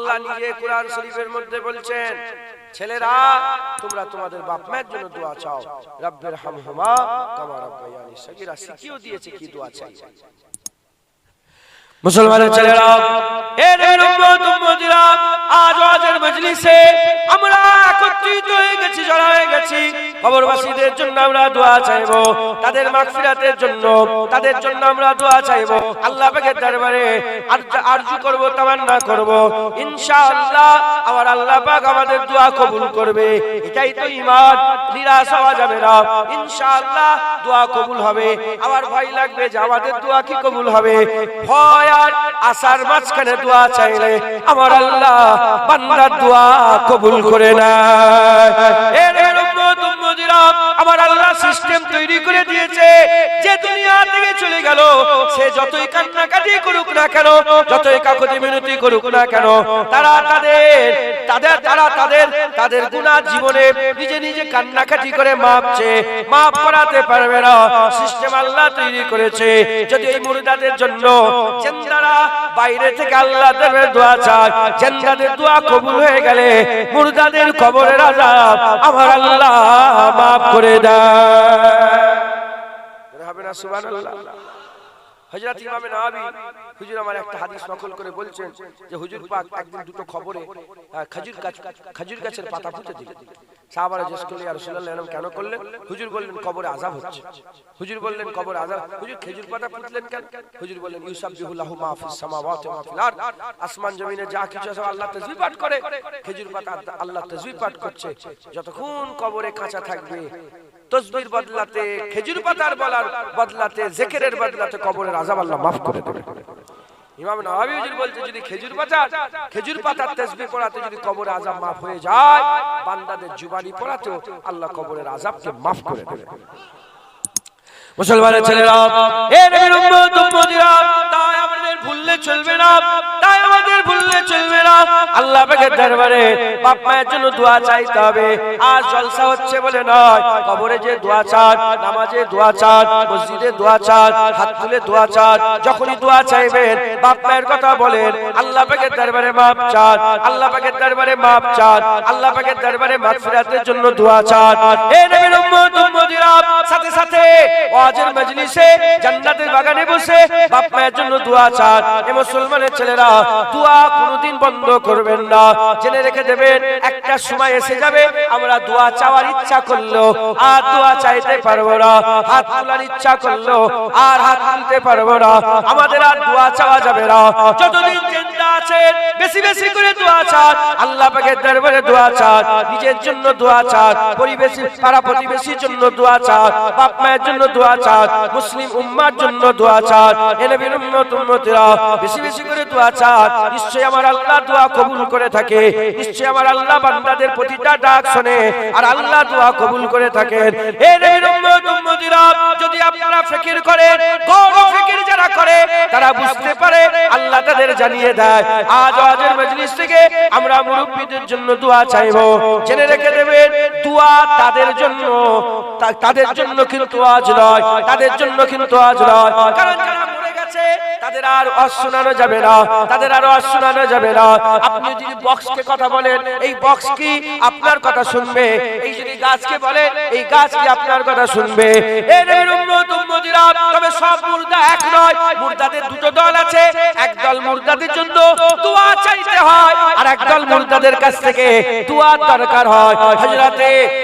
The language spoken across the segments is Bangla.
আল্লাহ নিজে কোরআন শরীফের মধ্যে বলছেন, ছেলেরা তোমরা তোমাদের বাপ মায়ের জন্য দোয়া চাও, রব্বির হামহুমা কামা রাব্বায়ানি সগীরা, শিখিয়ে দিয়েছে কি দোয়া চাই। মুসলমানের ছেলেরা, এ নবীর উম্মত উম্মতিরা, আজ ওয়াজের মজলিসে আমরা একত্রিত হয়ে গেছি, জড়ো হয়ে গেছি। কবরবাসীদের জন্য আমরা দোয়া চাইবো, তাদের মাগফিরাতের জন্য, তাদের জন্য আমরা দোয়া চাইবো। আল্লাহ পাকের দরবারে আরজু করব, তামান্না করব, ইনশাআল্লাহ আমার আল্লাহ পাক আমাদের দোয়া কবুল করবে। এটাই তো ঈমান, নিরাশ হওয়া যাবে না। ইনশাআল্লাহ দোয়া কবুল হবে। আমার ভয় লাগবে যে আমাদের দোয়া কি কবুল হবে? ভয় আর আশার মাঝখানে দোয়া চাইলে আমার আল্লাহ বান্দার দোয়া কবুল করে না। আমার আল্লাহ সিস্টেম তৈরি করে দিয়েছে, যে দুনিয়া থেকে চলে গেল সে যতই কান্নাকাটি করুক না কেন, যতই কাকুতি মিনতি করুক না কেন, তারা তাদের গুনাহ জীবনে নিজে নিজে কান্নাকাটি করে মাফ করাতে পারবে না। সিস্টেম আল্লাহ তৈরি করেছে। যদি এই মুর্দাদের জন্য জিন্দারা বাইরে থেকে আল্লাহ দেবে দোয়া চায়, জিন্দাদের দোয়া কবুল হয়ে গেলে মুর্দাদের কবরের আযাব আমার আল্লাহ মাফ করে দেয়। হবে না সুবহানাল্লাহ। হযরত ইমাম নববী হুজুর আমার একটা হাদিস নকল করে বলছেন যে হুজুর পাক একদিন দুটো খবরে খেজুর গাছের পাতা পুঁতে দিলেন। সাহাবারা জিজ্ঞেস করলেন, ইয়া রাসূলুল্লাহ এরকম কেন করলেন? হুজুর বললেন কবরে আযাব হচ্ছে। হুজুর বললেন কবরে আযাব, হুজুর খেজুর পাতা পুঁতলেন কেন? হুজুর বললেন ইউসাব্বিহু লাহু মা ফিস সামাওয়াতি ওয়া মা ফিল আরদ, আসমান জমিনে যা কিছু আছে আল্লাহ তাসবিহ পাঠ করে। খেজুর পাতা আল্লাহ তাসবিহ পাঠ করছে। যতক্ষণ কবরে কাঁচা থাকবে তসবির বদলাতে, খেজুর পাতার বলার বদলাতে, জিকিরের বদলাতে কবরের আযাব আল্লাহ মাফ করে দেবে। ইমাম নববী হুজুর বলছে যদি খেজুর পাতার তাসবিহ পড়াতে যদি কবরের আযাব মাফ হয়ে যায়, বান্দাদের জুবানি পড়াতেও আল্লাহ কবরের আযাবকে মাফ করে দেবে। মুসলমানের ছেলেরা, এ নবীর উম্মত উম্মতিরা, তাই আমাদের ভুললে চলবে না, তাই আমাদের ভুললে চলবে না। আল্লাহ পাকের দরবারে বাপ মায়ের জন্য দোয়া চাইতে হবে। আর জলসা হচ্ছে বলে নয়, কবরে যে দোয়া চান, নামাজে দোয়া চান, মসজিদে দোয়া চান, হাত তুলে দোয়া চান, যখনই দোয়া চাইবেন বাপ মায়ের কথা বলেন, আল্লাহ পাকের দরবারে মাপ চান, আল্লাহ পাকের দরবারে মাপ চান, আল্লাহ পাকের দরবারে মাগফিরাতের জন্য দোয়া চান। এ নবীর উম্মত উম্মতিরা, সাথে সাথে ওয়াজের মজলিসে জান্নাতের বাগানে বসে বাপ মায়ের জন্য দোয়া চান। এ মুসলমানের ছেলেরা, দোয়া কোনোদিন বন্ধ করবেন না। জেনে রেখে দেবেন, একটা সময় এসে যাবে আমরা দোয়া চাওয়ার ইচ্ছা করলো আর দোয়া চাইতে পারবো না, হাত তোলার ইচ্ছা করলো আর হাত তুলতে পারবো না, আমাদের আর দোয়া চাওয়া যাবে না। যতদিন জিন্দা আছেন বেশি বেশি করে দোয়া চান, আল্লাহ পাকের দরবারে দোয়া চান, নিজের জন্য দোয়া চান, পরিবেশী পাড়া প্রতিবেশীর জন্য দোয়া চান, বাপ মায়ের জন্য দোয়া চান, মুসলিম উম্মার জন্য দোয়া চান। এ নবীর উম্মত উম্মতিরা, বেশি বেশি করে দোয়া চান। নিশ্চয়ই আমার আল্লাহ দোয়া কবুল করে থাকে, নিশ্চয়ই আমার আল্লাহ বান্দাদের প্রতিটা ডাক শুনে আর আল্লাহ দোয়া কবুল করে থাকেন। এ নবীর উম্মত উম্মতিরা, যদি আপনারা ফিকির করেন, গৌর ফিকির যারা করে তারা বুঝতে পারে, আল্লাহ তাদের জানিয়ে দেয়। আজ ওয়াজের মজলিস থেকে আমরা মুরব্বিদের জন্য দোয়া চাইবো। জেনে রেখে দেবেন, দোয়া তাদের জন্য কিন্তু আজ নয়, তাদের জন্য কিন্তু আজ নয়। কারণ যারা মরে গেছে তাদের আর ওয়াজ শোনানো যাবে না, তাদের আর ওয়াজ শোনানো যাবে না। আপনি যদি বক্সকে কথা বলেন, এই বক্স কি আপনার কথা শুনবে? এই যদি গাছকে বলেন, এই গাছ কি আপনার কথা শুনবে? এই নবীর উম্মত উম্মতিরা, তবে সব মুর্দা এক নয়, মুর্দাদের দুটো দল আছে। একদল মুর্দাদের জন্য দোয়া চাইতে হয় আর একদল মুর্দাদের কাছ থেকে দোয়ার দরকার হয়।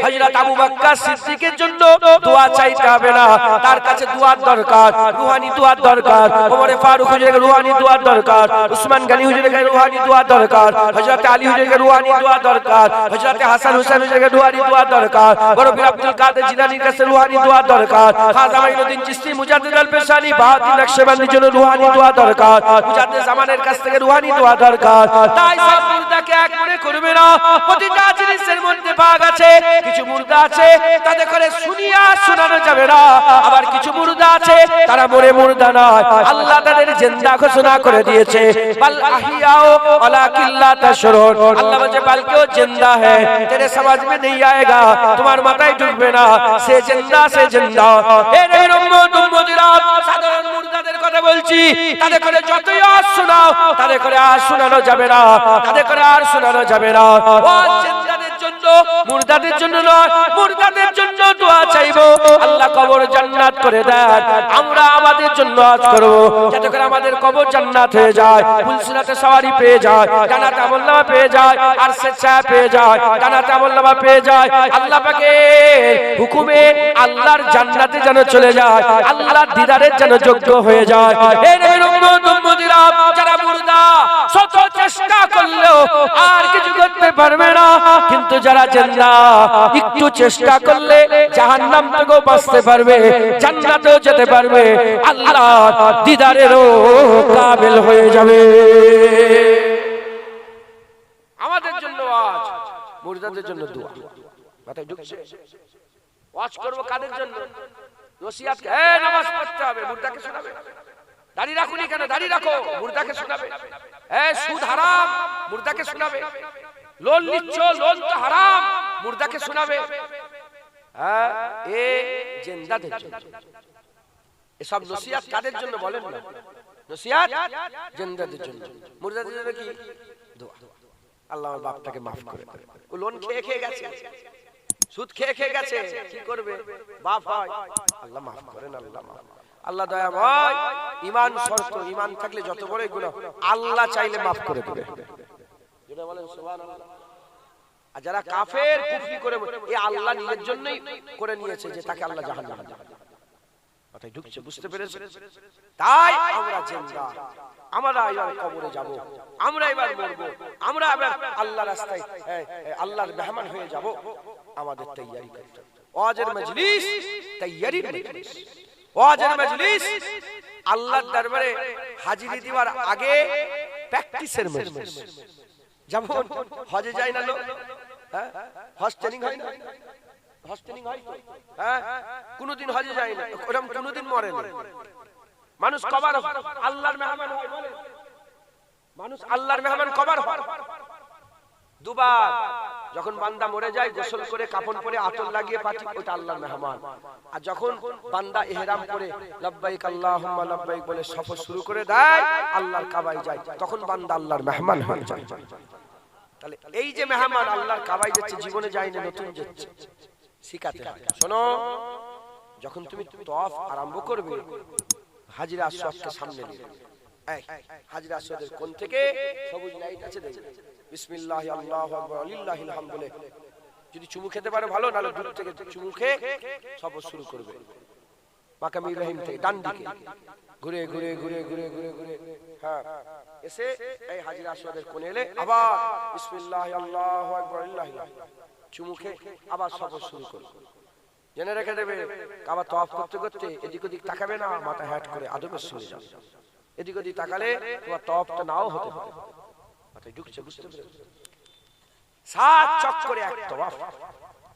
হযরত আবু বকর সিদ্দিকের জন্য দোয়া চাইতে হবে না, তার কাছে দোয়ার দরকার, রুহানি দোয়ার দরকার। ওমরে ফারুক হুজুরের রুহানি দোয়ার দরকার, উসমান গনি হুজুরের রুহানি দোয়ার দরকার, হযরত আলী হুজুরের রুহানি দোয়ার দরকার, হযরত হাসান হুসাইন হুজুরের রুহানি দোয়ার দরকার, বড় পীর আব্দুল কাদের জিলানীর কাছে রুহানি দোয়ার দরকার, খাজা মাইনুদ্দিন চিশতি মুজাদ্দিদ আল পেশানি বাহাউদ্দিন নকশবন্দির জন্য রুহানি দোয়া দরকার, মুজাদ্দিদ জামানের কাছ থেকে রুহানি দোয়া দরকার। তাই সব মুর্দাকে এক মনে করবে না, প্রতিটা জিনিসের মধ্যে ভাগ আছে। কিছু মুর্দা আছে তাদের করে শুনিয়া শোনানো যাবে না, আবার কিছু মুর্দা আছে তারা মরে মুর্দা নয়, আল্লাহ তাদের জিন্দা ঘোষণা করে দিয়েছে। বাল আহিয়াও ওয়ালাকিন লা তাশউরুন, আল্লাহ বলে বালকে ও জিন্দা है, तेरे समझ में नहीं आएगा, তোমার মাথায় ঢুকবে না, সে জিন্দা সে জিন্দা। এ নবীর উম্মত উম্মতিরা, সাধারণ মুর্দাদের কথা বলছি, তাদের করে যতই আজ শোনাও তাদের করে আর শোনানো যাবে না, তাদের করে আর শোনানো যাবে না। ওয়াজ জিন্দাদের জন্য, মুর্দাদের জন্য নয়, মুর্দাদের জন্য দোয়া চাইবো, আল্লাহ কবর জান্নাত করে দেন। আমরা আমাদের জন্য আজ করব, যাতে করে আমাদের কবর জান্নাত হয়ে যায়, ফুলসিরাতে সওয়ারি পেয়ে যায়, জান্নাতে আমলনামা পেয়ে যায়, আর স্বেচ্ছা পেয়ে যায়, জান্নাতে আমলনামা পেয়ে যায়। আল্লাহ পাকের হুকুমে আল্লাহর জান্নাতে যেন চলে যায়, আল্লাহর দিদারের যেন যোগ্য হয়ে যায়। হে নবীর উম্মত উম্মতিরা, যারা মুর্দা শত চেষ্টা করলেও আর কিছু করতে পারবে না, কিন্তু যারা জিন্দা একটু চেষ্টা করলে জাহান্নাম থেকেও বাঁচতে পারবে, জান্নাতেও যেতে পারবে, আল্লাহর দিদারেরও কাবিল হয়ে যাবে। আমাদের জন্য আজ মুর্দাদের জন্য দোয়া, মাথায় ঢুকছে? ওয়াজ করব কাদের জন্য? নসিহত, এই নামাজ পড়তে হবে, মুর্দাকে শোনাবে। দাড়ি রাখুনি কেন? দাড়ি রাখো, মুর্দাকে শোনাবে। এই সুদ হারাম, মুর্দাকে শোনাবে। লোন নিচ্ছ, লোন তো হারাম, মুর্দাকে শোনাবে। হ্যাঁ, এ জিন্দাদের জন্য। এসব নসিহত কাদের জন্য বলেন না? নসিহত জিন্দাদের জন্য। মুর্দাদের জন্য কি? দোয়া। আল্লাহ আমার বাপটাকে মাফ করে দেবে, ও লোন খেয়ে খেয়ে গেছে, সুদ খেয়ে খেয়ে গেছে, কি করবে? বাপ হয়, আল্লাহ মাফ করেন, আল্লাহ মাফ। আল্লাহ দয়াময়, ঈমান শর্ত, ঈমান থাকলে যত বড়ই গুনাহ আল্লাহ চাইলে মাফ করে দেবে। যেটা বলেন সুবহানাল্লাহ। আর যারা কাফের কুফরি করে, এই আল্লাহ নিজের জন্যই করে নিয়েছে যে তাকে আল্লাহ জাহান্নামে যাবে। কথাই ঢুকছে? বুঝতে পেরেছেন? তাই আমরা জিন্দা, আমরা এবার কবরে যাব, আমরা এবার মরব, আমরা এবার আল্লাহর রাস্তায় আল্লাহর মেহমান হয়ে যাব। আমাদের তৈয়ারি করতে হবে। ওয়াজের মজলিস তৈয়ারির মজলিস, ওয়াজের মজলিস আল্লাহর দরবারে হাজিরি দেওয়ার আগে প্র্যাকটিসের মজলিস। যেমন হজে যায় না লোক, হ্যাঁ, হজ ট্রেনিং হয় না, হজ ট্রেনিং হয়, হ্যাঁ, কোনদিন হজে যায় না, ওরকম কোনদিন মরে না। মানুষ কবার আল্লাহর মেহমান হয় বলে? মানুষ আল্লাহর মেহমান কবার হয়? দুবার। যখন বান্দা মরে যায়, গোসল করে কাফন পরে আতর লাগিয়ে পাঠি, ওটা আল্লাহর মেহমান। আর যখন বান্দা ইহরাম করে লব্বাইক আল্লাহুম্মা লব্বাইক বলে সফর শুরু করে দেয়, আল্লাহর কাবায় যায়, তখন বান্দা আল্লাহর মেহমান হয়ে যায়। তাহলে এই যে মেহমান আল্লাহর কাবায় যাচ্ছে, জীবনে যায়নি, নতুন যাচ্ছে, শিখাতে হয়। শোনো, যখন তুমি তওয়াফ আরম্ভ করবে, হাজির আসওয়াদকে সামনে নিয়ে, এই হাজির আসওয়াদের কোণ থেকে সবুজ লাইট আছে, দেখবে বিসমিল্লাহি আল্লাহু আকবার লিল্লাহিল হামদ বলে যদি চুমু খেতে পারে ভালো, নালে দূর থেকে চুমু খেয়ে সফর শুরু করবে। মাকাম ইব্রাহিম থেকে ডান দিকে ঘুরে ঘুরে ঘুরে ঘুরে ঘুরে ঘুরে, হ্যাঁ, এসে এই হাজির আসওয়াদের কোণে এলে আবার বিসমিল্লাহি আল্লাহু আকবার লিল্লাহিল হামদ চুমু খেয়ে আবার সফর শুরু করবে। জেনে রেখে দেবে, কাবা তওয়াফ করতে করতে এদিক ওদিক তাকাবে না, মাথা হ্যাট করে আদবের সঙ্গে যাবে। এদিক ওদিক তাকালে তোমার তওয়াফটা নাও হতে পারে। মাথায় ঢুকছে? বুঝতে পেরেছো? 7 চক্করে এক তওয়াফ।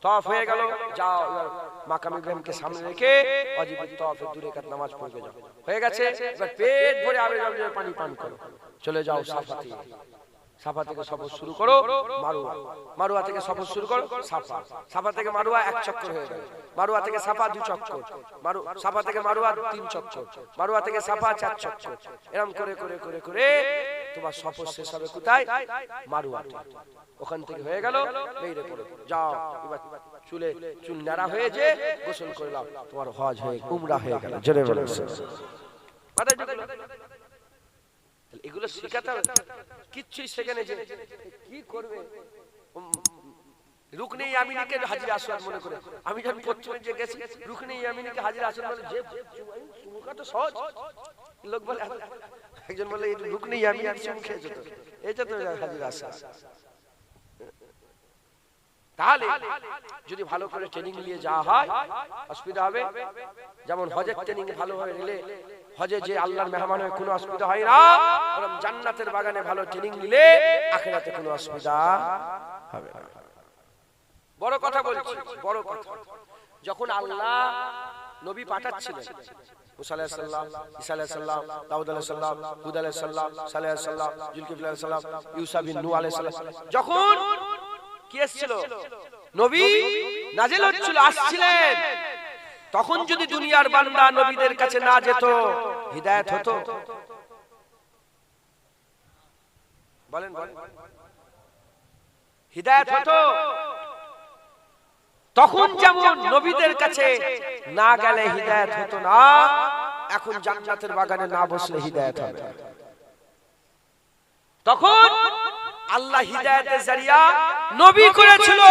তওয়াফ হয়ে গেল, যাও এবার মাকাম ইব্রাহিমকে সামনে রেখে ওয়াজিব তওয়াফের দুই রাকাত নামাজ পড়ে যাও। হয়ে গেছে, এবার পেট ভরে আবে পানি পান করো, চলে যাও সাফাতে। সাফা থেকে সফর শুরু করো মারওয়া, মারওয়া থেকে সফর শুরু করো সাফা, সাফা থেকে মারওয়া 1 চক্কর হয়ে গেল, মারওয়া থেকে সাফা 2 চক্কর, সাফা থেকে মারওয়া 3 চক্কর, মারওয়া থেকে সাফা 4 চক্কর। এরকম করে করে করে করে তোমার সফর শেষ হবে কোথায়? মারওয়া। ওখান থেকে হয়ে গেল, বেরিয়ে পড়ো, যাও এবার চুল নাড়া হয়ে যে গোসল করে নাও, তোমার হজ হয়ে উমরা হয়ে গেল। জোরে বলো মাথায় ঢুকলো? এগুলো শিখাতে হবে, কিচ্ছুই সেখানে যে কি করবে। রুকনে ইয়ামিনীকে হাজির আসওয়াদ মনে করে, আমি যখন পশ্চিমে যে গেছি রুকনে ইয়ামিনীকে হাজির আসওয়াদ বলে, যে চুমুকা তো সহজ। লোক বলে, একজন বলে রুকনে ইয়ামিনী চুমু খেয়েছে, তো এটা তো হাজির আসওয়াদ। তাহলে যদি ভালো করে ট্রেনিং নিয়ে যাওয়া হয় অসুবিধা হবে। যেমন হজের ট্রেনিং ভালো হয়ে গেলে হজে যে আল্লাহর মেহমান হয় কোনো অসুবিধা হয় না, বরং জান্নাতের বাগানে ভালো ট্রেনিং নিলে আখিরাতে কোনো অসুবিধা হবে না। বড় কথা বলছি, বড় কথা। যখন আল্লাহ নবী পাঠাচ্ছিলেন, মুসা আলাইহিস সালাম, ঈসা আলাইহিস সালাম, দাউদ আলাইহিস সালাম, হুদ আলাইহিস সালাম, সালেহ আলাইহিস সালাম, জুলকিফল আলাইহিস সালাম, ইউসা বিন নূহ আলাইহিস সালাম, যখন কি এসেছিল নবী নাজিল হচ্ছিল, আসছিলেন, তখন যদি দুনিয়ার বান্দা নবীদের কাছে না যেত, হিদায়াত হতো? বলেন বলেন, হিদায়াত হতো? তখন যেমন নবীদের কাছে না গেলে হিদায়াত হতো না, এখন জান্নাতের বাগানে না বসলে হিদায়াত হবে। তখন আল্লাহ হিদায়াতের জারিয়া নবী করেছিল,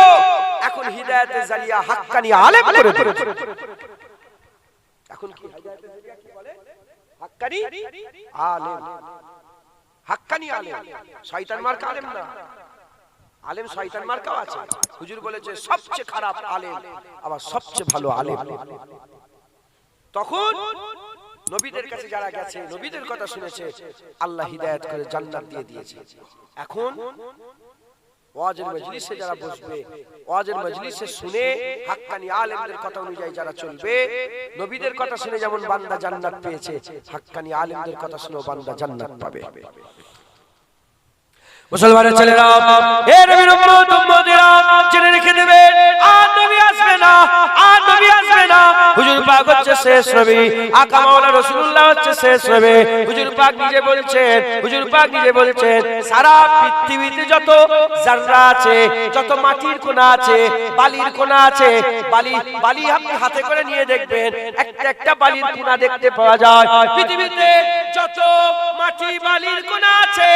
এখন হিদায়াতের জারিয়া হাক্কানি আলেম করে দিয়েছে। এখন কি হিদায়াতের জারিয়া কি বলে? হাক্কানি আলেম। হাক্কানি আলেম, শয়তান মার্কা আলেম না। আলেম শয়তান মার্কাও আছে। হুজুর বলেছে সবচেয়ে খারাপ আলেম আবার সবচেয়ে ভালো আলেম। তখন নবীদের কাছে যারা গেছে, নবীদের কথা শুনেছে, আল্লাহ হিদায়াত করে জান্নাত দিয়ে দিয়েছে। এখন ওয়াজের মজলিসে যারা বসবে, ওয়াজের মজলিসে শুনে হাক্কানি আলেমদের কথা অনুযায়ী যারা চলবে, নবীদের কথা শুনে যেমন বান্দা জান্নাত পেয়েছে, হাক্কানি আলেমদের কথা শুনে বান্দা জান্নাত পাবে। মুসলমানের ছেলেরা, হে নবীর উম্মত উম্মতেরা, জেনে রেখে দেবেন, আর নবী আসবে না, আর নবী আসবে না। হুজুর পাক হচ্ছে শেষ নবী, আকা মাওলানা রাসূলুল্লাহ হচ্ছে শেষ নবী। হুজুর পাক নিজে বলছেন, হুজুর পাক নিজে বলছেন, সারা পৃথিবীতে যত জাররা আছে, যত মাটির কোনা আছে, বালির কোনা আছে, বালি আপনি হাতে করে নিয়ে দেখবেন, একটা একটা বালির কোনা দেখতে পাওয়া যায়। পৃথিবীতে যত মাটি বালির কোনা আছে,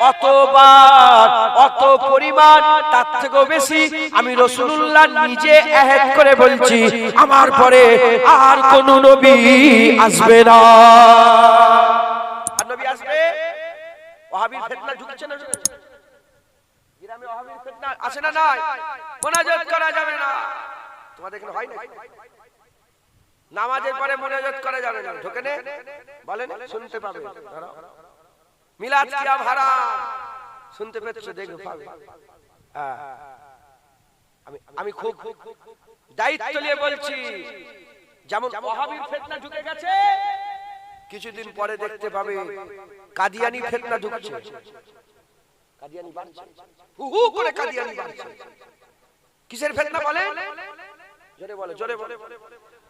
অত পরিমাণ, তার থেকেও বেশি আমি রাসূলুল্লাহ নিজে আয়াত করে বলছি, আমার পরে আর কোন নবী আসবে না। আর নবী আসবে? ওয়াহাবীর ফিতনা ঢুকছে না? গ্রামে ওয়াহাবীর ফিতনা আসে না? নাই? মুনাজাত করা যাবে না। তোমাদের এখানে হয় না? নামাজের পরে মুনাজাত করা যাবে না, ঢোকে না? বলেন, শুনতে পাবে। মিলাদ কিয়া হারাম, শুনতে পেয়েছো? দেখো পাবে। আমি খুব দায়িত্ব নিয়ে বলছি, যেমন ওয়াহাবীর ফিতনা ঢুকে গেছে, কিছুদিন পরে দেখতে পাবে কাদিয়ানি ফিতনা ঢুকছে। কাদিয়ানি বাড়ছে, হু হু করে কাদিয়ানি বাড়ছে। কিসের ফিতনা বলে? জোরে বলে, জোরে বলে।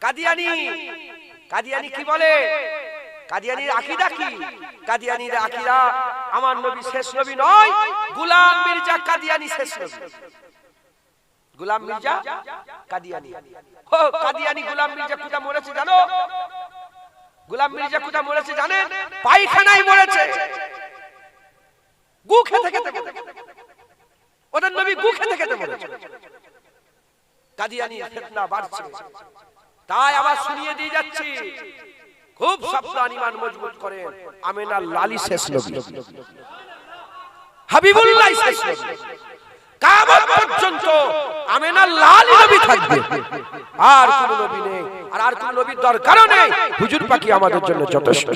কাদিয়ানি কি বলে? কাদিয়ানির আকীদা কি? কাদিয়ানির আকীদা আমার নবী শেষ নবী নয়, গোলাম মির্জা কাদিয়ানি শেষ নবী। গোলাম মির্জা কাদিয়ানি। ও কাদিয়ানি গোলাম মির্জা কোথা মরেছে জানো? গোলাম মির্জা কোথা মরেছে জানেন? পায়খানায় মরেছে, গু খেতে খেতে। ওদের নবী গু খেতে খেতে মরেছে। কাদিয়ানি ফিতনা বাড়ছে, তাই আবার শুনিয়ে দিয়ে যাচ্ছি, খুব সাবধান, ঈমান মজবুত করেন। আমেনা লালি শেষ নবী, হাবিবুল্লাহ শেষ নবী। কিয়ামত পর্যন্ত আমেনা লালি নবী থাকবে, আর কোন নবী নেই, আর কোন নবীর দরকারও নেই। হুজুর পাকই আমাদের জন্য যথেষ্ট।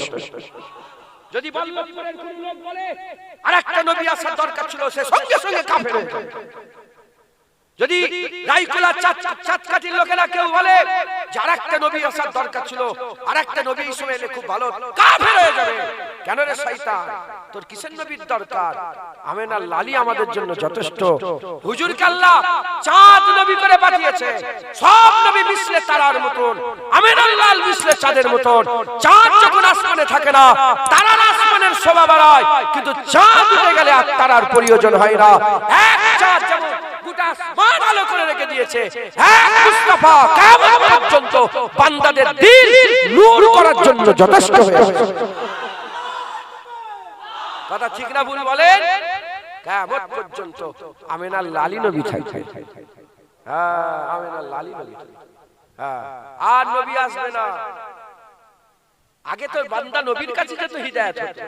যদি বল্লভপুরের কোন লোক বলে আরেকটা নবী আসার দরকার ছিল, সে সঙ্গে সঙ্গে কাফের হয়ে যাবে। যদি রাইকুলা চাঁদকাঠির লোকেরা কেউ বলে যে আরেকটা নবী আসার দরকার ছিল, আরেকটা নবী এসে এলে খুব ভালো, কাফের হয়ে যাবে। কেন রে শয়তান, তোর কিসের নবীর দরকার? আমেনা লালি আমাদের জন্য যথেষ্ট। হুজুরকে আল্লাহ চাঁদ নবী করে পাঠিয়েছে। সব নবী মিশলে তারার মতন, আমেনা লাল মিশলে চাঁদের মতন। চাঁদ যখন আসমানে থাকে না, তারার আসমানের শোভা বাড়ায়, কিন্তু চাঁদ উঠে গেলে আর তারার প্রয়োজন হয় না। এক চাঁদ যেমন গোটা আসমান আলো করে রেখে দিয়েছে, এক মুস্তাফা কিয়ামত পর্যন্ত বান্দাদের দিল নূর করার জন্য যথেষ্ট হয়েছে। কথা ঠিক না ভুল বলেন? কিয়ামত পর্যন্ত আমেনা লালি নবী থাকবে। হ্যাঁ, আমেনা লালি নবী। হ্যাঁ, আর নবী আসবে না। আগে তো বান্দা নবীর কাছে যেত, হিদায়াত হতো।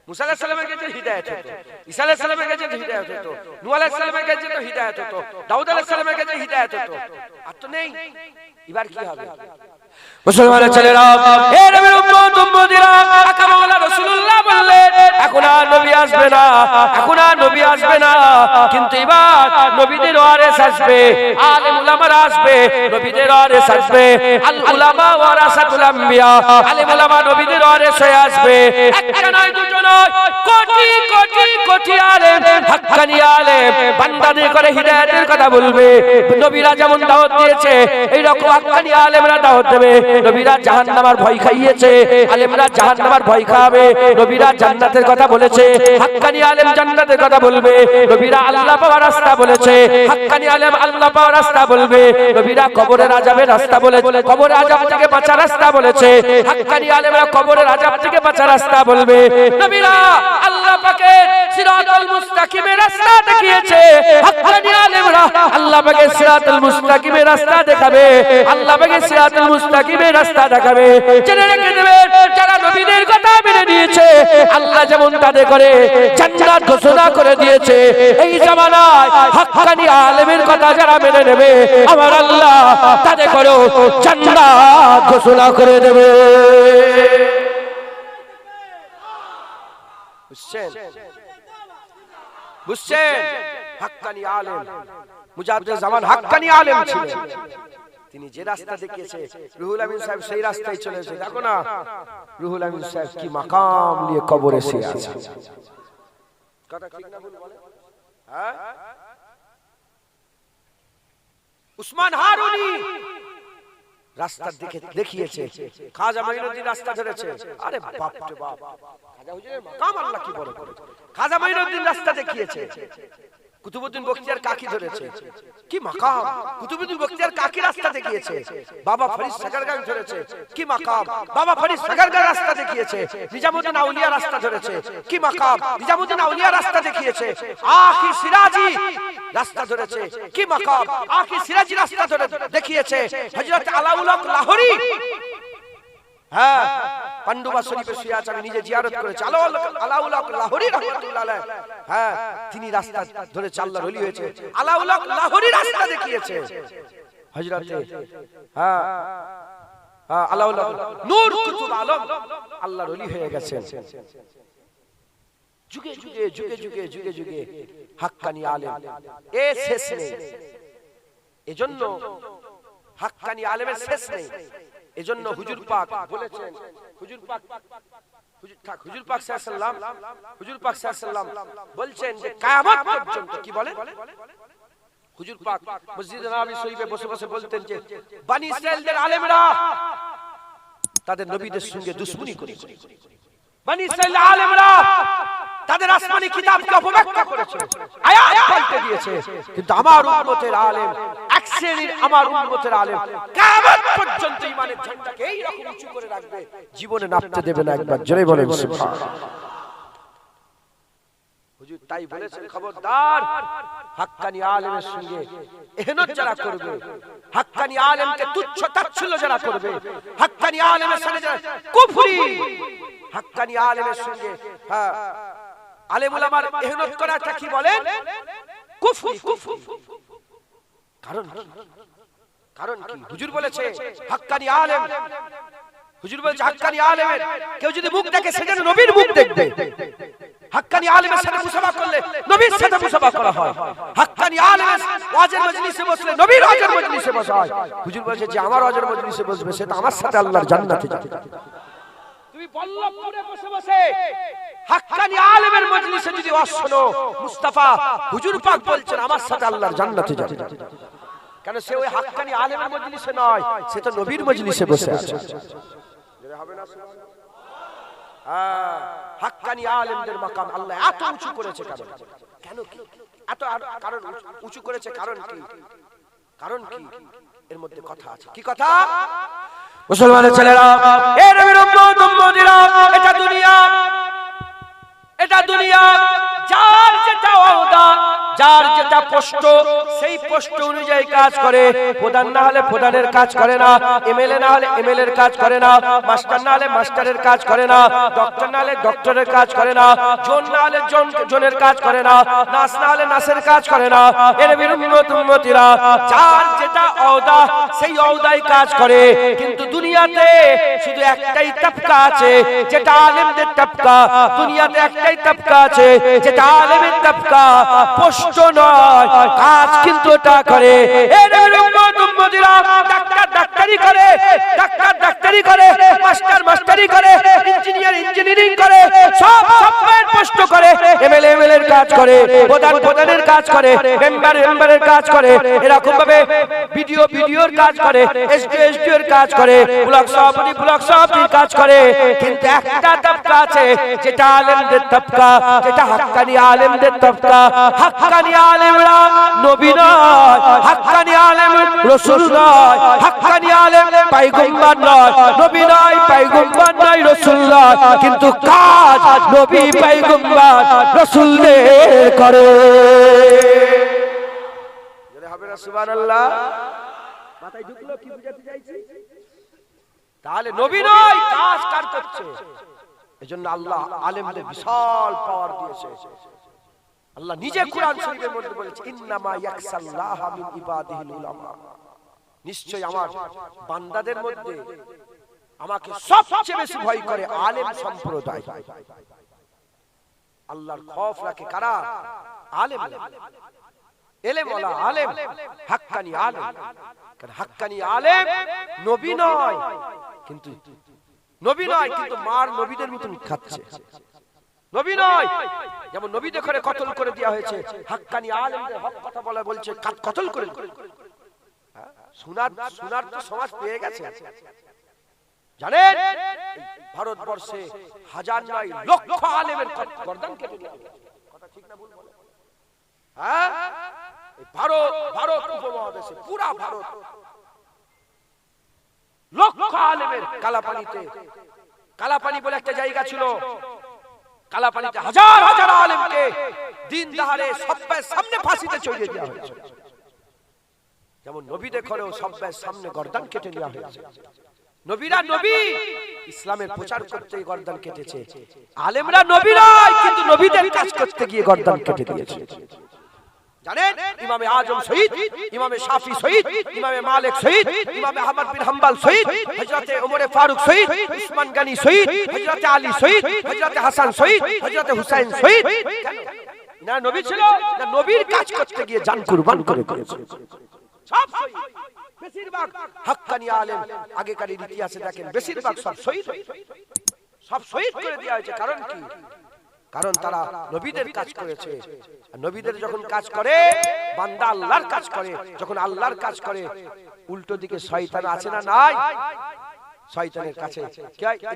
মুসা আলাইহিস সালামের কাছে হিদায়াত হতো, ঈসা আলাইহিস সালামের কাছে হিদায়াত হতো, নূহ আলাইহিস সালামের কাছে হিদায়াত হতো, দাউদ আলাইহিস সালামের কাছে হিদায়াত হতো। আর তো নেই। এবার কি হবে? মুসলমানের ছেলেরা, হে নবীর উম্মত উম্মতিরা, আকা মাওলানা রাসূলুল্লাহ বললেন, এখন আর নবী আসবে না, এখন আর নবী আসবে না। কিন্তু এবার নবীদের ওয়ারিস আসবে, আলেম উলামারা আসবে, নবীদের ওয়ারিস আসবে। আল উলামা ওয়ারাসাতুল আম্বিয়া, আলেম উলামা নবীদের ওয়ারিস হয়ে আসবে। একটা নয়, দুটো নয়, কোটি কোটি কোটি আলেম হাক্কানি আলেম বান্দাদের করে হিদায়াতের কথা বলবে। নবীরা যেমন দাওয়াত দিয়েছে এই রকম হাক্কানি আলেমরা দাওয়াত দেবে। নবীরা জাহান্নামের ভয় খাইয়েছে, আলেমরা জাহান্নামের ভয় খাওয়াবে। নবীরা জান্নাতের কথা বলেছে, হাক্কানি আলেম জান্নাতের কথা বলবে। নবীরা আল্লাহ পাওয়ার রাস্তা বলেছে, হাক্কানি আলেম আল্লাহ পাওয়ার রাস্তা বলবে। নবীরা কবরের আযাবের রাস্তা বলেছে, কবরের আযাব থেকে বাঁচার রাস্তা বলেছে, হাক্কানি আলেমরা কবরের আযাব থেকে বাঁচার রাস্তা বলবে। নবীরা আল্লাহ পাকের সিরাতুল মুস্তাকিমের রাস্তা দেখিয়েছে, হাক্কানি আলেমরা আল্লাহ পাকের সিরাতুল মুস্তাকিমের রাস্তা দেখাবে, আল্লাহ পাকের সিরাতুল মুস্তাকিমের রাস্তা দেখাবে। জেনে রেখে দেবেন, যারা নবীদের কথা মেনে নিয়েছে আল্লাহ যেমন তাদের করে জান্নাত ঘোষণা করে দিয়েছে, এই জামানায় হাক্কানি আলেমের কথা যারা মেনে নেবে আমার আল্লাহ তাদের করে জান্নাত ঘোষণা করে দেবে। বুঝছেন? বুঝছেন? হাক্কানি আলেম মুজাদ্দিদ জামান হাক্কানি আলেম ছিলেন। তিনি যে রাস্তা দেখিয়েছে রুহুল আমিন সাহেব সেই রাস্তায় চলেছে। দেখো না রুহুল আমিন সাহেব কি মাকাম নিয়ে কবরে শুয়ে আছে। কথা ঠিক না ভুল বলে? হ্যাঁ, উসমান হারুনি রাস্তা দেখিয়েছে, খাজা মাইনুদ্দিন রাস্তা ধরেছে। আরে বাপ রে বাপ, খাজা হুজুরের মাকাম আল্লাহ কি বড় করে। খাজা মাইনুদ্দিন রাস্তা দেখিয়েছে, কুতুবউদ্দিন বখতিয়ার কাকি ধরেছে, কি মাকাম। কুতুবউদ্দিন বখতিয়ার কাকি রাস্তা দেখিয়েছে, বাবা ফরিদ সাগরগাঁও ধরেছে, কি মাকাম। বাবা ফরিদ সাগরগাঁও রাস্তা দেখিয়েছে, নিজামউদ্দিন আউলিয়া রাস্তা ধরেছে, কি মাকাম। নিজামউদ্দিন আউলিয়া রাস্তা দেখিয়েছে, আখি সিরাজি রাস্তা ধরেছে, কি মাকাম। আখি সিরাজি রাস্তা ধরে দেখিয়েছে হযরত আলাউল হক লাহোরী। হ্যাঁ, পান্ডুবা শরীফে শুয়ে আছে, আমি নিজে জিয়ারত করেছি। আলাউল হক লাহোরী রাহমাতুল্লাহ আলাইহি, হ্যাঁ তিনি রাস্তা ধরে আল্লাহর ওলি হয়েছে। আলাউল হক লাহোরী রাস্তা দেখিয়েছে হযরত হ্যাঁ আলাউল হক নূর কুতুব আলম আল্লাহর ওলি হয়ে গেছেন। যুগে যুগে যুগে যুগে যুগে যুগে হাক্কানি আলেম এ শেষ নেই। এজন্য হাক্কানি আলেমের শেষ নেই। এজন্য হুজুর পাক বলেছেন, হুজুর পাক সাল্লাল্লাহু বলছেন যে কিয়ামত পর্যন্ত, কি বলেন হুজুর পাক মসজিদে নববী শরীফে বসে বসে বলতেন যে বনি ইসরাইলদের আলেমরা তাদের নবীদের সঙ্গে দুশমনি করেছে। বনি ইসরাইলের আলেমরা তাদের আসমানি কিতাবকে অপব্যাখ্যা করেছে, আয়াত পাল্টে দিয়েছে। কিন্তু আমার উম্মতের আলেম, এক শ্রেণীর আমার উম্মতের আলেম কিয়ামত পর্যন্ত ঈমানের ঝান্ডাকে এই রকম উঁচু করে রাখবে, জীবনে নাপতে দেবে না। একবার জোরে বলেন সুবহানাল্লাহ। হুজুর তাই বলেছেন, খবরদার হাক্কানি আলেমের সঙ্গে এহনত যারা করবে, হাক্কানি আলেমকে তুচ্ছ তাচ্ছিল্য যারা করবে, হাক্কানি আলেমের সঙ্গে যারা কুফরি, হাক্কানি আলেমের সঙ্গে হ্যাঁ আলেম উলামার ইহনত করাটা কি বলেন? কুফরি। কারণ কি? হুজুর বলেছে হাক্কানি আলেম, হুজুর বলেছে হাক্কানি আলেমের কেউ যদি মুখ দেখে সেখানে নবীর মুখ দেখবে। হাক্কানি আলেমের সাথে মুসাফা করলে নবীর সাথে মুসাফা করা হয়। হাক্কানি আলেমের ওয়াজের মজলিসে বসলে নবীর ওয়াজের মজলিসে বসা হয়। হুজুর বলেছে যে আমার ওয়াজের মজলিসে বসবে সে তো আমার সাথে আল্লাহর জান্নাতে যাবে। তুমি বল্লভপুরে বসে বসে হাক্কানি আলেমের মজলিসে যদি ওয়াজ শোনো, মুস্তাফা হুজুর পাক বলছেন আমার সাথে আল্লাহর জান্নাতে যাবে। কেন? সে ওই হাক্কানি আলেমের মজলিসে নয়, সে তো নবীর মজলিসে বসে আছে। হবে না? হাক্কানি আলেমদের মাকাম আল্লাহ এত উঁচু করেছে। কেন কি? এত কারণ উঁচু করেছে, কারণ কি? কারণ কি? এর মধ্যে কথা আছে। কি কথা? মুসলমানের ছেলেরা, এ নবীর উম্মত উম্মতিরা, এটা দুনিয়া, এটা দুনিয়া। যার যেটা ওয়াদা, যার যেটা পোস্ট, সেই পোস্ট অনুযায়ী কাজ করে। প্রধান না হলে প্রধানের কাজ করে না, এমএলএ না হলে এমএলএর কাজ করে না, মাস্টার না হলে মাস্টারের কাজ করে না, ডক্টর না হলে ডক্টরের কাজ করে না, জন না হলে জনের কাজ করে না, নাস না হলে নাসের কাজ করে না। এর বিরুদ্ধে উম্মতিরা যার যেটা ওয়াদা সেই ওয়াদাই কাজ করে। কিন্তু দুনিয়াতে শুধু একটাই তবকা আছে যেটা আলেমদের তবকা। দুনিয়াতে একটাই তবকা আছে যেটা আলেমের তবকা। পোস্ট নয়, কাজ কিন্তু এটা করে। উম্মতিরা ডাক্তারি করে, ডাক্তারি করে, মাস্টারি করে, ইঞ্জিনিয়ারিং করে, সব পোস্ট করে, এমএলএ এর কাজ করে, প্রধানের কাজ করে, মেম্বারের কাজ করে, এরকম ভাবে ভিডিওর কাজ করে, এসডিও এর কাজ করে, ব্লক সভাপতির কাজ করে। কিন্তু একটা তবকা আছে যেটা আলেমদের তবকা, যেটা হাক্কানি আলেমদের তবকা। হাক্কানি আলেমরা নবী নয়, হাক্কানি আলেম রাসূল নয়, হাক্কানি আলেম পয়গম্বর নয়, নবী নয়, পয়গম্বর নয়, রাসূল নয়, কিন্তু কাজ নবী পয়গম্বর রাসূলদের করে। জোরে হবে না সুবহানাল্লাহ? মাথায় ঢুকলো কি বুঝাতে চাইছি? তাহলে নবী নয়, কাজ কার করছে। এজন্য আল্লাহ আলেমদের বিশাল পাওয়ার দিয়েছে। আল্লাহ নিজে কোরআন শরীফের মধ্যে বলেছে, ইন্নামা ইয়াকসাল্লাহা মিন ইবাদিহিল উলামা, নিশ্চয় আমার বান্দাদের মধ্যে আমাকে সবচেয়ে বেশি ভয় করে আলেম সম্প্রদায়। আল্লাহর খৌফ রাখে কারা? আলেম, এলেমওয়ালা আলেম, হাক্কানি আলেম। কারণ হাক্কানি আলেম নবী নয়, কিন্তু মার নবীদের মতন খাচ্ছে। নবী নয়, যেমন নবীদের ঘরে কতল করে দেওয়া হয়েছে, হাক্কানি আলেমদের হক কথা বলা বলছে কতল করে। সোনার তো সমাজ পেয়ে গেছে। জানেন ভারতবর্ষে হাজার নয় লক্ষ আলেমের গর্দান কেটে দেওয়া হয়েছে। কথা ঠিক না ভুল বলে? হ্যাঁ, ভারত উপমহাদেশে পুরা ভারত লক্ষ আলেমের কালাপানি বলে একটা জায়গা ছিল, কালাপানিতে হাজার আলেমকে দিন দাহারে সবার সামনে ফাঁসিতে চড়িয়ে দেওয়া হয়েছে। যেমন নবীদের ঘরেও সবার সামনে গর্দান কেটে নেওয়া হয়েছে। নবীরা নবী, ইসলামের প্রচার করতে গর্দান কেটেছে। আলেমরা নবী নয়, কিন্তু নবীদের কাজ করতে গিয়ে গর্দান কেটে দিয়েছে। জানেন ইমামে আজম শহীদ, ইমামে শাফি শহীদ, ইমামে মালিক শহীদ, ইমামে আহমদ বিন হাম্বল শহীদ, হযরতে ওমর ফারুক শহীদ, উসমান গনি শহীদ, হযরতে আলী শহীদ, হযরতে হাসান শহীদ, হযরতে হুসাইন শহীদ। না নবী ছিল না, নবীর কাজ করতে গিয়ে জান কুরবান করে দিয়েছে। সব শহীদ, বেশিরভাগ হাক্কানি আলেম আগেকার ইতিহাসে দেখেন বেশিরভাগ সব শহীদ করে দেওয়া হয়েছে। কারণ কি? কারণ তারা নবীদের কাজ করেছে। নবীদের যখন কাজ করে বান্দা আল্লাহর কাজ করে, যখন আল্লাহর কাজ করে উল্টো দিকে শয়তান আছে না নাই? শয়তানের কাছে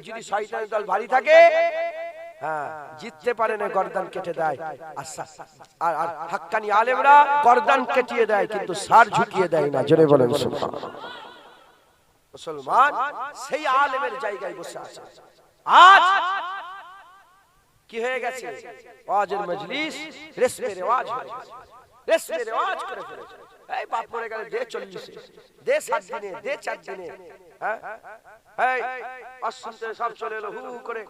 যদি শয়তানের দল ভারী থাকে, হ্যাঁ জিততে পারে না, গর্দান কেটে দেয়। আর হাক্কানি আলেমরা গর্দান কেটিয়ে দেয়, কিন্তু সার ঝুঁকিয়ে দেয় না। জোরে বলেন সুবহানাল্লাহ। মুসলমান সেই আলেমের জায়গায় বসে আছে। আজ কি হয়ে গেছে? ওয়াজের মজলিস রেশমে রেওয়াজ হয়ে গেছে, রেশমে রেওয়াজ করে ফেলেছে। এই বাপ মরে গেলে দে 40, দে 7 দিনে, দে 4 দিনে, হ্যাঁ এই অশুনতে সব চলে এলো হু করে।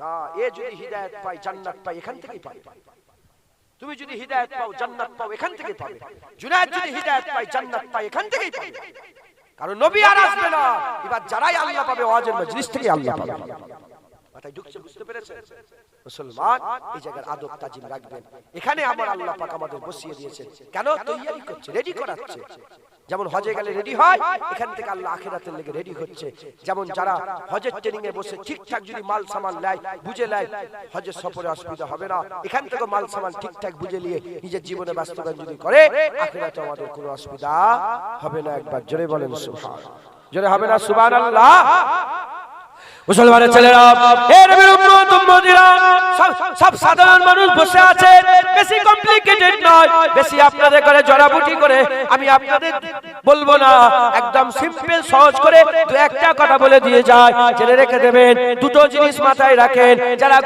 না, এ যদি হিদায়াত পায় জান্নাত পায়, এখান থেকেই পাবে। তুমি যদি হিদায়াত পাও জান্নাত পাও, এখান থেকেই পাবে। জুনায়েদ যদি হিদায়াত পায় জান্নাত পায়, এখান থেকেই পাবে। কারণ নবী আর আসবে না, এবার যারাই আল্লাহ পাবে ওয়াজের মজলিস থেকে আল্লাহ পাবে। মাথায় ঢুকছে? বুঝতে পেরেছেন? মুসলমান এই জায়গার আদব তাজিম রাখবেন। এখানে আমার আল্লাহ পাক আমাদের বসিয়ে দিয়েছেন। কেন? তৈরি করছে, রেডি করাচ্ছে। যেমন হজে গেলে রেডি হয়, এখান থেকে আল্লাহ আখিরাতের লেগে রেডি হচ্ছে। যেমন যারা হজের ট্রেনিং এ বসে ঠিকঠাক যদি মাল সামান নেয়, বুঝে নেয়, হজের সফরে অসুবিধা হবে না। এখান থেকে মাল সামান ঠিকঠাক বুঝে নিয়ে নিজের জীবনে বাস্তবায়ন যদি করে, আখিরাতে আমাদের কোনো অসুবিধা হবে না। একবার জোরে বলেন সুবহানাল্লাহ। জোরে হবে না সুবহানাল্লাহ? মুসলমানের ছেলেরা, হে নবীর উম্মত উম্মতিরা, সব সাধারণ মানুষ বসে আছে, বেশি কমপ্লিকেটেড নয়, বেশি আপনাদের করে জড়াবুটি করে আমি আপনাদের বলবো না। একদম সিম্পল সহজ করে দু একটা কথা বলে দিয়ে যায়, জেনে রেখে দেবেন। দুটো জিনিস মাথায় রাখেন। যারা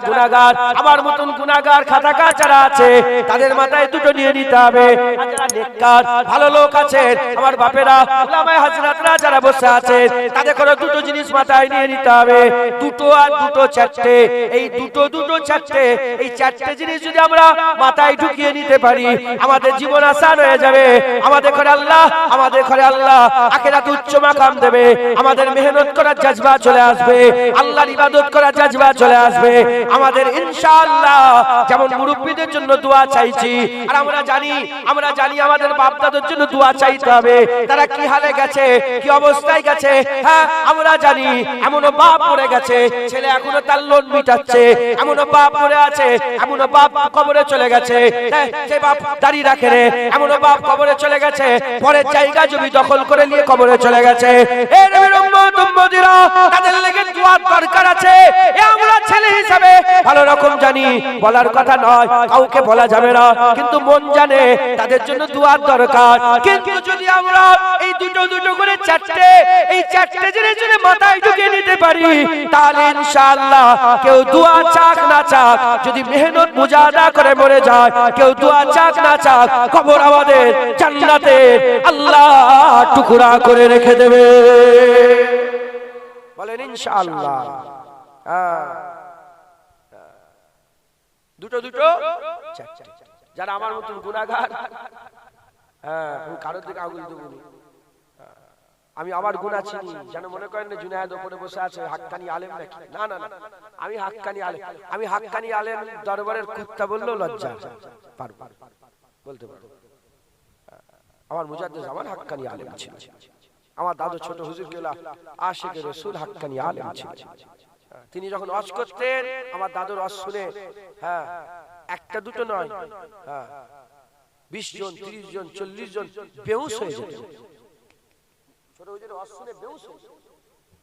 গুনাহগার আমার মতন গুনাহগার খাতাকার যারা আছে, তাদের মাথায় দুটো নিয়ে নিতে হবে। আর যারা নেককার ভালো লোক আছেন, আমার বাপেরা উলামায়ে হযরতরা যারা বসে আছেন, তাদের করে দুটো জিনিস মাথায় নিয়ে নিতে হবে। দুটো আর দুটো চারটে, এই দুটো দুটো চারটে, এই চারটে জিনিস যদি আমরা মাথায় ঢুকিয়ে নিতে পারি আমাদের জীবন আসান হয়ে যাবে। আমাদের ঘরে আল্লাহ, আমাদের ঘরে আল্লাহ আখিরাতে উচ্চ মাকাম দেবে। আমাদের মেহনত করার জজবা চলে আসবে, আল্লাহর ইবাদত করার জজবা চলে আসবে আমাদের ইনশাআল্লাহ। যেমন মুরব্বিদের জন্য দোয়া চাইছি, আর আমরা জানি আমাদের বাপ দাদার জন্য দোয়া চাইতে হবে। তারা কি হালে গেছে, কি অবস্থায় গেছে, হ্যাঁ আমরা জানি। এমনও বাপ মরে গেছে, ছেলে এখনো তার লোন মিটাচ্ছে। এমনও বাপ মরে আছে, এমনও বাপ কবরে চলে গেছে, সে বাপ দাঁড়িয়ে রাখে রে। এমনও বাপ কবরে চলে গেছে, পরের জায়গা জমি দখল করে নিয়ে কবরে চলে গেছে। এ নবীর উম্মত উম্মতিরা, তাদের লেগে দোয়ার দরকার আছে। এ আমরা ছেলে হিসাবে ভালো রকম জানি, বলার কথা নয়, কাউকে বলা যাবে না, কিন্তু মন জানে তাদের জন্য দোয়ার দরকার। কিন্তু যদি আমরা এই দুটো দুটো করে চারটে, এই চারটে জিনিস যদি মাথায় ঢুকিয়ে নিতে পারি তাহলে ইনশাআল্লাহ কেউ দোয়া চাক না চাক, যদি মেহনত মুজাহাদা করে মরে যায়, কেউ দোয়া চাক না চাক, কবর আমাদের জান্নাতে আল্লাহ টুকরা করে রেখে দেবে। বলেন ইনশাআল্লাহ। দুটো দুটো চারটে। যারা আমার মতন গুনাহগার, কারোর দিকে আঙুল দেব না, আমি আমার গুনাহ চিনি। যেন মনে করেন না জুনায়েদ উপরে বসে আছে হাক্কানি আলেম নাকি। না না না, আমি হাক্কানি আলেম। আমি হাক্কানি আলেম দরবারের কুত্তা বললেও লজ্জা পারবো বলতে পারবো। আমার মুজাদ্দিদ আমার হাক্কানি আলেম ছিল। আমার দাদু ছোট হুজুর কেলা আশিক রাসূল হাক্কানি আলেম ছিল। তিনি যখন ওয়াজ করতেন আমার দাদুর ওয়াজ শুনে, হ্যাঁ একটা দুটো নয়, হ্যাঁ 20 জন 30 জন 40 জন বেহুশ হয়ে যেত। ছোট হুজুরের ওয়াজ শুনে বেহুশ হয়ে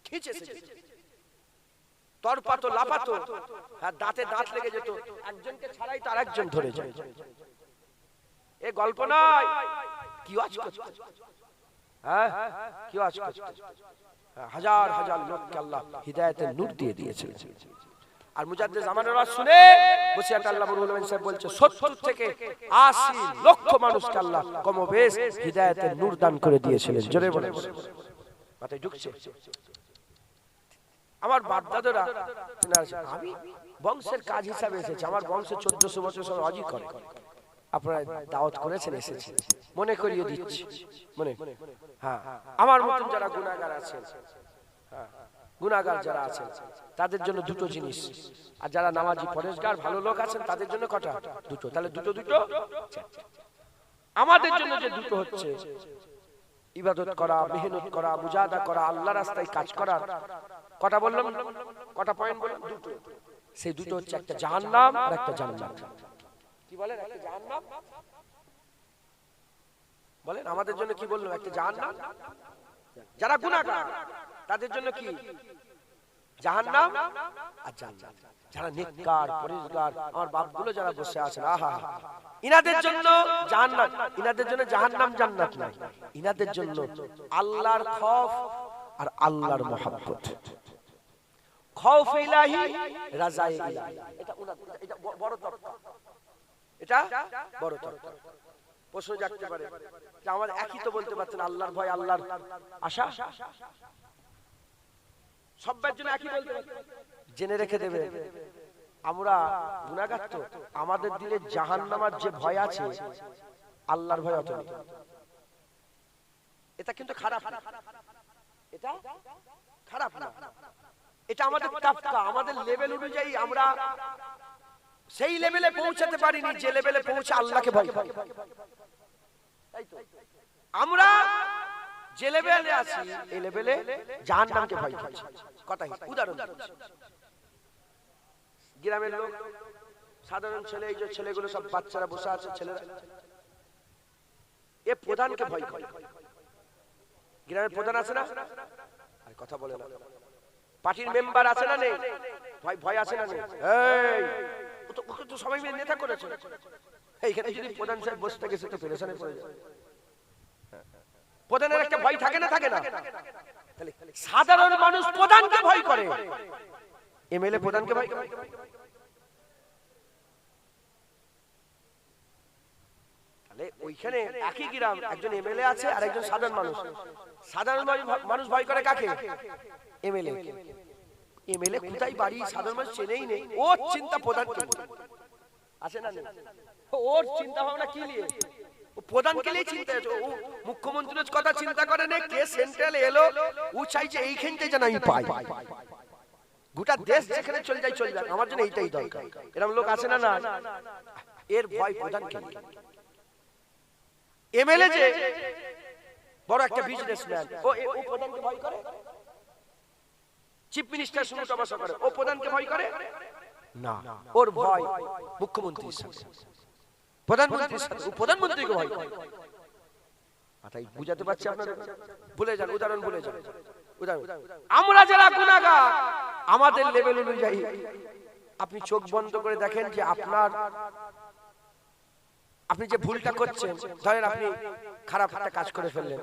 খিচেছে, তরপাতো লাপাতো, হ্যাঁ দাঁতে দাঁত লেগে যেত। একজনকে ছাড়াই তার একজন ধরে যায়। এ গল্প নয়, কি ওয়াজ করতে, হ্যাঁ কি ওয়াজ করতে, হাজার হাজার লোককে আল্লাহ হিদায়াতের নূর দিয়ে দিয়েছিলেন। আর মুজাদ্দিদ জামানের ওয়াজ শুনে বসিয়াত আল্লাহ বলবেন সাহেব বলছে 70 থেকে 80 লক্ষ মানুষকে আল্লাহ কমবেশ হিদায়াতের নূর দান করে দিয়েছিলেন। জোরে বলেন, মাথায় ঢুকছে। আমার বাপ দাদারা, আমি বংশের কাজ হিসাবে এসেছি, আমার বংশে 1400 বছর সব ওয়াজই করে। আপনারা দাওয়াত করেছেন, এসেছি, মনে করিয়ে দিচ্ছি। মনে, হ্যাঁ আমার মতন যারা গুনাহগার আছেন, হ্যাঁ গুনাহগার যারা আছেন তাদের জন্য দুটো জিনিস, আর যারা নামাজি পরেশগার ভালো লোক আছেন তাদের জন্য কটা? দুটো। তাহলে দুটো দুটো চারটে। আমাদের জন্য যে দুটো হচ্ছে ইবাদত করা, মেহনত করা, মুজাহাদা করা, আল্লাহর রাস্তায় কাজ করা। কটা বললাম? কটা পয়েন্ট বললাম? দুটো। সেই দুটো হচ্ছে একটা জাহান্নাম আর একটা জান্নাত। কি বলেন? একটা জাহান্নাম, বলেন আমাদের জন্য কি বললাম? একটা জাহান্নাম। যারা গুনাহগার তাদের জন্য কি? জাহান্নাম আর জান্নাত। যারা নেককার পরেশগার, আমার বাপগুলো যারা বসে আছেন, আহা, ইনাদের জন্য জান্নাত, ইনাদের জন্য জাহান্নাম জান্নাত নয়, ইনাদের জন্য আল্লাহর খৌফ আর আল্লাহর মহব্বত। খৌফ ইলাহি, রাজায়ে ইলাহি। এটা বড় তত্ত্ব, এটা বড় তত্ত্ব। প্রশ্ন জাগতে পারে যে আমাদের একই তো বলতে পারছেন আল্লাহর ভয়, আল্লাহর আশা, সবার জন্য একই বলতে পারছেন। জেনে রেখে দেবে আমরা গুনাহগার, তো আমাদের দিলে জাহান্নামের যে ভয় আছে আল্লাহর ভয় অত নেই। এটা কিন্তু খারাপ না, এটা খারাপ না, এটা আমাদের তাফকা, আমাদের লেভেল অনুযায়ী আমরা সেই লেভেলে পৌঁছাতে পারিনি যে লেভেলে পৌঁছে আল্লাহকে ভয় করি। তাই তো আমরা যে লেভেলে আছি এই লেভেলে জাহান্নামকে ভয় করছি। কথা উদাহরণ, গ্রামের লোক, সাধারণ ছেলে, এই যে ছেলেগুলো সব বাচ্চারা বসে আছে, ছেলেরা এ প্রধানকে ভয় করে। গ্রামের প্রধান আছে না? আর কথা বলে না। পার্টির মেম্বার আছে না নেই? ভয় আছে না নেই? এই ওকে তো সবাই মিলে নেতা করেছে। এইখানে যদি প্রধান সাহেব বসে থাকে সে তো পেরেশানে পড়ে যায়। প্রধানের একটা ভয় থাকে না, থাকে না? তাহলে সাধারণ মানুষ প্রধানকে ভয় করে, এমএলএ প্রধানকে ভয় করে। তাহলে ওইখানে একই গ্রাম, একজন এমএলএ আছে আর একজন সাধারণ মানুষ। সাধারণ মানুষ ভয় করে কাকে? এমএলএ। এমএলএ কোথায় বাড়ি সাধারণ মানুষ চেনেই নেই, ও চিন্তা প্রধান আছে না, ওর চিন্তা ভাবনা কি নিয়ে, ও প্রধানকে নিয়ে চিন্তা আছে, ও মুখ্যমন্ত্রীর কথা চিন্তা করে না, কে সেন্ট্রাল এলো ও চাইছে এইখানটাই যেন আমি পাই, গোটা দেশ যেখানে চলে যায় চলে যাক, আমার জন্য এইটাই দরকার। এরকম লোক আছে না না, এর ভয় প্রধানকে। এমএলএ যে বড় একটা বিজনেসম্যান, ও প্রধানকে ভয় করে, চিফ মিনিস্টার সঙ্গে তমাশা করে, ও প্রধানকে ভয় করে না, ওর ভয় মুখ্যমন্ত্রীর সাথে, প্রধানমন্ত্রীর সাথে, ও প্রধানমন্ত্রীকে ভয় করে। তাই বুঝাতে পারছি আপনাদের, ভুলে যান, উদাহরণ ভুলে যান। উদাহরণ, আমরা যারা গুনাহগার আমাদের লেভেল অনুযায়ী আপনি চোখ বন্ধ করে দেখেন যে আপনি যে ভুলটা করছেন, ধরেন আপনি খারাপ একটা কাজ করে ফেললেন,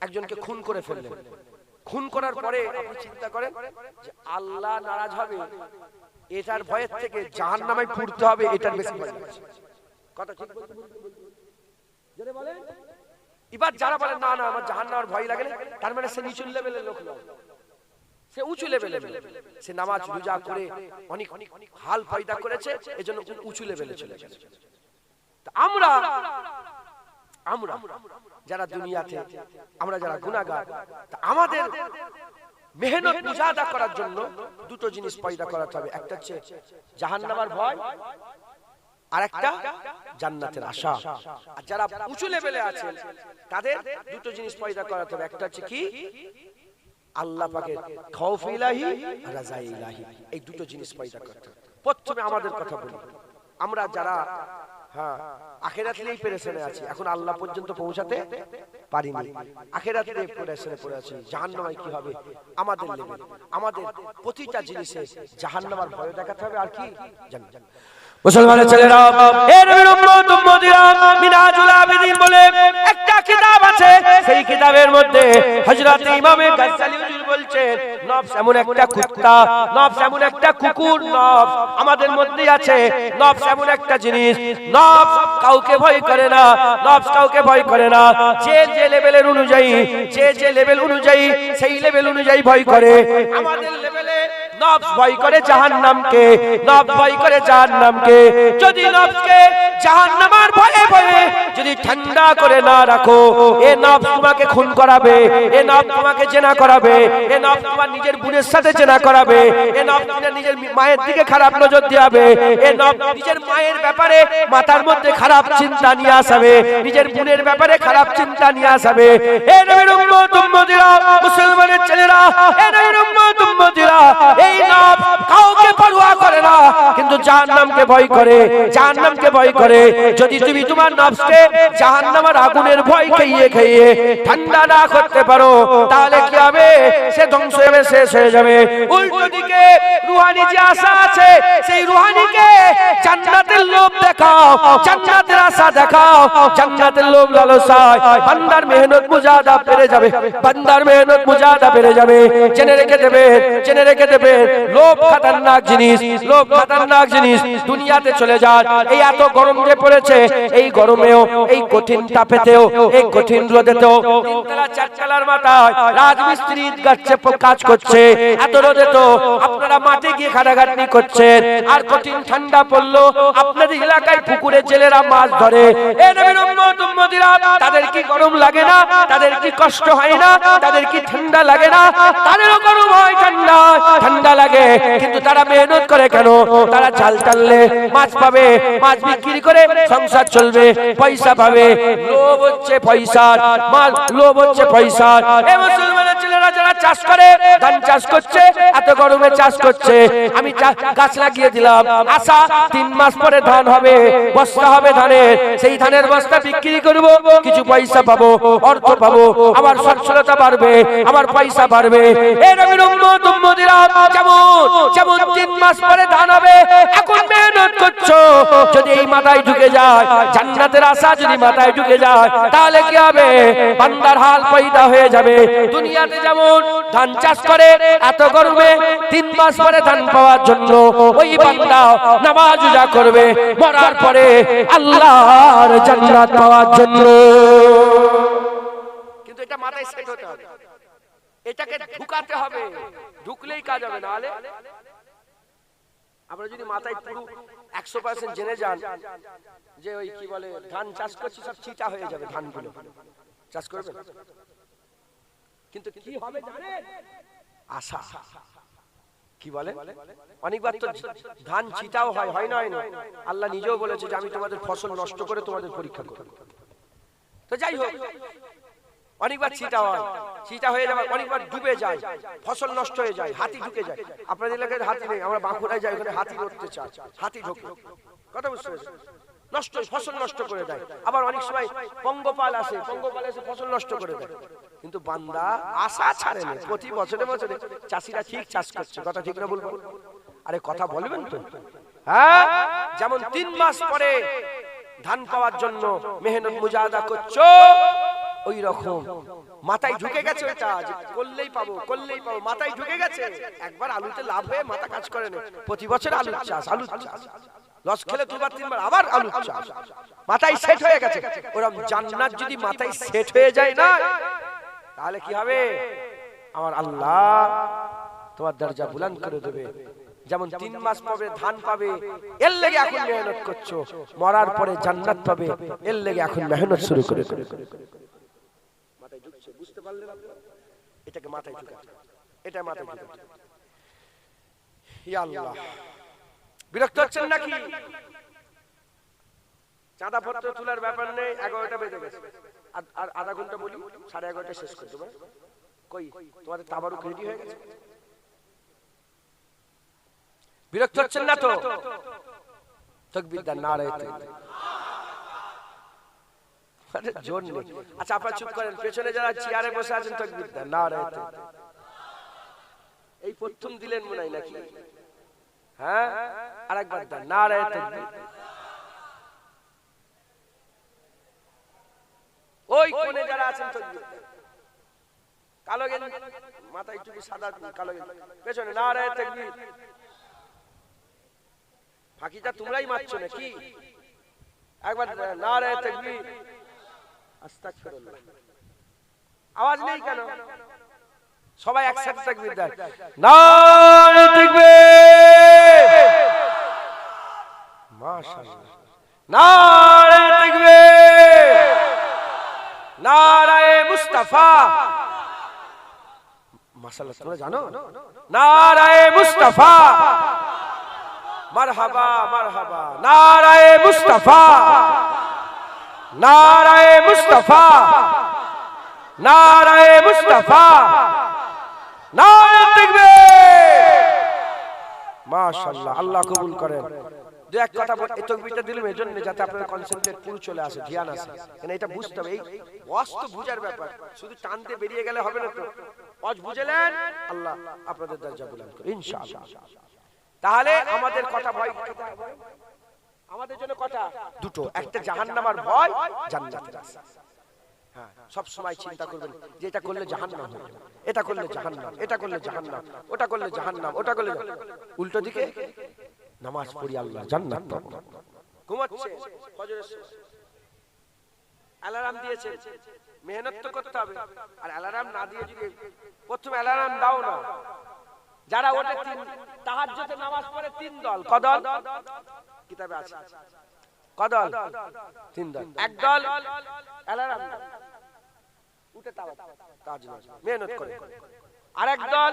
একজনকে খুন করে ফেললেন, খুন করার পরে আপনি চিন্তা করেন যে আল্লাহ নারাজ হবে, এটার ভয়ের থেকে জাহান্নামে পুড়তে হবে, এটার বেশি ভয় আছে। কথা ঠিক বলতে যদি বলেন, এবার যারা বলেন না না আমার জাহান্নামের ভয় লাগে না, তার মানে সে নিচু লেভেলের লোক নয়, সে উঁচু লেভেলের, সে নামাজ রোজা করে অনেক হাল ফায়দা করেছে, এজন্য উঁচু লেভেলে চলে গেছে। আমরা যারা দুনিয়াতে, আমরা যারা গুনাহগার, আমাদের মেহনত মুজাহাদা করার জন্য দুটো জিনিস পয়দা করাতে হবে, একটা হচ্ছে জাহান্নামের ভয়, আর একটা জান্নাতের আশা। আর যারা উঁচু লেভেলে আছে তাদের দুটো জিনিস পয়দা করাতে হবে, একটা হচ্ছে কি আল্লাহ পাকের খাউফ ইলাহি, রাজা ইলাহি, এই দুটো জিনিস পয়দা করতে হবে। প্রথমে আমাদের কথা বলি, আমরা যারা আখিরাতেই পেরেশানে আছি, এখন আল্লাহ পর্যন্ত পৌঁছাতে পারিনি, আখিরাতে পেরেশানে পড়ে আছি, জাহান্নামে কি হবে আমাদের লেভেল, আমাদের প্রতিটা জিনিসে জাহান্নামের ভয় দেখাতে হবে। আর কি জানেন মুসলমানের ছেলেরা, এর উম্মত উম্মতিরা, মিনাজুল আবেদিন বলে একটা কিতাব আছে, সেই কিতাবের মধ্যে হযরত ইমামে গাজ্জালী হুজুর বলছেন, নফস এমন একটা কুত্তা, নফস এমন একটা কুকুর, নফস আমাদের মধ্যে আছে, নফস এমন একটা জিনিস, নফস কাউকে ভয় করে না, নফস কাউকে ভয় করে না, যে যে লেভেলের অনুযায়ী, যে লেভেল অনুযায়ী, সেই লেভেল অনুযায়ী ভয় করে। আমাদের লেভেলে নফস ভয় করে জাহান্নামকে, নফস ভয় করে জাহান্নামকে। যদি নফসকে জাহান্নামের ভয়ে ভয়ে যদি ঠান্ডা করে না রাখো, এ নফস তোমাকে খুন করাবে, এ নফস তোমাকে জেনা করাবে, এ নফস তোমার নিজের বোনের সাথে জেনা করাবে, এ নফস নিজের মায়ের দিকে খারাপ নজর দিবে, এ নফস নিজের মায়ের ব্যাপারে মাথার মধ্যে খারাপ চিন্তা নিয়ে আসবে, নিজের বোনের ব্যাপারে খারাপ চিন্তা নিয়ে আসবে। এ নবীর উম্মত উম্মতিরা, মুসলমানের ছেলেরা, এ নবীর উম্মত উম্মতিরা, এই নফস কাউকে পরোয়া করে না, কিন্তু জাহান্নামকে ভয় করে, জাহান্নামকে ভয় করে। যদি তুমি তোমার নফসকে জাহান্নামের আগুনের ভয় খেয়ে খেয়ে ঠান্ডা না করতে পারো, তাহলে কি হবে? সে ধ্বংস হয়ে শেষ হয়ে যাবে। উল্টো দিকে রুহানি যে আশা আছে, সেই রুহানিকে জান্নাতের লোভ দেখাও, জান্নাতের আশা দেখাও, জান্নাতের লোভ লালসায় বান্দার মেহনত মুজাহাদা বেড়ে যাবে, বান্দার মেহনত মুজাহাদা বেড়ে যাবে। জেনে রেখে দেবে, জেনে রেখে দেবে, লোভ খাতারনাক জিনিস, লোভ খাতারনাক জিনিস। দুনিয়াতে চলে যান, এই এত গরম যে পড়েছে, এই গরমেও, এই কঠিন তাপেতেও, এই কঠিন রোদেতেও, তিনতলা চারতলার মাথায় রাজমিস্ত্রি গাচ্ছে কাজ করছে, এত রোদে তো আপনারা মাঠে গিয়ে খাটাখাটনি করছেন। আর কঠিন ঠান্ডা পড়লো, আপনাদের এলাকায় পুকুরে জেলেরা মাছ ধরে, এ নবীর উম্মত উম্মতিরা, তাদের কি গরম লাগে না? তাদের কি কষ্ট হয় না? তাদের কি ঠান্ডা লাগে না? তাদেরও গরম হয়, ঠান্ডা ঠান্ডা লাগে, কিন্তু তারা মেহনত করে কেন? তারা জাল টানলে মাছ পাবে, মাছ বিক্রি করে সংসার চলবে, পয়সা পাবে। লোভ হচ্ছে পয়সার, মাছ লোভ হচ্ছে পয়সার। এই মুসলমানের ছেলেরা যারা চাষ করে, ধান চাষ করছে, এত গরমে চাষ করছে, আমি গাছ লাগিয়ে দিলাম, আশা 3 মাস পরে ধান হবে, বস্তা হবে ধানের, সেই ধানের বস্তা বিক্রি করব, কিছু পয়সা পাবো, অর্থ পাবো, আমার সচ্ছলতা বাড়বে, আমার পয়সা বাড়বে। এই নবীর উম্মত উম্মতিরা, যেমন 3 মাস পরে ধান হবে, এখন মেহনত করছো, যদি এই মাথায় ঢুকে যায়, জান্নাতের আশা যদি মাথায় ঢুকে যায়, তাহলে কি হবে? বান্দার হাল পয়দা হয়ে যাবে। দুনিয়াতে যেমন ধান চাষ করে, এত গরমে 3 মাস পরে ধান পাওয়ার জন্য ওই বান্দা নামাজ রোজা করবে, মরার পরে আল্লাহর জান্নাত পাওয়ার জন্য। কিন্তু এটা মাথায় সেট হতে হবে, এটাকে ঢুকাতে হবে, ঢুকলেই কাজ হবে। না হলে আমরা যদি মাথায় পুরো 100% জেনে যান যে ওই কি বলে ধান চাষ করছি, সব চিটা হয়ে যাবে ধানগুলো, চাষ করবেন। কিন্তু কি হবে জানেন? আশা কি বলে, অনেকবার তো ধান চিটাও হয়, হয় না? আল্লাহ নিজেও বলেছে যে আমি তোমাদের ফসল নষ্ট করে তোমাদের পরীক্ষা করব। তো যাই হোক, অনেকবার চিটা হয়, চিটা হয়ে যাবে, অনেকবার ডুবে যায়, ফসল নষ্ট হয়ে যায়, হাতি ঢুকে যায়। আপনাদের এলাকায় হাতি নেই, আমরা বাঁকুড়ায় যাই, ওখানে হাতি ধরতে চায়, হাতি ঢোকে, কথা বুঝতে পেরেছেন? নষ্ট, ফসল নষ্ট করে দেয়। আবার অনেক সময় পঙ্গপাল আসে, পঙ্গপাল এসে ফসল নষ্ট করে দেয়। কিন্তু বান্দা আশা ছাড়ে না, প্রতি বছরে বছরে চাষিরা ঠিক চাষ করছে, কথা ঠিক না বলবো? আরে কথা বলবেন তো? হ্যাঁ, যেমন 3 মাস পরে ধান পাওয়ার জন্য মেহনত মুজাহাদা করছো, ওই রকম মাথায় ঢুকে গেছে ওইটা, যে করলেই পাবো, করলেই পাবো, মাথায় ঢুকে গেছে। একবার আলুতে লাভ হয়ে মাথা কাজ করে না, প্রতি বছর আলুর চাষ, আলুর চাষ, লস খেলে 2বার 3বার আবার আলুর চাষ, মাথায় সেট হয়ে গেছে। ওরকম জান্নাত যদি মাথায় সেট হয়ে যায় না, তাহলে কি হবে? আমার আল্লাহ তোমার দরজা বুলন্দ করে দেবে। যেমন 3 মাস পরে ধান পাবে, এর লেগে এখন মেহনত করছো, মরার পরে জান্নাত পাবে, এর লেগে এখন মেহনত শুরু করে। মাথায় ঢুকছে, বুঝতে পারলেন? এটাকে মাথায় ঢুকাতে, এটা মাথায় ঢুকাতে। ইয়া আল্লাহ, বিরক্ত হচ্ছেন নাকি? চাঁদা পত্র তোলার ব্যাপার নেই, 11টা বেজে গেছে, আর আধা ঘন্টা বলি, 11:30 শেষ করে দেবো। কই তোমাদের তাবারুক রেডি হয়ে গেছে? বিরক্ত হচ্ছেন না তো? তাকবীর দেন, নারে তাকবীর। আরে জোর নেই। আচ্ছা আপনারা চুপ করেন, পেছনে যারা চেয়ারে বসে আছেন তাকবীর দেন, নারে তাকবীর। এই প্রথম দিলেন মনে হয় নাকি? হ্যাঁ, আরেকবার দেন, নারে তাকবীর। ওই কোণে যারা আছেন তাকবীর দেন। কালো গেঞ্জি, মাথায় টুপি, সাদা কালো গেঞ্জি, পেছনে নারে তাকবীর। ফাঁকিটা তোমরাই মারছো নাকি? একবার নারে তাকবীর, আস্তাগফিরুল্লাহ। আওয়াজ নেই কেন? সবাই একসাথে তাকবীর দেন, নারে তাকবীর, মাশাআল্লাহ, নারে তাকবীর, নারে মুস্তাফা, মাশাআল্লাহ। তোমরা জানো নারে মুস্তাফা, মারহাবা মারহাবা, নারায়ে মুস্তাফা, নারায়ে মুস্তাফা, নারায়ে মুস্তাফা, নারে তাকবীর। মাশাআল্লাহ, আল্লাহ কবুল করেন। দু এক কথা এই তাকবীরটা দিলাম এজন্য যাতে আপনাদের কনসেন্ট্রেট পুরো চলে আসে, ধ্যান আসে, কারণ এটা বুঝতে হবে। এই ওয়াজ বুঝার ব্যাপার, শুধু টানতে বেরিয়ে গেলে হবে না। তো ওয়াজ বুঝলেন, আল্লাহ আপনাদের দরজা বুলন্দ করে ইনশাআল্লাহ। তাহলে আমাদের কথা ভয়, আমাদের জন্য কথা দুটো, একটা জাহান্নাম আর ভয় জান্নাতের আশা। হ্যাঁ, সব সময় চিন্তা করবেন যে এটা করলে জাহান্নাম হবে, এটা করলে জাহান্নাম, এটা করলে জাহান্নাম, ওটা করলে জাহান্নাম, ওটা করলে। উল্টো দিকে নামাজ পড়ি, আল্লাহ জান্নাত পাবো। ঘুমাচ্ছে, ফজরের সময় অ্যালার্ম দিয়েছে, মেহনত তো করতে হবে। আর অ্যালার্ম না দিয়ে যদি প্রথমে অ্যালার্ম দাও না, যারা ওঠে তাহাজ্জুদের নামাজ পড়ে 3 দল, কদল কিতাবে আছে, কদল 3 দল। এক দল অ্যালার্ম উঠে তাহাজ্জুদ মেহনত করে, আরেক দল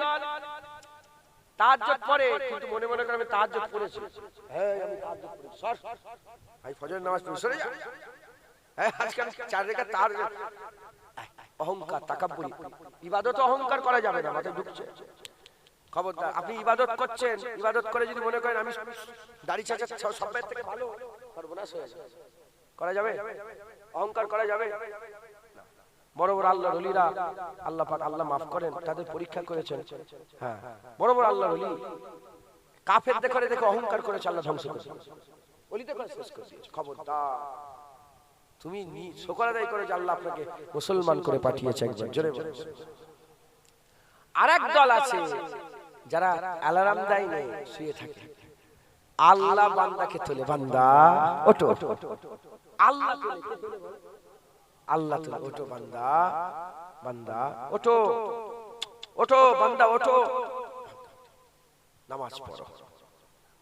তাহাজ্জুদ পড়ে কিন্তু মনে মনে করে আমি তাহাজ্জুদ পড়েছি, হ্যাঁ আমি তাহাজ্জুদ পড়েছি, সর ভাই ফজরের নামাজ পড়ে সরে যা। হ্যাঁ, আজকাল 4 রাকাত তার অহংকার, তাকাব্বুরি, ইবাদত অহংকার করা যাবে না, মাথায় ঢুকছে। খবরদার, আপনি ইবাদত করছেন, ইবাদত করে যদি মনে করেন আমি দাড়ি চাচা সবের থেকে ভালো, সর্বনাশ হয়ে যাবে। করা যাবে? অহংকার করা যাবে? বড় বড় আল্লাহর ওলিরা, আল্লাহ পাক আল্লাহ মাফ করেন, তাদের পরীক্ষা করেছেন। হ্যাঁ, বড় বড় আল্লাহর ওলি কাফেরদের করে দেখে অহংকার করেছে, আল্লাহ ধ্বংস করেছে, ওলিদের করে শেষ করে দিয়েছে। খবরদার, তুমি শুকর আদায় করে যে আল্লাহ আপনাকে মুসলমান করে পাঠিয়েছে, একবার জোরে বলো। আরেক দল আছে যারা অ্যালার্ম দেয় না, শুয়ে থাকে, আল্লাহ বান্দাকে তোলে, বান্দা ওঠো, আল্লাহ তোলে, আল্লাহ তোলে, ওঠো বান্দা, বান্দা ওঠো, ওঠো বান্দা ওঠো, নামাজ পড়ো।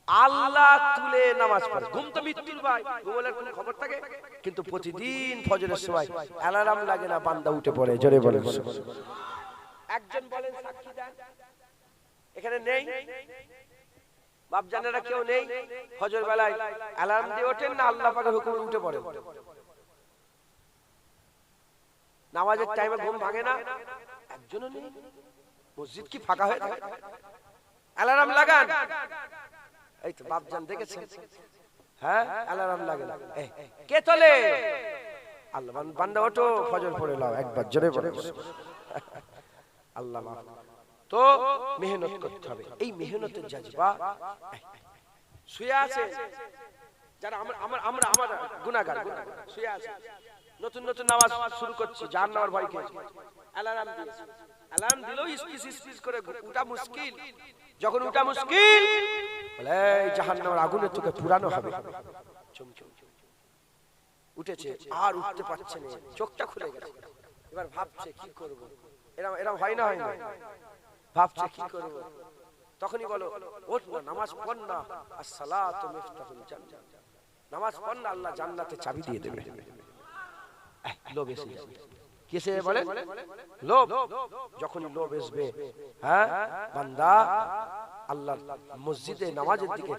আল্লাহ তুলে নামাজ পড়ে। ঘুম তো মৃত্যুর ভাই, ঘুমলের কোনো খবর থাকে? কিন্তু প্রতিদিন ফজরের সময় অ্যালার্ম লাগে না, বান্দা উঠে পড়ে। জোরে বলেন। একজন বলেন সাক্ষী দেন, এখানে নেই বাপ জানেরা কেউ নেই? ফজর বেলায় অ্যালার্ম দিয়ে ওঠেন না আল্লাহ পাকের হুকুমে উঠে পড়ে? নামাজের টাইমে ঘুম ভাঙে না? একজনও নেই। মসজিদ কি ফাঁকা হয়ে থাকে? অ্যালার্ম লাগান। এই তো বাপজান দেখেছেন, হ্যাঁ অ্যালার্ম লাগে না। কে তোলে? আল্লাহ। বান্দা ওঠো, ফজর পড়ে নাও একবার, জোরে বলে। আল্লাহ মাফ। তো মেহনত করতে হবে, এই মেহনতের জাযবা। শুয়ে আছে যারা আমরা গুনাহগার শুয়ে আছে, নতুন নতুন নামাজ শুরু করছি, জাহান্নামের ভয় খেয়ে অ্যালার্ম দিয়েছে। অ্যালার্ম দিলেও ইসপিস করে উঠা মুশকিল। যখন উঠা মুশকিল বলে জাহান্নামের আগুনে তোকে পুরানো হবে। উঠেছে আর উঠতে পারছে না, চোখটা খুলে গেছে। এবার ভাবছে কি করব, এরকম হয় না, হয় না, ভাবছে কি করব। তখনই বলো ওঠ না, নামাজ পড় না, as-salatu মিফতাহুল জান্নাহ, নামাজ পড় না, আল্লাহ জান্নাতে চাবি দিয়ে দেবে। লোভ এসে যাবে। কিসে বলে? লোভ। যখন লোভ আসবে, হ্যাঁ বান্দা আল্লাহর মসজিদে নামাজের দিকে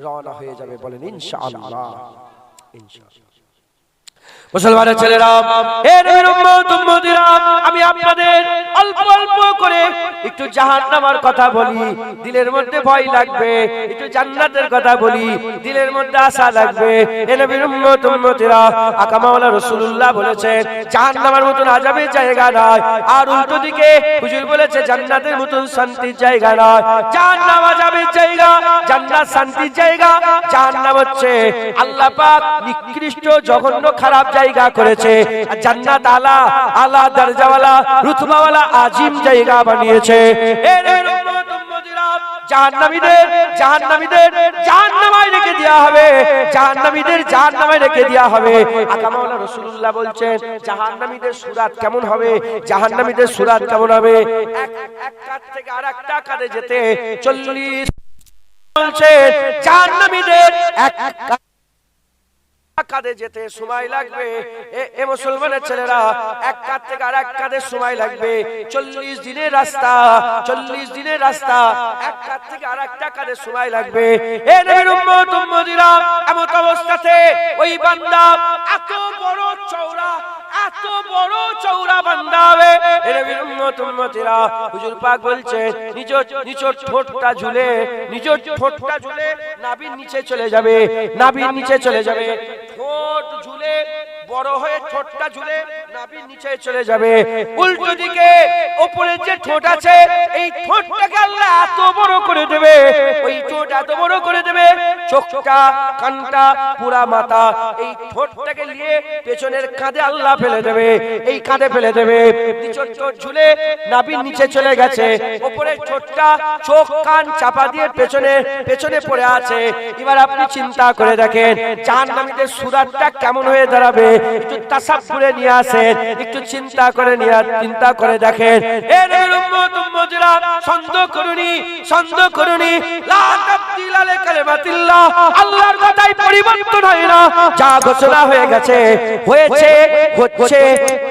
রওনা হয়ে যাবে। বলেন ইনশাআল্লাহ। ইনশাআল্লাহ। মুসলমানের ছেলেরা, হে নবীর উম্মত উম্মতিরা, আমি আপনাদের অল্প অল্প করে একটু জাহান্নামের কথা বলি, দিলের মধ্যে ভয় লাগবে। একটু জান্নাতের কথা বলি, দিলের মধ্যে আশা লাগবে। হে নবীর উম্মত উম্মতিরা, আকা মাওলা রাসূলুল্লাহ বলেছেন জাহান্নামের মতন আযাবের জায়গা নাই, আর উল্টো দিকে হুজুর বলেছে জান্নাতের মতন শান্তির জায়গা নাই। জাহান্নাম আযাবের জায়গা, জান্নাত শান্তির জায়গা। জাহান্নাম হচ্ছে আল্লাহ পাক নিকৃষ্ট জঘন্য খারাপ জায়গা করেছে, আর জান্নাত আলা আলা দরজাওয়ালা রুতবাওয়ালা আজিম জায়গা বানিয়েছে। এর উম্মত উম্মতিরা, জাহান্নামীদের জাহান্নামায় রেখে দেয়া হবে, জাহান্নামীদের জাহান্নামায় রেখে দেয়া হবে। আকা মাওলা রাসূলুল্লাহ বলছেন জাহান্নামীদের সূরাত কেমন হবে, জাহান্নামীদের সূরাত কেমন হবে? এক কাত থেকে আরেকটা কাঁধে যেতে 40 বলছে জাহান্নামীদের এক কাঁধে যেতে সময় লাগবে। এ মুসলমানের ছেলেরা, এক কাঁধ থেকে আরেক কাঁধে সময় লাগবে 40 দিনের রাস্তা, 40 দিনের রাস্তা, এক কাঁধ থেকে আরেকটা কাঁধে সময় লাগবে। এ নবীর উম্মত উম্মতিরা, এমন অবস্থাতে ওই বান্দা এত বড় চওড়া বান্দা হবে। এ নবীর উম্মত উম্মতিরা, হুজুর পাক বলছেন নিচের ঠোঁটটা ঝুলে, নিচের ঠোঁটটা ঝুলে নাভির নিচে চলে যাবে, নাভির নিচে চলে যাবে। ঠোঁট ঝুলে বড় হয়ে ঠোঁটটা ঝুলে নাভির নিচে চলে যাবে। উল্টো দিকে উপরে যে ঠোঁট আছে, এই ঠোঁটটাকে আল্লাহ এত বড় করে দেবে, ওই ঠোঁট এত বড় করে দেবে, চোখটা কানটা পুরা মাথা এই ঠোঁটটাকে নিয়ে পেছনের কাঁধে আল্লাহ ফেলে দেবে, এই কাঁধে ফেলে দেবে। নিচের ঠোঁট ঝুলে নাভির নিচে চলে গেছে, উপরের ঠোঁটটা চোখ কান চাপা দিয়ে পেছনে পড়ে আছে। এবার আপনি চিন্তা করে দেখেন জাহান্নামীদের সূরাতটা কেমন হয়ে দাঁড়াবে। একটু তাসাব্বুরে নিয়ে আসেন, একটু চিন্তা করে দেখেন। এ নবীর উম্মত উম্মতিরা, সন্দেহ করুনি লা তাবদীলা লিকালিমাতিল্লাহ, আল্লাহর কথাই পরিবর্তন হয় না। যা ঘোষণা হয়ে গেছে, হয়েছে, হচ্ছে,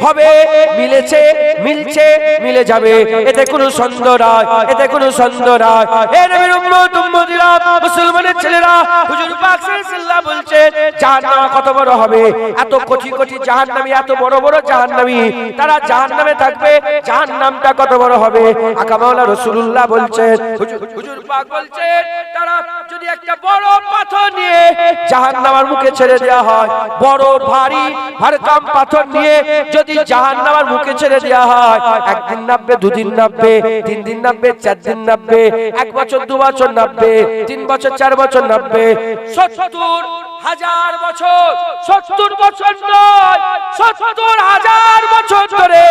হবে, মিলছে, মিলে যাবে, এতে কোনো সন্দেহ নাই, এতে কোনো সন্দেহ নাই। এ নবীর উম্মত উম্মতিরা, মুসলমানের ছেলেরা, হুজুর পাক সাল্লাল্লাহু বলছেন জাহান্নাম কত বড় হবে। এত কোটি কোটি জাহান্নামী, এত বড় বড় জাহান্নামী, তারা জাহান্নামে থাকবে, জাহান্নামটা কত বড় হবে। আকা মাওলা রাসূলুল্লাহ বলছেন, হুজুর পাক বলছেন তারা যদি একটা বড় পাথর নিয়ে জাহান্নামের মুখে ছেড়ে দেওয়া হয়, বড় ভারী ভারকাম পাথর নিয়ে যদি জাহান্নামের মুখে ছেড়ে দেওয়া হয়, একদিন নাববে, দুদিন নাববে, 3 দিন নাববে, 4 দিন নাববে, 1 বছর 2 বছর নাববে, 3 বছর 4 বছর নাববে, 70,000 বছর, 70 বছর নয়, 70,000 বছর ধরে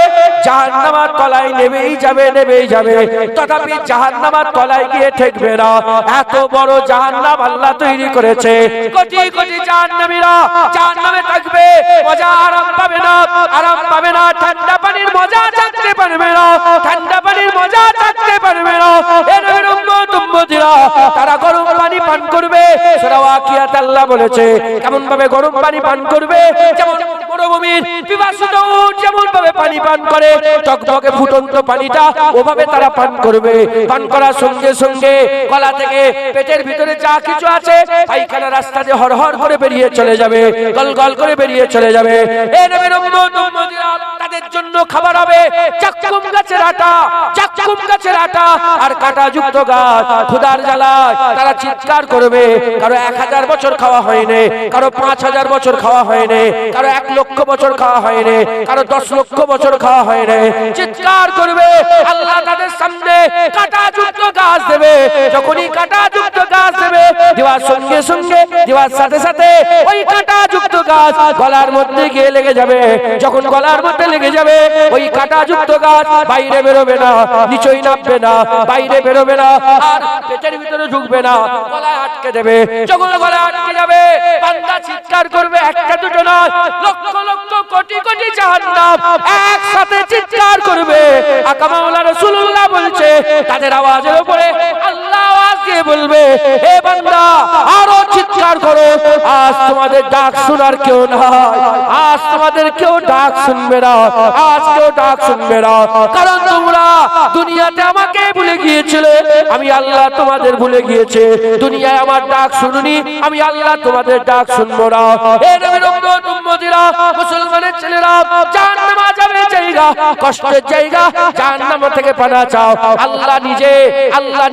জাহান্নামের তলায় নেমেই যাবে, তথাপি জাহান্নামের তলায় গিয়ে ঠেকবে না। এত বড় জাহান্নাম আল্লাহ তৈরি করেছে। কোটি কোটি জাহান্নামীরা জাহান্নামে থাকবে, মজা আরাম পাবে না, ঠান্ডা পানির মজা জানতে পারবে না, ঠান্ডা পানির মজা থাকতে পারবে না। এ নবীর উম্মত উম্মতিরা তারা গরম পানি পান করবে। সূরা ওয়াকিয়াতে আল্লাহ বলেছে কেমন ভাবে গরম পানি পান করবে, যেমন মরুভূমির পিপাসিত উট যেমন ভাবে পানি পান করে, টকবকে ফুটন্ত পানিটা ওভাবে তারা পান করবে। পান করার সঙ্গে সঙ্গে গলা থেকে পেটের ভিতরে যা কিছু আছে পায়খানা রাস্তা দিয়ে হরহর করে বেরিয়ে চলে যাবে, গলগল করে বেরিয়ে চলে যাবে। এই নবীর উম্মত উম্মতিরা তাদের জন্য খাবার হবে জাক্কুম গাছের আটা, জাক্কুম গাছের আটা আর কাঁটাযুক্ত গাছ। ক্ষুধার জ্বালায় তারা চিৎকার করবে। কারো 1000 বছর খাওয়া হয়নি, কারো 5000 বছর খাওয়া হয়নি, কারো 1 লক্ষ বছর খাওয়া হয়নি, কারো 10 লক্ষ বছর খাওয়া হয়নি। চিৎকার করবে, আল্লাহ তাদের সামনে কাঁটাযুক্ত গাছ দেবে। যখনই কাঁটাযুক্ত গাছ দেবে, দেওয়ার সঙ্গে সঙ্গে দেওয়ার সাথে সাথে ওই কাঁটাযুক্ত গাছ গলার মধ্যে গিয়ে লেগে যাবে। যখন গলার মধ্যে লেগে যাবে, ওই কাঁটাযুক্ত গাছ বাইরে বেরোবে না, নিচেই নামবে না, বাইরে বেরোবে না, আর পেটের ভিতরে ঢুকবে না, গলায় আটকে দেবে। যখন গলায় আটকে যাবে, বান্দা চিৎকার করবে, একটা দুটো নয়, লক্ষ লক্ষ কোটি কোটি জাহান্নাম একসাথে চিৎকার করবে। আকা মাওলা রাসূলুল্লাহ বলছে তাদের আওয়াজের উপরে আল্লাহ আওয়াজ দিয়ে বলবে, হে বান্দা আরো চিৎকার করো, আজ তোমাদের ডাক শোনার কেউ নাই, আজ তোমাদের কেউ ডাক শুনবে না, আজ কেউ ডাক শুনবে না। কারণ তোমরা দুনিয়াতে আমাকে ভুলে গিয়েছিলে, আমি আল্লাহ তোমাদের ভুলে গিয়েছে। দুনিয়ায় আমার ডাক শুনুনি, আমি আল্লাহ তোমাদের ডাক শুনবো না। হে নবীর উম্মত উম্মতিরা, মুসলমানের ছেলেরা, জাহান্নামে যাবে জায়গা, কষ্টের জায়গা, জাহান্নাম থেকে পানা চাও। আল্লাহ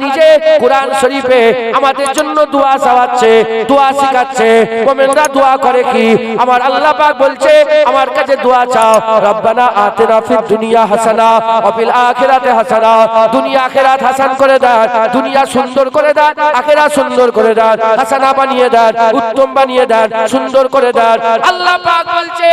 নিজে কোরআন শরীফে আমাদের জন্য দোয়া চাওয়াচ্ছে, দোয়া শিখাচ্ছে। মুমিনরা দোয়া করে কি? আমার আল্লাহ পাক বলছে আমার কাছে দোয়া চাও, রব্বানা আতিনা ফিদ দুনিয়া হাসানা ওয়া ফিল আখিরাতি হাসানা। দুনিয়া আখিরাত হাসান করে দাও, দুনিয়া সুন্দর করে দাও, আখিরাত সুন্দর করে দাও, হাসানা বানিয়ে দাও, উত্তম বানিয়ে দাও, সুন্দর করে দাও। আল্লাহ পাক বলছে,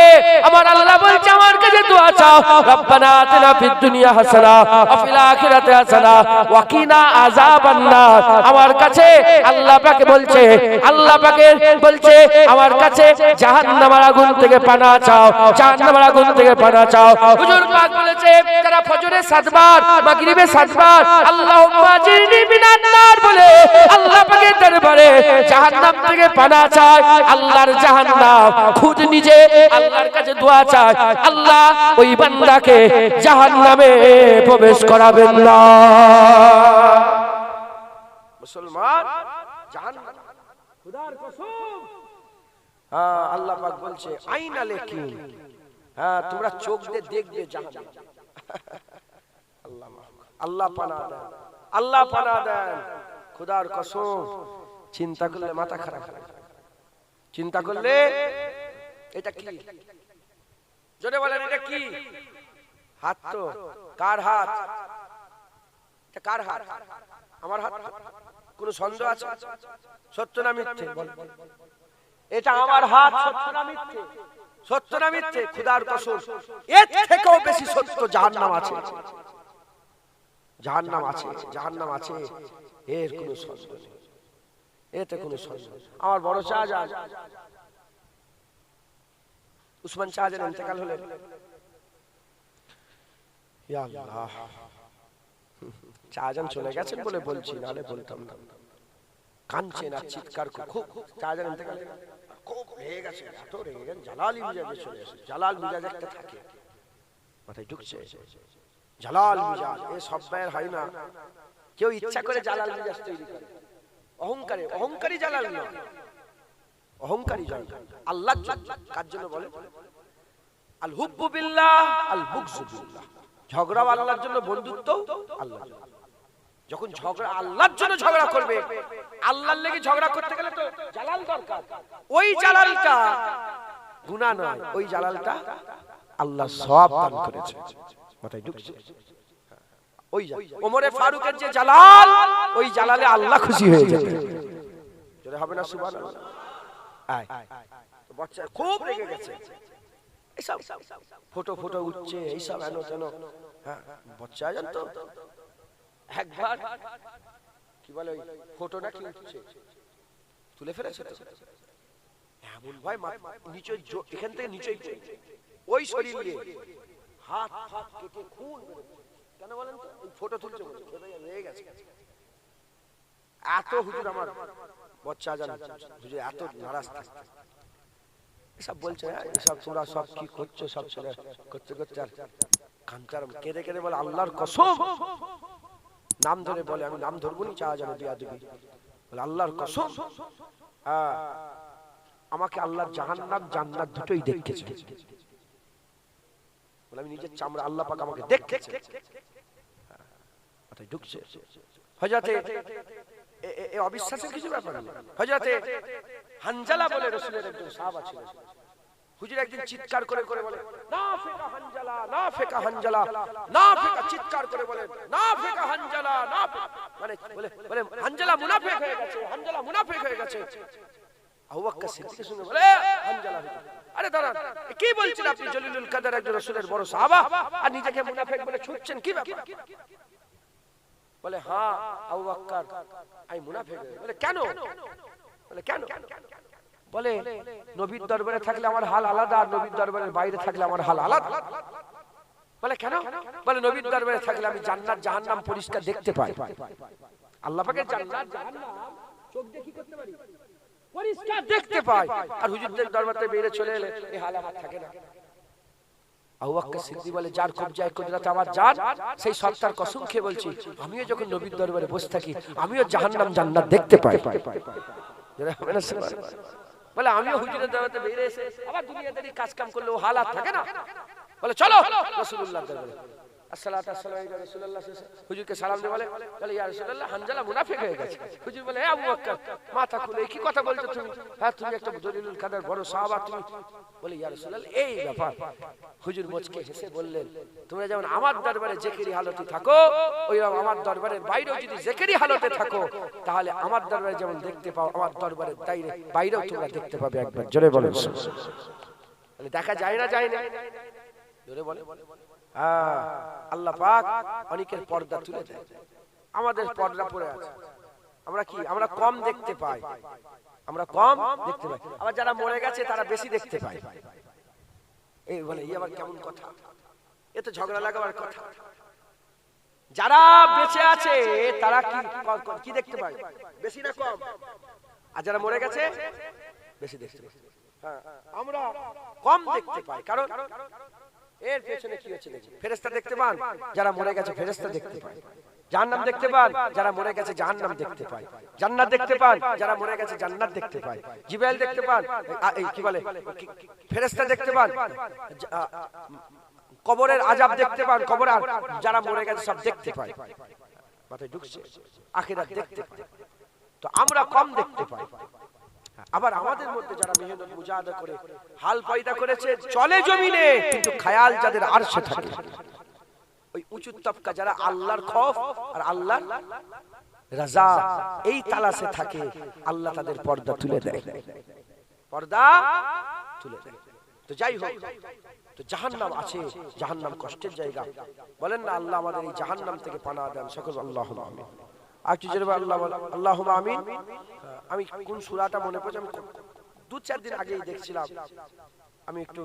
আমার আল্লাহ বলছে আমার কাছে দোয়া চাও, রব্বানা আতিনা ফিদ দুনিয়া হাসানা ওয়া ফিল আখিরাতি হাসানা ওয়া কিনা আযাবান নার। আমার কাছে আল্লাহ পাক বলছে, আল্লাহ পাক বলছে আমার কাছে জাহান্নামের আগুন থেকে পানা চাও, জাহান্নামের আগুন থেকে পানা চাও। হুজুর পাক বলেছে যারা ফজরে 7 বার, মাগরিবে 7 বার আল্লাহুম্মা জিরনি মিনান নার বলে আল্লাহ পাকের দরবারে জাহান্নাম থেকে পানা চায়, আল্লাহর জাহান্নাম খুদ নিজে আল্লাহর কাছে দোয়া চায়, আল্লাহ ওই বান্দাকে জাহান্নামে প্রবেশ করাবেন না। মুসলমান জাহান্নাম খুদার কসম, হ্যাঁ আল্লাহ পাক বলছে আইনা লেকিন, হ্যাঁ তোমরা চোখ দিয়ে দেখবে জাহান্নাম। আল্লাহ পানা দেন, আল্লাহ পানা দেন। খুদার কসম, চিন্তা করলে মাথা খারাপ, চিন্তা করলে এটা কি? জোরে বলেন এটা কি? হাত তো কার হাত? এটা কার হাত? আমার হাত? কোন সন্দেহ আছে? সত্য না মিথ্যে? এটা আমার হাত, সত্য না মিথ্যে? সত্য না মিথ্যে? খুদার কসম এর থেকেও বেশি সত্য জাহান্নাম আছে, জাহান্নাম আছে, জাহান্নাম আছে, এর কোনো সন্দেহ নেই, এতে কোনো সন্দেহ। আমার বড় শাহজাহান উসমান শাহজাহান ইন্তেকাল হলেন, ইয়া আল্লাহ, শাহজাহান চলে গেছেন বলে বলছি, নালে বলতাম না। কাঁদছেন আর চিৎকার করে, খুব শাহজাহান ইন্তেকাল খুব রেগে গেছে, এত রেগে গেছেন জালালি মিজাজে চলে এসেছে। জালাল মিজাজ একটা থাকে, মাথায় ঢুকছে জালাল মিজাজ, এ সব ভাইয়ের হয় না। কেউ ইচ্ছা করে জালাল মিজাজ তৈরি করে, অহংকারে, অহংকারী জালাল নয়, অহংকারী জালাল। আল্লাহ কার জন্য বলে? আল হুব্বু বিল্লাহ আল বুগযু বিল্লাহ। ঝগড়া আল্লাহর জন্য, বন্ধুত্ব আল্লাহর জন্য। যখন ঝগড়া আল্লাহর জন্য ঝগড়া করবে, আল্লাহর লাগি ঝগড়া করতে গেলে তো জালাল দরকার। ওই জালালটা গুনাহ নয়, ওই জালালটা আল্লাহ সওয়াব দান করেছে, মাথায় ঢুকছে। ওই ওমরে ফারুকের যে জালাল, ওই জালালে আল্লাহ খুশি হয়ে যাবে। যদি হবে না সুবহানাল্লাহ। আয় বাচ্চা খুব রেগে গেছে, এইসব ফটো ফটো উঠছে, এইসব এনো তেন। হ্যাঁ বাচ্চা জান তো একবার কি বলে ওই ফটো নাকি উঠছে, তুলে ফেলেছে তো এমন ভাই নিচে, এখান থেকে নিচেই ওই শরীর দিয়ে হাত হাত কেটে খুন কেন বলেন তো? এই ফটো তুলছে হয়ে গেছে। এত হুজুর আমার বাচ্চা জান হুজুর এত নারাজ থাকতে এসব বলছে, এসব তোমরা সব কি করছো, সব ছেলে করতে করতে আর কান্তার কেঁদে কেঁদে বলে আল্লাহর কসম, নাম ধরে বলে, আমি নাম ধরবো নি, চা জানো বিয়াদবি, বলে আল্লাহর কসম আমাকে আল্লাহর জাহান্নাম জান্নাত দুটোই দেখেছে, বলে আমি নিজের চামড়া আল্লাহ পাক আমাকে দেখেছে। মাথায় ঢুকছে। হযরতে এই অবিশ্বাসের কিছু ব্যাপার না। হযরতে হানজালা বলে রাসূলের একজন সাহাবা ছিলেন। হুজুর একদিন চিৎকার করে করে বলে না ফেকা হানজালা, না ফেকা হানজালা, না ফেকা, চিৎকার করে বলে না ফেকা হানজালা, না মানে বলে বলে হানজালা মুনাফিক হয়ে গেছে, হানজালা মুনাফিক হয়ে গেছে। আবু বকর সিদ্দিক শুনে বলে হানজালা, আরে দাঁড়ান, কি বলছেন আপনি? জলিলুল কদর একজন রাসূলের বড় সাহাবা আর নিজেকে মুনাফিক বলে ছুটছেন, কি ব্যাপার? বলে হ্যাঁ আবু বকর আমি মুনাফিক। বলে কেন? বলে কেন? বলে নবীর দরবারে থাকলে আমার হাল আলাদা, আর নবীর দরবারের বাইরে থাকলে আমার হাল আলাদা। বলে কেন? বলে নবীর দরবারে থাকলে আমি জান্নাত জাহান্নাম পরিষ্কার দেখতে পাই, আল্লাহ পাকের জান্নাত জাহান্নাম চোখ দিয়ে কি করতে পারি? পরিষ্কার দেখতে পাই। আর হুজুরদের দরবারে বেরিয়ে চলে এলে এই হাল আমার থাকে না। আবু বকর সিদ্দিক বলে যার কবজায় কুদরত আমার জান, সেই সত্তার কসম খেয়ে বলছি আমিও যখন নবীর দরবারে বসে থাকি আমিও জাহান্নাম জান্নাত দেখতে পাই। বলে আমিও হুজুরের দরবারে বেরিয়ে এসে আবার দুনিয়াদারি কাজ কাম করলে ও হালাত থাকে না। বলে চলো রাসূলুল্লাহর দরবারে, আসসালাতু আসসালামু আলাইকা রাসূলুল্লাহ, হুজুরকে সালাম দিয়ে বলে বলে ইয়া রাসূলুল্লাহ হানজালা মুনাফিক হয়ে গেছে। হুজুর বলে এ আবু বকর মাথা খুলে কি কথা বলছো তুমি? হ্যাঁ তুমি একটা জলিলুল কদর বড় সাহাবা তুমি। বলে ইয়া রাসূলুল্লাহ এই ব্যাপার। হুজুর মুচকে হেসে বললেন তোমরা যেমন আমার দরবারে জিকিরি হালতে থাকো, ওইরকম আমার দরবারের বাইরেও যদি জিকিরি হালতে থাকো তাহলে আমার দরবারে যেমন দেখতে পাও আমার দরবারের বাইরেও তোমরা দেখতে পাবে। একবার জোরে বলেন। বলে দেখা যায় না, যায় না, জোরে বলে। আল্লাহ পাক অনেকের পর্দা তুলে দেয়, আমাদের পর্দা পড়ে আছে। আমরা কি আমরা কম দেখতে পাই, আমরা কম দেখতে পাই। আবার যারা মরে গেছে তারা বেশি দেখতে পায়। এই বলে এই আবার কেমন কথা? এ তো ঝগড়া লাগাবার কথা। যারা বেঁচে আছে তারা কি দেখতে পায়? বেশি না কম? আর যারা মরে গেছে বেশি দেখতে পায়। হ্যাঁ আমরা কম দেখতে পাই, কারণ এর পেছনে কি হচ্ছে দেখি। ফেরেশতা দেখতে পান, যারা মরে গেছে ফেরেশতা দেখতে পায়। জাহান্নাম দেখতে পান, যারা মরে গেছে জাহান্নাম দেখতে পায়। জান্নাত দেখতে পান, যারা মরে গেছে জান্নাত দেখতে পায়। জিবরাইল দেখতে পান, এই কি বলে ফেরেশতা দেখতে পান। কবরের আযাব দেখতে পান, কবর যারা মরে গেছে সব দেখতে পায়। মাথায় ঢুকছে? আখিরাত দেখতে পায়। তো আমরা কম দেখতে পাই। আবার আমাদের মধ্যে যারা মেহনত মুজাহাদা করে হাল পয়দা করেছে চলে জমিনে, কিন্তু খেয়াল যাদের আরশে থাকে, ওই উঁচু তবকা যারা আল্লাহর খৌফ আর আল্লাহর রাজা এই তালাশে থাকে, আল্লাহ তাদের পর্দা তুলে দেয়, পর্দা তুলে দেয়। তো যাই হোক, তো জাহান্নাম আছে, জাহান্নাম কষ্টের জায়গা। বলেন না আল্লাহ আমাদের এই জাহান্নাম থেকে পানাহ দেন। সকল আল্লাহুম্মা আমিন। আর কি জোরে আল্লাহ আল্লাহুম্মা আমিন। আমি কোন সূরাটা মনে পড়ছে, আমি 2-4 দিন আগেই দেখছিলাম, আমি একটু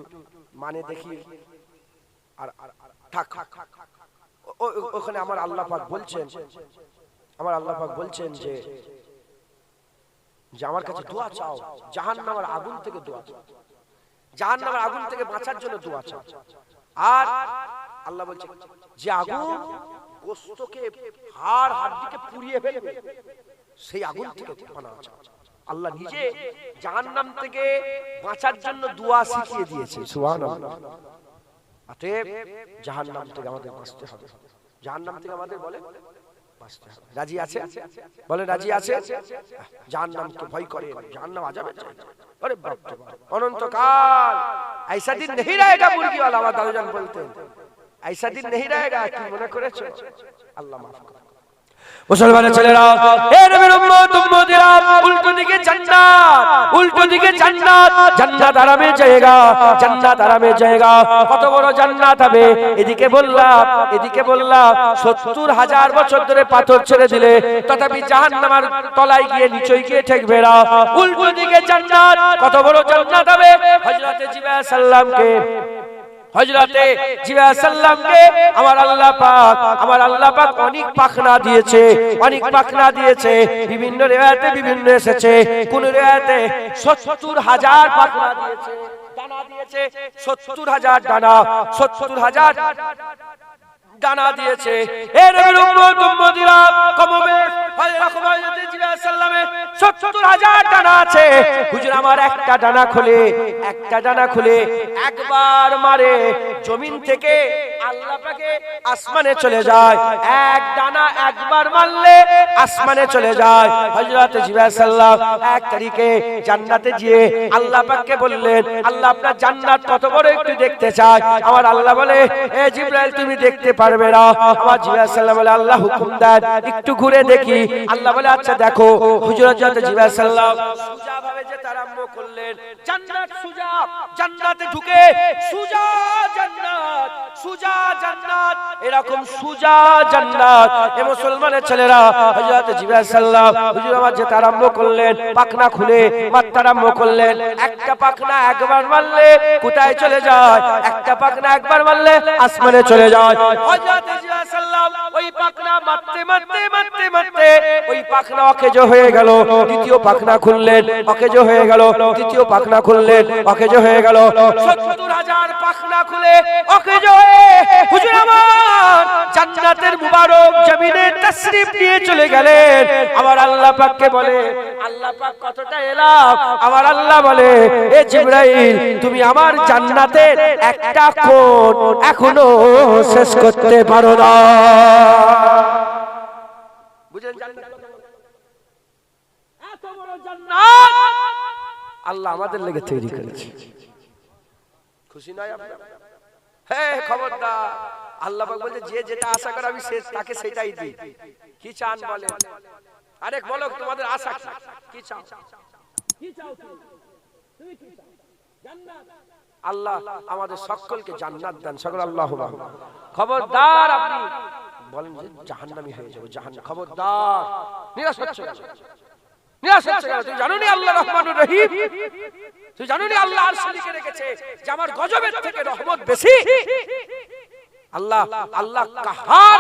মানে দেখি আর থাক। ওখানে আমার আল্লাহ পাক বলছেন, আমার আল্লাহ পাক বলছেন যে আমার কাছে দোয়া চাও, জাহান্নামের আগুন থেকে দোয়া চাও, জাহান্নামের আগুন থেকে বাঁচার জন্য দোয়া চাও। আর আল্লাহ বলছেন যে আগুন গোশতকে হাড় হাড়িকে পুড়িয়ে ফেলবে, সেই আগুন থেকে পানাহ চাও। আল্লাহ নিজে জাহান্নাম থেকে বাঁচার জন্য দোয়া শিখিয়ে দিয়েছে। সুবহানাল্লাহ। অতএব জাহান্নাম থেকে আমাদের বাঁচতে হবে, জাহান্নাম থেকে আমাদের বলে বাঁচতে হবে। রাজি আছে? বলে রাজি আছে? জাহান্নামকে ভয় করে, জাহান্নাম আযাবে চাই। আরে বাপ রে বাপ, অনন্তকাল ऐसा दिन नहीं रहेगा मुर्गी वाला, আমার দাদুজান বলতেন ऐसा दिन नहीं रहेगा। কি মনে করেছো? আল্লাহ মাফ করে। মুসলমানের ছেলেরা, হে নবীর উম্মত উম্মতিরা, উল্টো দিকে জান্নাত, উল্টো দিকে জান্নাত, জান্নাত আরামের জায়গা, জান্নাত আরামের জায়গা। কত বড় জান্নাত হবে, এদিকে বললাম, এদিকে বললাম 70,000 বছর ধরে পাথর ছেড়ে দিলে তথাপি জাহান্নামের তলায় গিয়ে নিচে গিয়ে ঠেকবে না। উল্টো দিকে জান্নাত, কত বড় জান্নাত হবে। হযরত জিবরাইল সাল্লামকে হযরতে জিবরাইল সাল্লামকে আমার আল্লাহ পাক অনেক পাখনা দিয়েছে বিভিন্ন রিওয়ায়াতে বিভিন্ন এসেছে কোন রিওয়ায়াতে ৭০,০০০ পাখনা দিয়েছে দানা দিয়েছে ৭০,০০০ দানা দিয়েছে এ নবীর উম্মতিরা কমবেশ এরকম হযরতে জিবরাইল সাল্লামের ৭০,০০০ দানা আছে হুজুর আমার একটা দানা খুলে একবার মারে জমিন থেকে আল্লাহ পাকে আসমানে চলে যায় এক দানা একবার মারলে আসমানে চলে যায় হযরতে জিবরাইল সাল্লাম এক তারিখে জান্নাতে গিয়ে আল্লাহ পাককে বললেন আল্লাহ আপনার জান্নাত কত বড় একটু দেখতে চাই আমার আল্লাহ বলে এ জিবরাইল তুমি দেখতে পারবে না আমার জিবরাইল সাল্লাম বলে আল্লাহ হুকুম দেন একটু ঘুরে দেখি আল্লাহ বলে আচ্ছা দেখো হুজুর হযরত জিবরাইল সাল্লাম সুজা ভাবে যেতে আরম্ভ করলেন জান্নাত সুজা জান্নাতে ঢুকে সুজা জান্নাত এরকম সুজা জান্নাত এ মুসলমানের ছেলেরা হযরত জিবরাইল সাল্লাম হুজুর আমার যেতে আরম্ভ করলেন পাখনা খুলে মারতে আরম্ভ করলেন একটা পাখনা একবার মারলে কোথায় চলে যায় একটা পাখনা একবার মারলে আসমানে চলে যায় হযরত জিবরাইল সাল্লাম ওই পাখনা মারতে ওই পাখনা অকেজ হয়ে গেল দ্বিতীয় পাখনা খুললেন অকেজ হয়ে গেল তৃতীয় পাখনা খুললেন অকেজ হয়ে গেল ৭০,০০০ পাখনা খুলে অকেজ হয়ে হুজুর আমার জান্নাতের মুবারক জমিনে তাশরীফ নিয়ে চলে গেলেন আমার আল্লাহ পাককে বলে আল্লাহ পাক কতটা এলাম আমার আল্লাহ বলে এ জিবরাইল তুমি আমার জান্নাতের একটা কোণ এখনো শেষ করতে পারো না বুঝেন এত বড় জান্নাত আল্লাহ আমাদের লেগে তৈরি করেছে খুশি নয় আপনারা হ্যাঁ খবরদার আল্লাহ পাক বলে যে যেটা আশা করে আমি তাকে সেটাই দিই কি চান বলেন আরেক বলো তোমাদের আশা কি চাও তুমি কি চাও জান্নাত আল্লাহ আমাদের সকলকে জান্নাত দেন সকল আল্লাহুম্মা খবরদার আপনি বলেন যে জাহান্নামী হয়ে যাবে জাহান্নাম খবরদার নিরাশ হচ্ছে তুই জানো নি আল্লাহ রহমানুর রহিম তুই জানো নি আল্লাহ আরশে লিখে রেখেছে যে আমার গজবের থেকে রহমত বেশি আল্লাহ কাহার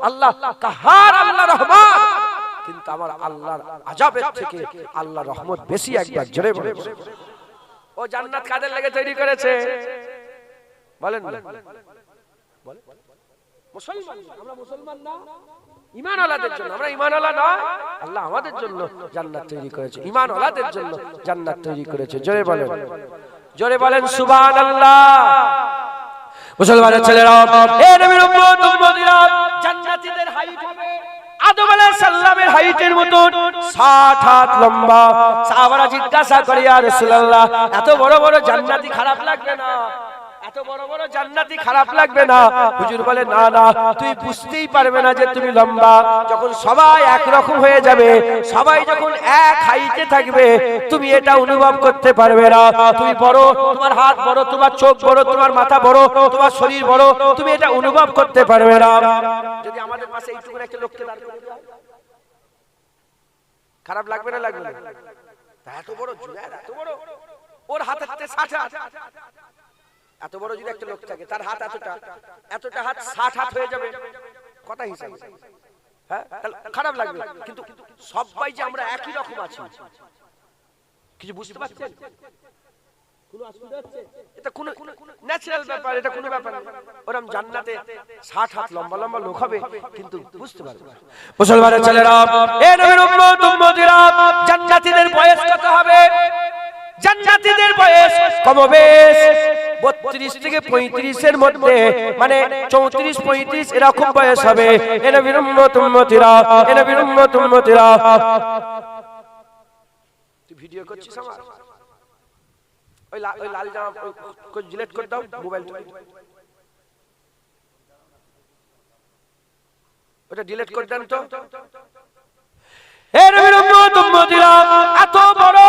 আল্লাহ কাহার আল্লাহ রহমান কিন্তু আমার আল্লাহর আযাবের থেকে আল্লাহ রহমত বেশি একবার জোরে বলেন ও জান্নাত কাদের লেগে তৈরি করেছে বলেন মুসলমান আমরা মুসলমান না ঈমানওয়ালাদের জন্য আমরা ঈমানওয়ালা না আল্লাহ আমাদের জন্য জান্নাত তৈরি করেছে ঈমানওয়ালাদের জন্য জান্নাত তৈরি করেছে জোরে বলেন সুবহানাল্লাহ মুসলমানের ছেলেরা এ নবীর উম্মতিরা জান্নাতীদের হাইট হবে আদম আলাইহিস সালামের হাইটের মতন 60 হাত লম্বা সাহাবারা জিজ্ঞাসা করে ইয়া রাসূলুল্লাহ এত বড় বড় জান্নাতি খারাপ লাগবে না এত বড় বড় জান্নাতি খারাপ লাগবে না হুজুর বলে না তুই বুঝতেই পারবে না যে তুমি লম্বা যখন সবাই এক রকম হয়ে যাবে সবাই যখন এক হাইটে থাকবে তুমি এটা অনুভব করতে পারবে না তুমি বড় তোমার হাত বড় তোমার চোখ বড় তোমার মাথা বড় তোমার শরীর বড় তুমি এটা অনুভব করতে পারবে না যদি আমাদের পাশে এইটুকু একটা লোককে দাঁড় করে দাও খারাপ লাগবে না লাগবে না এত বড় জুয়ার এত বড় ওর হাতে 60 এত বড় যদি একটা লোক থাকে তার হাত এতটা হাত 60 হাত হয়ে যাবে কথা হিসাব হ্যাঁ খারাপ লাগবে কিন্তু সবাই যে আমরা একই রকম আছি কিছু বুঝতে পারছেন কোন অসুবিধা হচ্ছে এটা কোন ন্যাচারাল ব্যাপার এটা কোনো ব্যাপার না ওরকম জান্নাতে 60 হাত লম্বা লম্বা লোক হবে কিন্তু বুঝতে পারবে না মুসলমানের ছেলেরা এ নবীর উম্মতিরা জান্নাতীদের বয়স কত হবে জান্নাতীদের বয়স কমবেশ 32 থেকে 35 এর মধ্যে মানে 34 35 এরকম বয়স হবে এ নবীর উম্মতিরা তুই ভিডিও করছিস আমার ওই লাল জামা কো ডিলিট করে দাও মোবাইলটা ওটা ডিলিট করে দেন তো এ নবীর উম্মতিরা এত বড়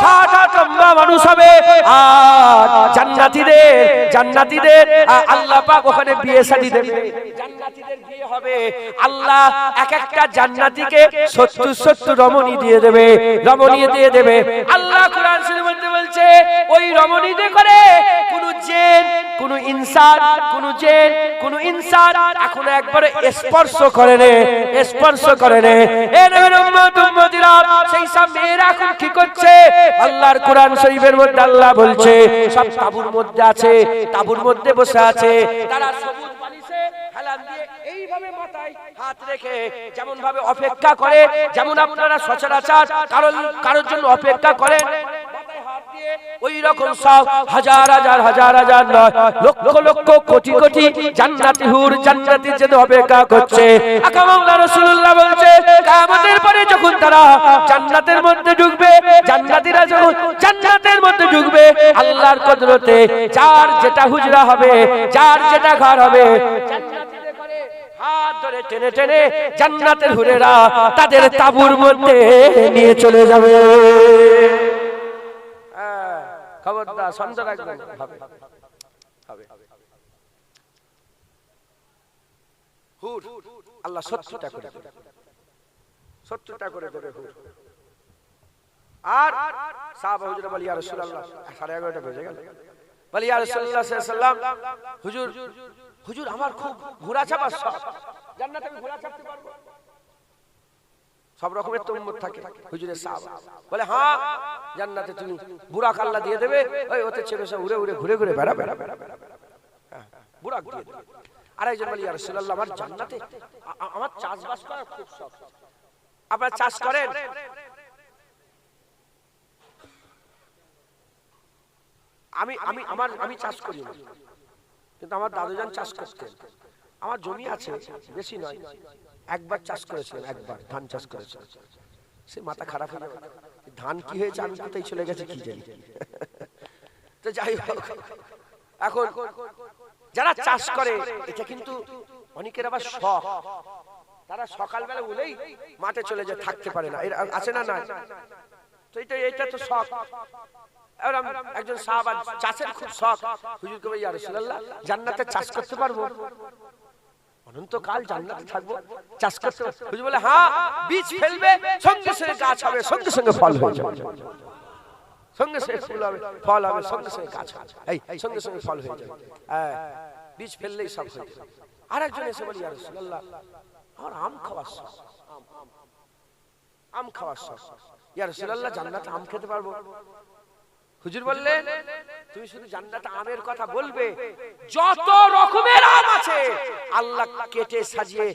60 হাত লম্বা মানুষ হবে আর জান্নাতীদের আল্লাহ পাক ওখানে বিয়ে শাদী দেবে জান্নাতীদের বিয়ে হবে আল্লাহ এক একটা জান্নাতীকে 70 রমণী দিয়ে দেবে আল্লাহ কোরআন শরীফের মধ্যে বলছে ওই রমণীতে করে কোন জিন ইনসান, কোন জিন, কোন ইনসান এখনো একবারে স্পর্শ করেনি, স্পর্শ করেনি। এ নবীর উম্মত উম্মতিরা, সেই সব মেয়েরা এখন কি করছে? আল্লাহর কোরআন শরীফের মধ্যে আল্লাহ বলছে সব তাঁবুর মধ্যে আছে, তাঁবুর মধ্যে বসে আছে। তারা সবুজ বালিশে হেলান দিয়ে এইভাবে মাথায় হাত রেখে যেমন ভাবে অপেক্ষা করে, যেমন আপনারা সচরাচর কারোর জন্য অপেক্ষা করেন, ওই রকম সব হাজার হাজার হাজার হাজার নয়, লক্ষ লক্ষ কোটি কোটি জান্নাতি হুর জান্নাতীর জন্য অপেক্ষা করছে। আকামাউল্লাহ রাসূলুল্লাহ বলছে কিয়ামতের পরে যখন তারা জান্নাতের মধ্যে ঢুকবে, জান্নাতীরা যখন জান্নাতের মধ্যে ঢুকবে, আল্লাহর কুদরতে যার যেটা হুজরা হবে, যার যেটা ঘর হবে, জান্নাতীদের করে হাত ধরে টেনে টেনে জান্নাতের হুরেরা তাদের তাঁবুর মধ্যে নিয়ে চলে যাবে। খবরদার সন্দেহ রাখবেন, হবে হবে। হুর আল্লাহ 70টা করে, 70টা করে দেবে হুর। আর সাহাবা হুজুর বলি ইয়া রাসূলুল্লাহ, 11:30 বেজে গেল, বলি ইয়া রাসূলুল্লাহ সাল্লাল্লাহু আলাইহি ওয়াসাল্লাম, হুজুর হুজুর আমার খুব ঘোড়া চাপার শখ, জান্নাতে আমি ঘোড়া চাপতে পারবো? সব রকমের তো উম্মত থাকে। হুজুরের সাহাবা বলে হ্যাঁ, জান্নাতে তুমি বুরাক আল্লাহ দিয়ে দেবে, ওই ওতে চেপে সব উড়ে উড়ে ঘুরে ঘুরে বেড়াবে, হ্যাঁ বুরাক দিয়ে দেবে। আরেকজন বলে ইয়া রাসূলুল্লাহ আমার জান্নাতে আমার চাষবাস করার খুব শখ। আপনারা চাষ করেন? আমি চাষ করি না, কিন্তু আমার দাদুজান চাষ করতেন। আমার জমি আছে, বেশি নয়, একবার চাষ করেছিলেন, একবার ধান চাষ করেছিলেন। সে মাথা খারাপ হয়ে যাবে, ধান কি হয়েছে আমি কোথায় চলে গেছে কি জানি। তো যাই হোক, এখন যারা চাষ করে এটা কিন্তু অনেকের আবার শখ, তারা সকালবেলা উঠেই মাঠে চলে যায়, থাকতে পারে না, আছে না? না, তো এটা তো শখ। একজন সাহাবা চাষের খুব শখ, হুজুরকে বলে ইয়া রাসূলুল্লাহ জান্নাতে চাষ করতে পারবো? অনন্তকাল জান্নাতে থাকবো, চাষ করতে? হুজুর বলে হ্যাঁ, বীজ ফেলবে সঙ্গে সঙ্গে গাছ হবে, সঙ্গে সঙ্গে ফল হয়ে যাবে, সঙ্গে সঙ্গে ফুল হবে, ফল হবে, সঙ্গে সঙ্গে গাছ হবে, এই সঙ্গে সঙ্গে ফল হয়ে যাবে, হ্যাঁ বীজ ফেললেই সব হয়ে যাবে। আরেকজন এসে বলে ইয়া রাসূলুল্লাহ আমার আম খাওয়ার শখ, আম খাওয়ার শখ, ইয়া রাসূলুল্লাহ জান্নাতে আম খেতে পারবো? হুজুর বললেন তুমি শুধু জান্নাতে আমের কথা বলবে, যত রকমের আম আছে আল্লাহ কেটে সাজিয়ে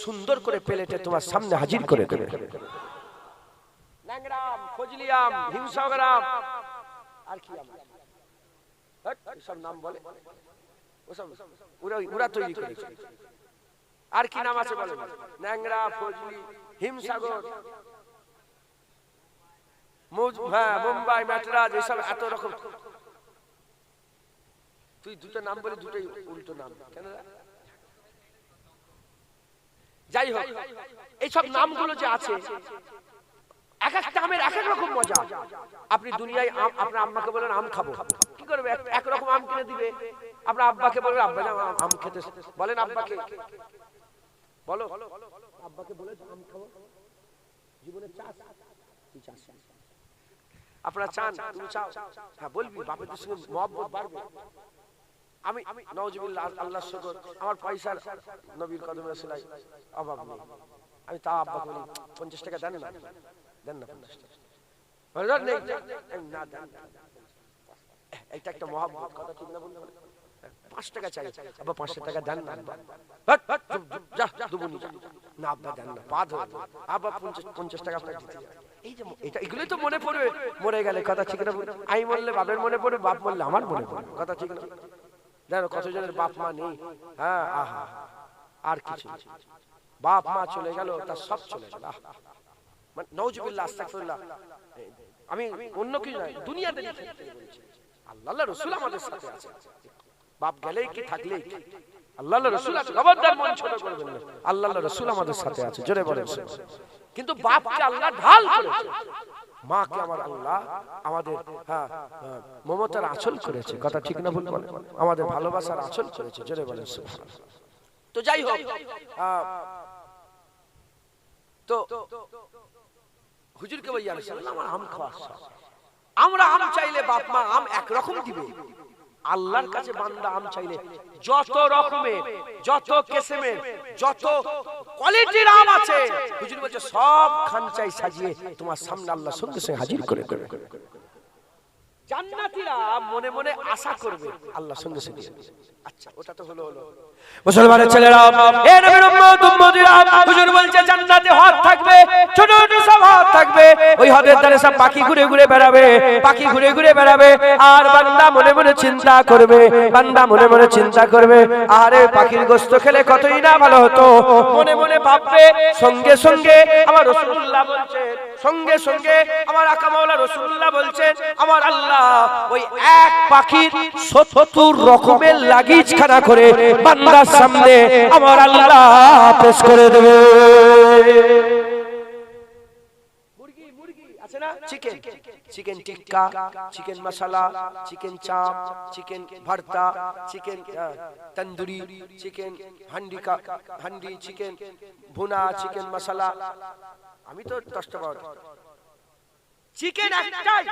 সুন্দর করে প্লেটে তোমার সামনে হাজির করে দেবে। ল্যাংড়া আম, ফজলি আম, হিমসাগর আম, আর কি আম সব নাম বলে, ওসব ওরা তৈরি করেছে। আর কি নাম আছে বলেন? ল্যাংড়া, ফজলি, হিমসাগর, মুম্বাই, ম্যাটরাজ, এসব এত রকম। তুই দুটো নাম বলে দুটোই উল্টো নাম কেন? যাই হোক, এইসব নামগুলো যে আছে, এক একটা আমের এক এক রকম মজা। আপনি দুনিয়ায় আপনার আম্মাকে বলেন আম খাবো, কি করবে? একরকম আম কিনে দিবে। আপনার আব্বাকে বলবেন আব্বা আম খেতে, বলেন আব্বাকে, বলো আব্বাকে বলে আম খাবো। জীবনে চাষ, তুই চাষ, আপনারা চান, তুমি চাও, হ্যাঁ বলবি, বাপের সঙ্গে মহব্বত বাড়বে। আমি নাউজুবিল্লাহ, আল্লাহর শুকর, আমার পয়সার নবীর কদমে সেলাই অভাব নেই, আমি তাও আব্বাকে বলি 50 টাকা দেন না, দেন না 50 টাকা, বলেন নেই না দেন, এটা একটা মহব্বত, কথা ঠিক না? বললে 5 টাকা চাই, আব্বা 500 টাকা দেন না, যা দুবুনি না, আব্বা দেন না, পা ধরে আব্বা 50 টাকা আপনাকে দিতে যায়। এই যে এটা, এগুলোই তো মনে পড়বে মরে গেলে, কথা ঠিক না? আমি মরলে বাপের মনে পড়বে, বাপ মরলে আমার মনে পড়বে, কথা ঠিক না? জানো কতজনের বাপ মা নেই, হ্যাঁ আহা, আর কিছু বাপ মা চলে গেল, তার সব চলে গেল, মানে নাউজুবিল্লাহ, আস্তাগফিরুল্লাহ। আমি অন্য কিছু নয়, দুনিয়াতে আল্লাহর রাসূল আমাদের সাথে আছে, বাপ গেলেই কি থাকলেই কি, আল্লাহর রাসূল আছে, খবরদার মন ছোট করবেন না, আল্লাহর রাসূল আমাদের সাথে আছে, জোরে বলেন। কিন্তু বাপকে আল্লাহ ঢাল করেছে, মাকে আমার আল্লাহ আমাদের মমতার আঁচল করেছে, কথা ঠিক না ভুল বলেন? আমাদের ভালোবাসার আঁচল করেছে, জোরে বলেন সুবহানাল্লাহ। তো যাই হোক, তো হুজুরকে বলি ইয়া রাসূলুল্লাহ আমার আম খাওয়া শখ। আমরা আম চাইলে বাপ মা আম একরকম দিবে, আল্লাহর কাছে বান্দা আম চাইলে যত রকমের, যত কিসমের, যত কোয়ালিটির আম আছে, হুজুর বলছে সব খানচাই সাজিয়ে তোমার সামনে আল্লাহ সঙ্গে সঙ্গে হাজির করে দেবে। জান্নাতীরা মনে মনে আশা করবে, আল্লাহ সঙ্গে সঙ্গে। আচ্ছা, ওটা তো হলো। মুসলমানের ছেলেরা, এ নবীর উম্মত উম্মতিরা, হুজুর বলছে জান্নাতে হদ থাকবে, ছোট ছোট সব হদ থাকবে। ওই হদের ধারে সব পাখি ঘুরে ঘুরে বেড়াবে, পাখি ঘুরে ঘুরে বেড়াবে। আর বান্দা মনে মনে চিন্তা করবে, বান্দা মনে মনে চিন্তা করবে, আরে পাখির গোশত খেলে কতই না ভালো হতো। মনে মনে ভাববে, সঙ্গে সঙ্গে আমার রাসূলুল্লাহ বলছেন, সঙ্গে সঙ্গে আমার আকা মাওলা রাসূলুল্লাহ বলছেন, আমার আল্লাহ ওই এক পাখির ৭০ রকমের লাগেজ খানা করে বান্দার সামনে আমার আল্লাহ পেশ করে দেবে। মুরগি আছে না, চিকেন, চিকেন টিক্কা, চিকেন মশলা, চিকেন চাপ, চিকেন ভর্তা, chicken tandoori, chicken handi, chicken ভুনা, চিকেন মশলা। আমি তো 10টা পাওয়া চিকেন একটাই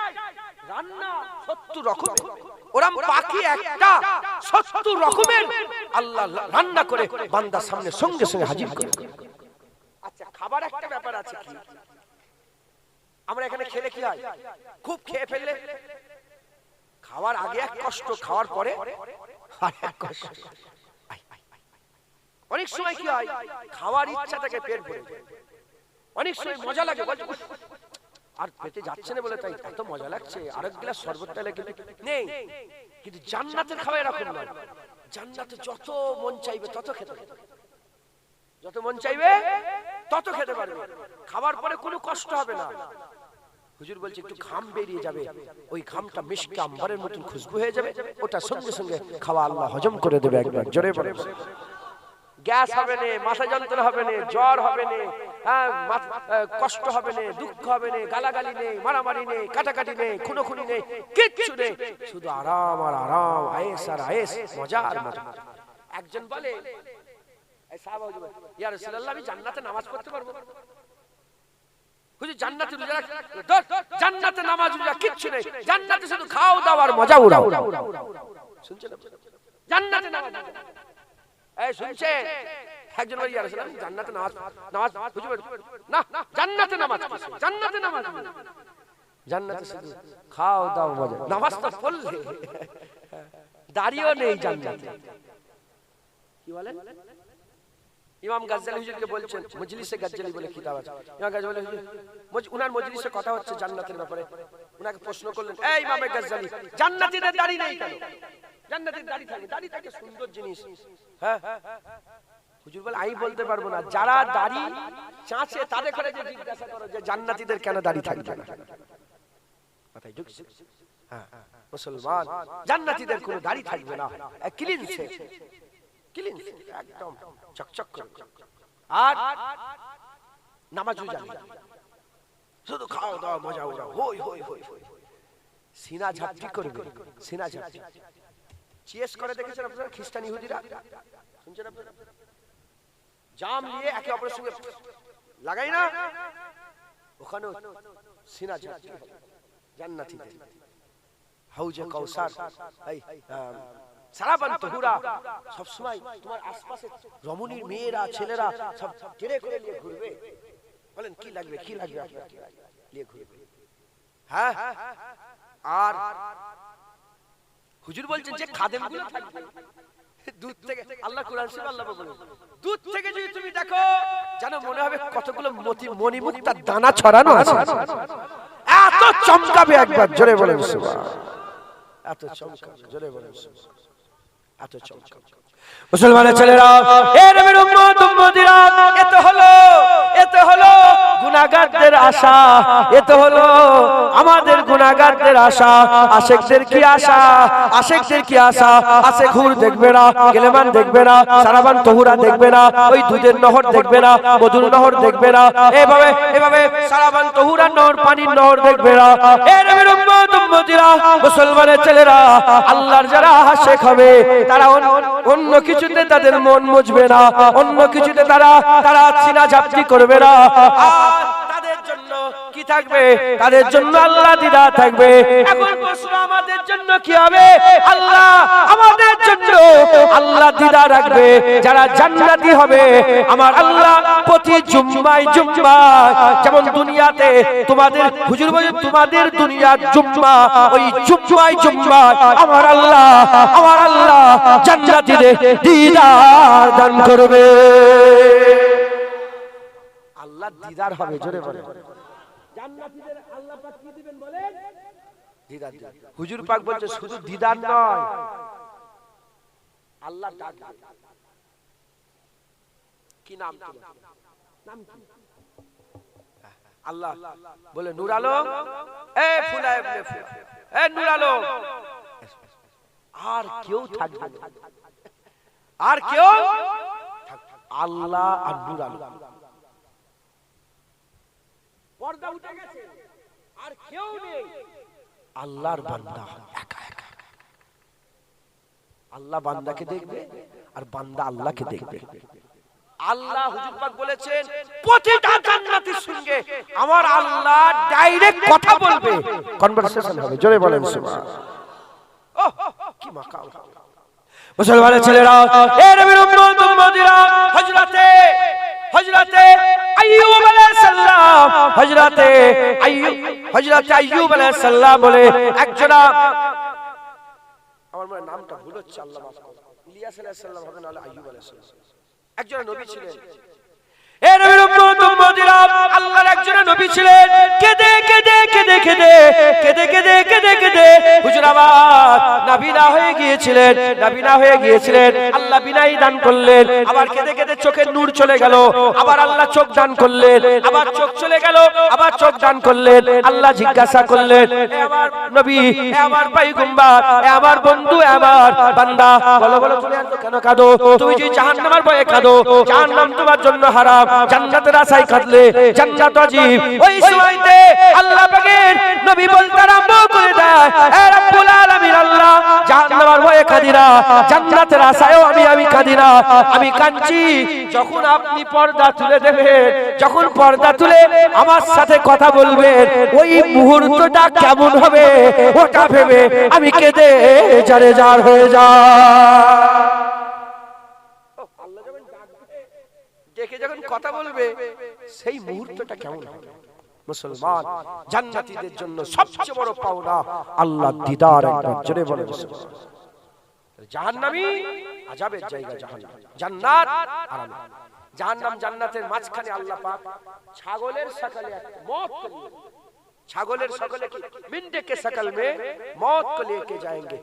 রান্না ৭০ রকমের, ওরম পাখি একটা ৭০ রকমের আল্লাহ রান্না করে বান্দার সামনে সঙ্গে সঙ্গে হাজির করে। আচ্ছা, খাবার একটা ব্যাপার আছে কি, আমরা এখানে খেলে কি হয়, খুব খেয়ে ফেললে খাওয়ার আগে এক কষ্ট, খাওয়ার পরে আর এক কষ্ট। অনেক সময় কি হয়, খাওয়ার ইচ্ছা থেকে পেট ভরে যায়, অনেক সময় মজা লাগে, আর পেটে যাচ্ছে না বলে তাই এত মজা লাগছে, আরেক গ্লাস শরবতটা লেগে নেই। কিন্তু জান্নাতের খাওয়া এরকম নয়, জান্নাতে যত মন চাইবে তত খেতে পারবে, যত মন চাইবে তত খেতে পারবে, খাওয়ার পরে কোনো কষ্ট হবে না। হুজুর বলছে একটু ঘাম বেরিয়ে যাবে, ওই ঘামটা মিশকে আম্বরের মতন খুশবু হয়ে যাবে, ওটা সঙ্গে সঙ্গে খাওয়া আল্লাহ হজম করে দেবে। একবার জোরে বলে, গ্যাস হবে না, মাথা যন্ত্রণা হবে না, জ্বর হবে না, কষ্ট হবে না, দুঃখ হবে না, গালাগালি নেই, মারামারি নেই, কাটাকাটি নেই, খুনোখুনি নেই, কিচ্ছু নেই, শুধু আরাম আর আরাম, আয়েশ আর আয়েশ, মজা আর মজা। একজন বলে, ইয়া রাসূলুল্লাহ আমি জান্নাতে নামাজ পড়তে পারবো? হুজুর জান্নাতে রোজা রাখ, জান্নাতে নামাজ রোজা কিচ্ছু নেই, জান্নাতে শুধু খাও দাও আর মজা উড়াও। শুনছেন? জান্নাতে নামাজ, এই শুনছেন? একজন বলে ইয়া রাসূলুল্লাহ জান্নাতে নামাজ হুজুর না, জান্নাতে নামাজ, জান্নাতে নামাজ, জান্নাতে শুধু খাও দাও মজা। নামাজ তো পড়লে দাড়িও নেই জান্নাতে। কি বলেন? ইমাম গাজ্জালি হুজুরকে বলছেন, মজলিসে গাজ্জালি বলে কিতাব আছে, ইমাম গাজ্জালি হুজুর উনার মজলিসে কথা হচ্ছে জান্নাতের ব্যাপারে, উনাকে প্রশ্ন করলেন, এই ইমাম গাজ্জালি জান্নাতীদের দাড়ি নেই কেন? জান্নাতের দাড়ি থাকে, দাড়ি থাকে সুন্দর জিনিস। হ্যাঁ, হুজুর বলে আমি বলতে পারবো না, যারা দাড়ি চাঁচে তাদের করে যে জিজ্ঞাসা করো যে জান্নাতীদের কেন দাড়ি থাকবে না। কথাই ঢুকছে? হ্যাঁ, মুসলমান জান্নাতীদের কোনো দাড়ি থাকবে না, ক্লিন সে, ক্লিন একদম চকচক করে, আর নামাজ রোজা শুধু খাও দাও মজা উড়াও, হই হই হই হই, সিনা ঝাপটি করবে, সিনা ঝাপটি চিয়েস করে। দেখেছেন আপনারা খ্রিস্টান ইহুদিরা? শুনছেন আপনারা? জাম নিয়ে একে অপরের সঙ্গে লাগাই না, ওখানে সিনা ঝাপটি জান্নাতীদের। হাউজে কাউসার, এই সারাবান তহুরা, সব সময় তোমার আশপাশে রমণীর মেয়েরা ছেলেরা সব টেনে করে নিয়ে ঘুরবে, বলেন কি লাগবে, কি লাগবে আপনার নিয়ে ঘুরবে। হ্যাঁ, আর হুজুর বলছেন যে খাদেমগুলো থাকবে দুধ থেকে, আল্লাহ কোরআন শরীফে আল্লাহ বলেন দুধ থেকে যদি তুমি দেখো জানো মনে হবে কতগুলো মণিমুক্তার দানা ছড়ানো আছে, এত চমকাবে। একবার জোরে বলেন সুবহান, এত চমকাবে, জোরে বলেন সুবহান, এত চমকাবে। মুসলমানের ছেলেরা, এ নবীর উম্মত উম্মতিরা, এত হলো গুনাহগারদের আশা, এত হলো আমাদের গুনাহগারদের আশা। আশিকদের কি আশা, আশিকদের কি আশা? আশিক হুর দেখবে না, গেলেমান দেখবে না, সারাবান তহুরা দেখবে না, ওই দুধের নহর দেখবে না, মধুর নহর দেখবে না, এভাবে সারাবান তহুরার নহর, পানির নহর দেখবে না। এ নবীর উম্মত উম্মতিরা, মুসলমানের ছেলেরা, আল্লাহর যারা আশিক হবে তারা অন্য কিছুতে তাদের মন মুজবে না, অন্য কিছুতে তারা সিনা ঝাপটি করবে না। তাদের জন্য কি থাকবে, তাদের জন্য আল্লাহ দিদা থাকবে। এখন প্রশ্ন আমাদের জন্য কি হবে? আল্লাহ আমাদের জন্য আল্লাহ দিদা রাখবে। যারা জান্নাতি হবে আমার আল্লাহ প্রতি জুম্মায় যেমন দুনিয়াতে তোমাদের হুজুর বলে তোমাদের দুনিয়ার জুম্মা, ওই জুম্মায় আমার আল্লাহ জান্নাতীদের দিদার দান করবে। আল্লাহ দিদার হবে, জোরে বলে। জান্নাতীদের আল্লাহ পাক কি দিবেন বলেন? দিদার। হুজুর পাক বলছে শুধু দিদার নয়, আল্লাহ ডাক। কি নাম? নাম কি? আল্লাহ বলে নূর আলম, এ ফুলা ইবনে ফুলা, এ নূর আলম। আর কেউ থাকবে না, আর কেউ আল্লাহ আর নূর আলম। পর্দা উঠে গেছে, আর কেউ নেই, আল্লাহর বান্দা একা একা। আল্লাহ বান্দাকে দেখবে আর বান্দা আল্লাহকে দেখবে। আল্লাহ হুজুর পাক বলেছেন প্রতিটা জান্নাতীর সঙ্গে আমার আল্লাহ ডাইরেক্ট কথা বলবে, কনভারসেশন হবে, জোরে বলেন সুবহানাল্লাহ। ওহ কি মাকাম! মুসলমানের ছেলেরা, এ নবীর উম্মতিরা, হযরতে আইয়ুব আলাইহিস সালাম, হযরতে আইয়ুব আলাইহিস সালাম বলে একজনা, আমার মনে নামটা ভুল হচ্ছে, আল্লাহ মাফ করুন, ইলিয়াস আলাইহিস সালাম হবে না, আইয়ুব আলাইহিস সালাম একজন নবী ছিলেন। এ নবীর উম্মতিরা, আল্লাহর একজন নবী ছিলেন। কেঁদে কেঁদে হুজুর আবার নাবিনা হয়ে গিয়েছিলেন। আল্লাহ বিনাই দান করলেন। আবার কেঁদে কেঁদে চোখের নূর চলে গেল, আবার আল্লাহ চোখ দান করলেন। আবার চোখ চলে গেল, আবার চোখ দান করলেন। আল্লাহ জিজ্ঞাসা করলেন, এ আমার নবী, এ আমার পয়গম্বর, এ আমার বন্ধু, এ আমার বান্দা, বলো তুমি এত কেন কাঁদো? তুমি যে জাহান্নামের ভয়ে কাঁদো, জাহান্নাম তোমার জন্য হারাম, জান্নাতের আশায় কাঁদলে জান্নাত ওয়াজিব। ওই সময়তে আল্লাহ পাকের নবী বলতে আরম্ভ করে দেয়, হে রব্বুল আলামিন, আল্লাহ জাহান্নামের ভয়ে কাঁদি না, জান্নাতের আশায়ও আমি কাঁদি না, আমি কাঁদছি যখন আপনি পর্দা তুলে দেবেন, যখন পর্দা তুলে আমার সাথে কথা বলবেন, ওই মুহূর্তটা কেমন হবে ওটা ভেবে আমি কেঁদে জারে জার হয়ে যাই। দেখে যখন কথা বলবে সেই মুহূর্তটা কেমন হবে? মুসলমান জান্নাতীদের জন্য সবচেয়ে বড় পাওনা আল্লাহর দিদার। একবার জোরে বলে জাহান্নামী আযাবের জায়গা জাহান্নাম, জান্নাত আরাম। জাহান্নাম জান্নাতের মাঝখানে আল্লাহ পাক ছাগলের शकल मौत को लिए, ছাগলের शकल मिंडे के शकल में मौत को लेके जाएंगे।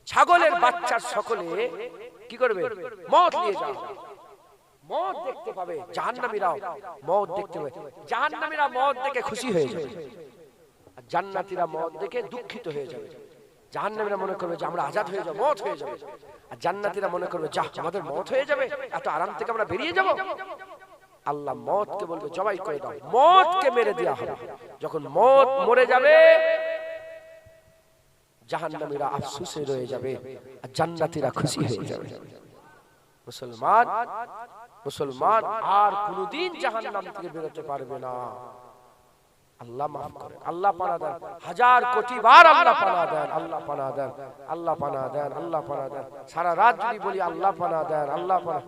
ছাগলের বাচ্চার সকলে কি করবে? মौत নিয়ে যাবে। মौत দেখতে পাবে জাহান্নামীরাও, মौत দেখতে পাবে। জাহান্নামীরা মौत দেখে খুশি হয়ে যাবে, আর জান্নাতীরা মौत দেখে দুঃখিত হয়ে যাবে। জাহান্নামীরা মনে করবে যে আমরা আজাদ হয়ে যাব, মौत হয়ে যাবে, আর জান্নাতীরা মনে করবে যা আমাদের মौत হয়ে যাবে, এত আরাম থেকে আমরা বেরিয়ে যাব। আল্লাহ মौत কে বলবে জবাই করে দাও, মौत কে মেরে দেয়া হবে। যখন মौत মরে যাবে জাহান্নামীরা আফসোসে রয়ে যাবে, আর জান্নাতীরা খুশি হয়ে যাবে। মুসলমান আর কোনদিন জাহান্নাম থেকে বেরোতে পারবে না। আল্লাহ মাফ করেন, আল্লাহ পানা দেন, হাজার কোটি বার আল্লাহ পানা দেন, আল্লাহ পানা দেন, আল্লাহ পানা দেন, আল্লাহ পানা দেন। সারা রাত যদি বলি আল্লাহ পানা দেন, আল্লাহ পানা,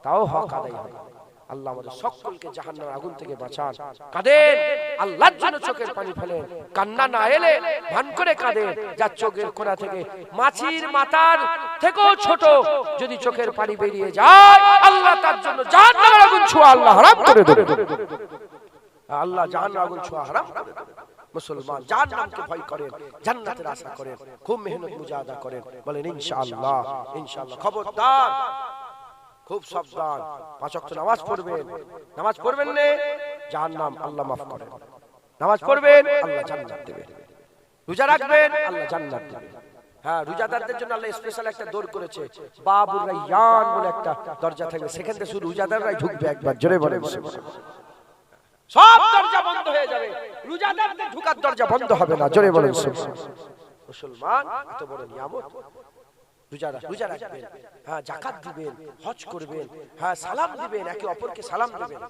তাও হক আদায় হবে। আল্লাহ আমাদের সকলকে জাহান্নামের আগুন থেকে বাঁচান। কাঁদেন, আল্লাহর জন্য চোখের পানি ফেলেন, কান্না না এলে ভান করে কাঁদেন, যার চোখের কোণা থেকে মাছির মাথার থেকেও ছোট যদি চোখের পানি বেরিয়ে যায়, আল্লাহ তার জন্য জাহান্নামের আগুন ছোঁয়া আল্লাহ হারাম করে দেবে। আল্লাহ জাহান্নামের আগুন ছোঁয়া হারাম করে দেবে। মুসলমান জাহান্নামকে ভয় করেন, জান্নাতের আশা করেন, খুব মেহনত মুজাহাদা করেন, বলেন ইনশাআল্লাহ। ইনশাআল্লাহ। খবরদার, খুব সাবধান, 5 ওয়াক্ত নামাজ পড়বেন। নামাজ পড়বেন না জাহান্নাম আল্লাহ মাফ করেন, নামাজ পড়বেন আল্লাহ জান্নাত দেবেন, রোজা রাখবেন আল্লাহ জান্নাত দেবেন। হ্যাঁ, রোজাদারদের জন্য আল্লাহ স্পেশাল একটা দর করেছে, বাবুর রায়্যান বলে একটা দরজা থাকবে, সেখানে শুধু রোজাদাররাই ঢুকবে। একবার জোরে বলেন সব দরজা বন্ধ হয়ে যাবে, রোজাদারদের ঢোকার দরজা বন্ধ হবে না। জোরে বলেন মুসলমান এত বড় নিয়ামত, রোজা রাখবেন, হ্যাঁ যাকাত দিবেন, হজ করবেন, হ্যাঁ সালাম দিবেন, একে অপরকে সালাম দিবেন।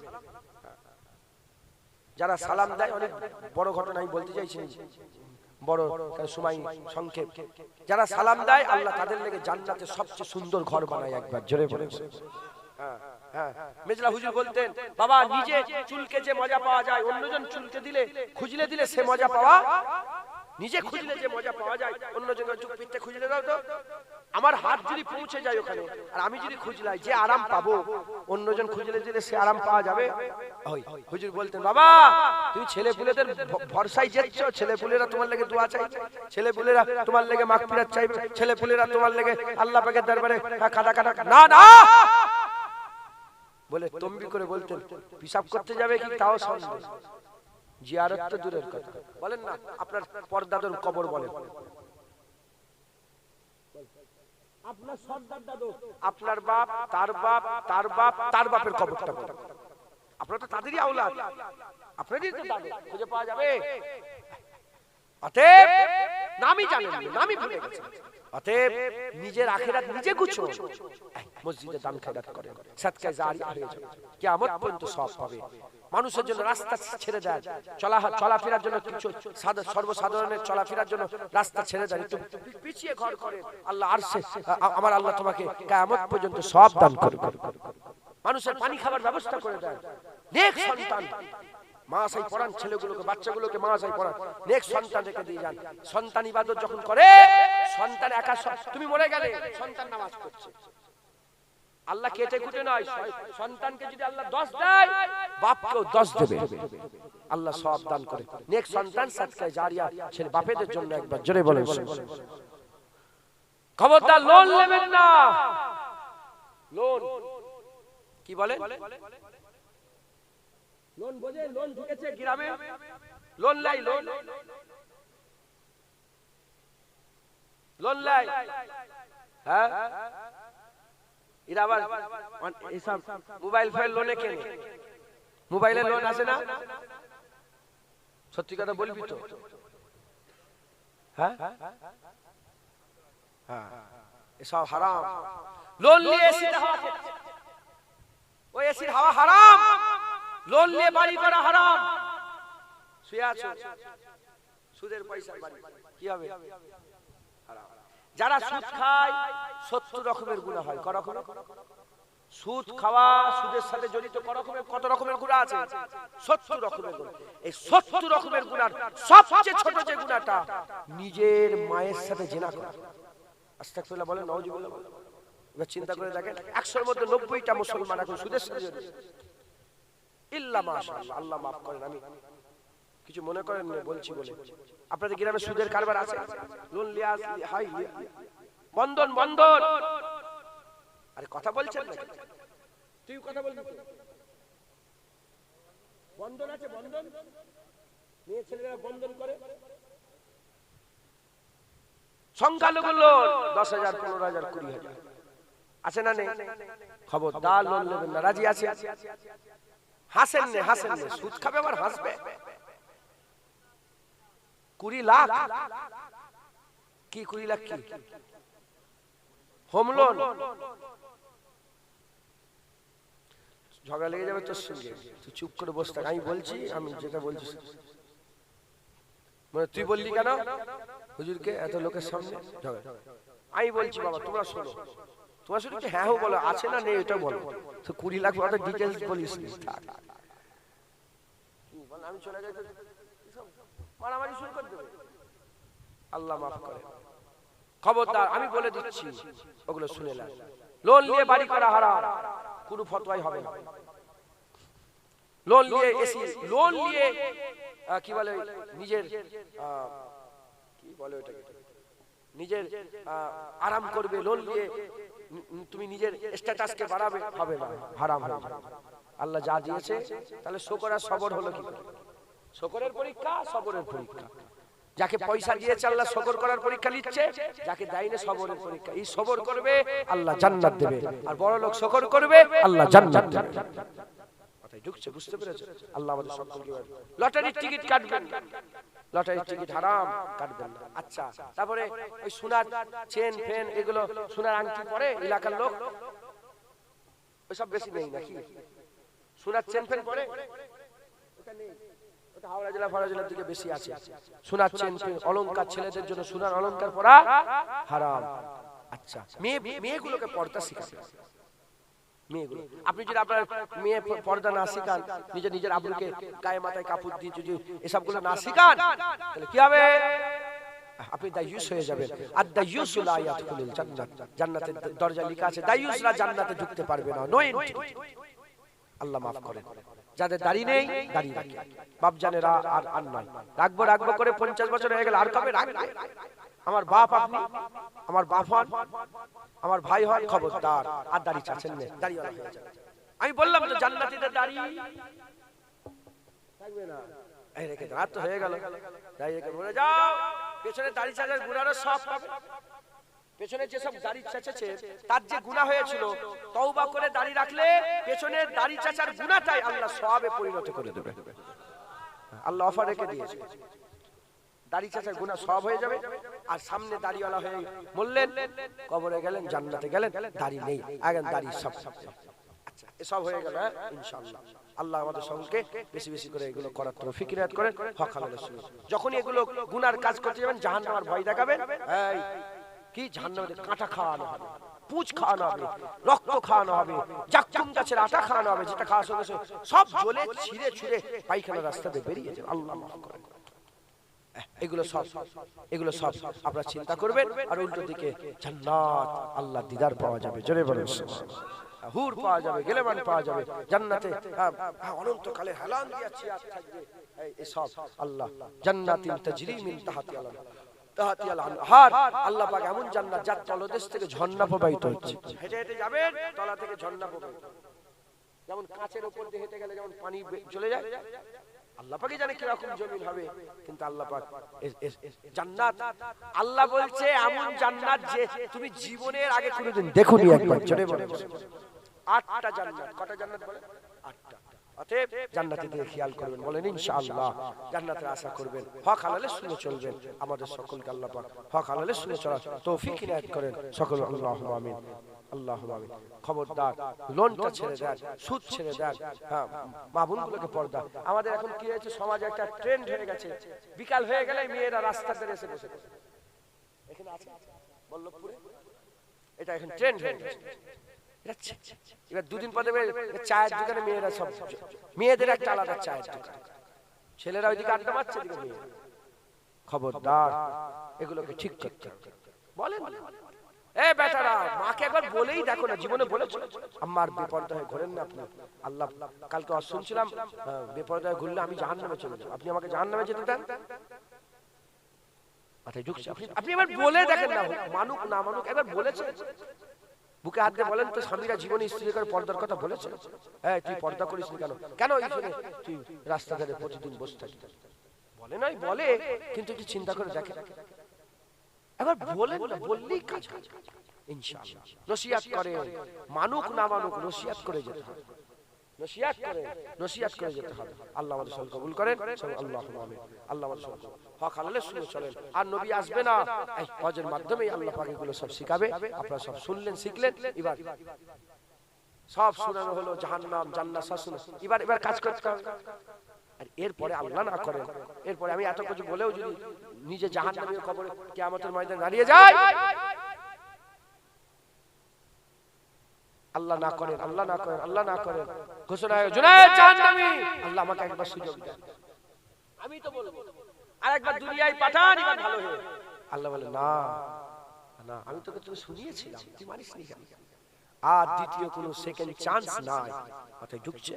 যারা সালাম দেয়, অনেক বড় ঘটনা আমি বলতে চাইছি, বড় সময় সংক্ষেপ, যারা সালাম দেয় আল্লাহ তাদের লেগে জান্নাতে সবচেয়ে সুন্দর ঘর বানায়। একবার জোরে বলে। হ্যাঁ, মেজলা হুজুর বলতেন, বাবা নিজে চুলকে যে মজা পাওয়া যায়, অন্যজন চুলকে দিলে খুজলে দিলে সে মজা পাওয়া, নিজে খুজলে যে মজা পাওয়া যায় অন্যজনের চুল পিঠে খুজলে দাও তো, আমার হাত যদি পৌঁছে যায় ওখানে আর আমি যদি খুজলাই, যে আরাম পাবো অন্যজন খুজলে দিলে সে আরাম পাওয়া যাবে। হুজুর বলতেন, বাবা তুমি ছেলে পুলেদের ভরসায় যাচ্ছ, ছেলে পুলেরা তোমার লেগে দোয়া চাইছে, ছেলে পুলেরা তোমার লেগে মাগফিরাত চাইবে, ছেলে পুলেরা তোমার লেগে আল্লাহ পাকের দরবারে কাদা কাদা, না না বলে তম্বি করে বলতেন, পিশাব করতে যাবে কি তাও সন্দেহ, জিয়ারত তো দূরের কথা। বলেন না আপনার পরদাদুর কবর, বলেন আপনার সর্দার দাদু, আপনার বাপ, তার বাপ, তার বাপ, তার বাপের কবরটা বলেন, আপনারা তো তাদেরই আওলাদ, আপনাদেরই তো দাদু, খুঁজে পাওয়া যাবে? অতএব নামই জানেন না, নামই ভুলে গেছেন। অতএব নিজের আখিরাত নিজে গুছো, মসজিদে দান খেরাত করেন, সাদকা জারিয়া হয়ে যাবে, কিয়ামত পর্যন্ত সওয়াব পাবে। মানুষের জন্য রাস্তা ছেড়ে দেয়, চলাফেরার জন্য কিছু সর্বসাধারণের চলাফেরার জন্য রাস্তা ছেড়ে দেয়, একটু পিছিয়ে ঘর করে আল্লাহ আরশে, আমার আল্লাহ তোমাকে কিয়ামত পর্যন্ত সওয়াব দান করবে। মানুষের পানি খাবার ব্যবস্থা করে দেয়, নেক সন্তান মাসাই পড়ান, ছেলেগুলোকে বাচ্চাগুলোকে মাসাই পড়ান, নেক সন্তান রেখে দিয়ে যান। সন্তান ইবাদত যখন করে, সন্তান একা, তুমি মরে গেলে সন্তান নামাজ পড়ছে, আল্লাহ কেটে কুটে নয়, সন্তানকে যদি আল্লাহ 10 দেয় বাপকেও 10 দেবে, আল্লাহ সওয়াব দান করে। নেক সন্তান সাদকা জারিয়া ছেলে বাপেদের জন্য, একবার জোরে বলেন। খবরদার লোন নেবেন না, লোন কি বলে, লোন বোঝে, লোন ঢুকেছে গ্রামে, লোন লাই, লোন লাই, হ্যাঁ এরা আবার এইসব মোবাইল ফোন লোনে কেনে, মোবাইলের লোন আছে না, সত্যি কথা বলবি তো, হ্যাঁ হ্যাঁ এসব হারাম। লোন নিয়ে এসিতে হাওয়া খেতে, ওই এসির হাওয়া হারাম, লোন নিয়ে বাড়ি করা হারাম, শুয়ে আছো সুদের পয়সা বাড়ি, কি হবে? হারাম। যারা সুদ খায় 70 রকমের গুনাহ হয়, কত রকমের? সুদ খাওয়া, সুদের সাথে জড়িত কত রকমের গুনাহ আছে? 70 রকমের গুনাহ। এই 70 রকমের গুনাহ সবচেয়ে ছোট যে গুনাহটা, নিজের মায়ের সাথে জিনা করা। আস্তাগফিরুল্লাহ বলেন, নাউজুবিল্লাহ বলেন। এবার চিন্তা করে দেখেন, 100 এর মধ্যে 90টা মুসলমান এখন সুদের সাথে জড়িত। ইল্লা মাশাআল্লাহ, আল্লাহ মাফ করেন, আমি কিছু মনে করেন না বলছি বলে। আপনাদের গ্রামে সুদের কারবার আছে? লোন লিয়া হাই বন্ধন, বন্ধন, আরে কথা বলছেন না, তুই কথা বলবি, বন্ধন আছে, বন্ধন মেয়ে ছেলেরা বন্ধন করে, সংখ্যালঘু লোন 10,000, 15,000, 20,000 আছে না নেই? খবরদার লোন নেবেন না, রাজি আছে? হাসেন নে, হাসেন নে, সুদ খাবে আবার হাসবে। 20 লাখ কি, 20 লাখ কি হোম লোন? ঝগড়া লেগে যাবে তোর সঙ্গে, তুই চুপ করে বসে থাক, আমি বলছি, আমি যেটা বলছি মানে তুই বললি কেন হুজুরকে এত লোকের সামনে ঝগড়া? আমি বলছি বাবা তোমরা শোনো, তোমরা শুধু হ্যাঁ হো বলো, আছে না নেই এটা বলো, তো 20 লাখ কথা ডিটেইলস বলিস থাক, আমি চলে যাই মারামারি শুরু করে দেবে, আল্লাহ মাফ করে। খবরদার আমি বলে দিচ্ছি, ওগুলো শুনে না। লোন নিয়ে বাড়ি করা হারাম, কোনো ফতোয়াই হবে না। লোন নিয়ে এসি, লোন নিয়ে কি বলে নিজের কি বলে ওটাকে, নিজের আরাম করবে, লোন নিয়ে তুমি নিজের স্ট্যাটাসকে বাড়াবে, হবে না, হারাম হবে। আল্লাহ যা দিয়েছে তাহলে শুকর আর সবর হলো কি? শুকরের পরীক্ষা, সবরের পরীক্ষা। যাকে পয়সা দিয়েছে আল্লাহ সবর করার পরীক্ষা নিচ্ছে, যাকে দেয়নি সবরের পরীক্ষা। এই সবর করবে আল্লাহ জান্নাত দেবে, আর বড় লোক শুকর করবে আল্লাহ জান্নাত দেবে। কথাই ঢুকছে, বুঝতে পেরেছো? আল্লাহ আমাদের সকলকে। লটারির টিকিট কাটবেন না, লটারির টিকিট হারাম, কাটবেন না। আচ্ছা, তারপরে ওই সোনার চেন ফেন, এগুলো সোনার আংটি পরে এলাকার লোক, ওইসব বেশি নেই নাকি? সোনার চেন ফেন পরে ওটা নেই, হাওড়া জেলা ফাওড়া জেলার দিকে বেশি আছে শোনাচ্ছেন অলংকার ছেলেদের জন্য সোনার অলংকার পরা হারাম। আচ্ছা মেয়েগুলোকে পর্দা শিখাবেন। মেয়েগুলো আপনি যদি আপনার মেয়ে পর্দা না শিখান, নিজের আব্বুকে গায়ে মাথায় কাপড় দিয়ে যদি এসবগুলো না শিখান তাহলে কি হবে? আপনি দায়ুস হয়ে যাবেন। আর দায়ুস লা ইয়াদখুলুল জান্নাত, জান্নাতের দরজা লেখা আছে দায়ুসরা জান্নাতে ঢুকতে পারবে না। No entry. আল্লাহ মাফ করেন। যাদের দাড়ি নেই দাড়ি রাখে, বাপ জানেরা আর নয়। রাখবো করে 50 বছর হয়ে গেল আর কবে রাখবে? আমার বাপ আপনি, আমার বাপ হন, আমার ভাই হন, খবরদার আর দাড়ি চাচ্ছেন না, দাড়িওয়ালা হয়ে যাবে। আমি বললাম তো জান্নাতীদের দাড়ি থাকবে না। এই রেখে রাত তো হয়ে গেল, দাড়ি রেখে মরে যাও। পেছনে দাড়ি চাচার গুনারও সব পাবে। পেছনে যে সব দাড়ি চাচাছে তার যে গুনাহ হয়েছিল, তওবা করে দাড়ি রাখলে পেছনের দাড়ি চাচার গুনাহটাই আল্লাহ সওয়াবে পরিণত করে দেবে। আল্লাহ অফার রেখে দিয়েছে, দাড়ি চাচার গুনাহ সওয়াব হয়ে যাবে। আর সামনে দাড়িওয়ালা হয়ে মরলেন, কবরে গেলেন, জান্নাতে গেলেন, দাড়ি নেই, আগে দাড়ি সব। আচ্ছা এসব হয়ে গেল ইনশাআল্লাহ। আল্লাহ আমাদের সঙ্গে বেশি বেশি করে এগুলো করার তৌফিক ইনায়াত করেন। হক হালালের সুন্নাত যখন এগুলো গুনার কাজ করতে যাবেন জাহান্নামের ভয় দেখাবেন। এই কি জাহান্নামে কাঁটা খাওয়ানো হবে, পুঁজ খাওয়ানো হবে, রক্ত খাওয়ানো হবে, জাক্কুম গাছের আটা খাওয়ানো হবে, যেটা খাওয়া সঙ্গে সব জ্বলে ছিঁড়ে ছুঁড়ে পায়খানা রাস্তাতে বেরিয়ে যাবে। আল্লাহ মাফ করেন। এগুলো সব আপনারা চিন্তা করবেন। আর উল্টো দিকে জান্নাত, আল্লাহ দিদার পাওয়া যাবে। জোরে বলেন সুবহানাল্লাহ। হুর পাওয়া যাবে, গেলেমান পাওয়া যাবে জান্নাতে, অনন্তকালে হেলান দিয়ে চেয়ার থাকবে। এই সব আল্লাহ জান্নাতিন তাজরি মিন তাহতিহাল আনহার, আল্লাহ পাক এমন জান্নাত যার তলদেশ থেকে ঝর্ণা প্রবাহিত হচ্ছে। হেঁটে হেঁটে যাবেন, তলা থেকে ঝর্ণা প্রবাহিত। যেমন কাঁচের উপর দিয়ে হেঁটে গেলে যেমন পানি চলে যায়, আল্লাহ পাকই জানে কি রকম জমিন হবে। কিন্তু আল্লাহ পাক জান্নাত, আল্লাহ বলছে এমন জান্নাত যে তুমি জীবনের আগে কোনোদিন দেখোনি। একবার জোরে বলেন 8টা জান্নাত। কটা জান্নাত বলেন? 8টা। অতএব জান্নাতের দিকে খেয়াল করবেন, বলেন ইনশাআল্লাহ। জান্নাতের আশা করবেন, হক হালালে শুনে চলবেন। আমাদের সকলকে আল্লাহ পাক হক হালালে শুনে চলার তৌফিক ইনায়াত করেন সকল। আল্লাহুম্মা আমিন, আল্লাহুম্মা আমিন। খবরদার লোনটা ছেড়ে দেন, সুদ ছেড়ে দেন। হ্যাঁ, মা বোনগুলোকে পর্দা। আমাদের এখন কি হয়েছে, সমাজে একটা ট্রেন্ড হয়ে গেছে, বিকাল হয়ে গেলে মেয়েরা রাস্তাতে এসে বসে। এখানে আছে বল্লভপুরে, এটা এখন ট্রেন্ড হয়ে গেছে। এবার দুদিন পরে চায়ের দোকানে মেয়েরা সব, মেয়েদের একটা আলাদা চায়ের দোকান, ছেলেরা ওইদিকে আড্ডা মারছে, খবরদার এগুলোকে ঠিক করতে বলেন। এ বেটারা, মাকে একবার বলেই দেখো না, জীবনে বলেছো আমার বেপরদা হয়ে ঘোরেন না আপনি। আল্লাহ কালকে শুনছিলাম বেপরদা হয়ে ঘুরলে আমি জাহান্নামে চলে যাব, আপনি আমাকে জাহান্নামে যেতে দেন? মাথায় ঢুকছে? আপনি এবার বলে দেখেন না, মানুক না মানুক একবার বলেছে, বুকে হাত দিয়ে বলেন তো, স্বামীরা জীবনে স্ত্রীর করে পর্দার কথা বলেছে? হ্যাঁ, তুই পর্দা করিস কেন? কেন এইখানে তুই রাস্তা ধারে প্রতিদিন বসে থাকিস? বলে নাই, বলে, কিন্তু একটু চিন্তা করে দেখে। একবার বলেন না, বললেই কাজ হয় ইনশাআল্লাহ। নসিহত করে, মানুক না মানুক নসিহত করে যেতে হবে, নসিহত করে যেতে হবে। আল্লাহ আমাদের সকল কবুল করেন। আল্লাহুম্মা আমিন। আল্লাহ আমাদের সকল হক হালালে শুনে চলেন। আর নবী আসবে না, এই হজের মাধ্যমে আল্লাহ পাক এগুলো সব শিখাবে। আপনারা সব শুনলেন, শিখলেন। এবার সব শোনানো হলো জাহান্নাম জান্নাত সব শুনে, এবার কাজ করতে হবে। আর এরপরে আল্লাহ না করেন, এরপরে আমি এত কিছু বলেও যদি নিজে জাহান্নামের কবরে কিয়ামতের ময়দানে দাঁড়িয়ে যায়, আল্লাহ না করেন, আল্লাহ না করেন, আল্লাহ না করেন, ঘোষণা হয় জুনায়েদ জাহান্নামী, আল্লাহ আমাকে একবার সুযোগ দেন, আমি তো বলবো আরেকবার দুনিয়ায় পাঠান, এবার ভালো হয়ে। আল্লাহ বলে না না, আমি তোকে শুনিয়েছিলাম, তুই মানিসনি কেন? আর দ্বিতীয় কোনো সেকেন্ড চান্স নাই। মাথায় ঢুকছে?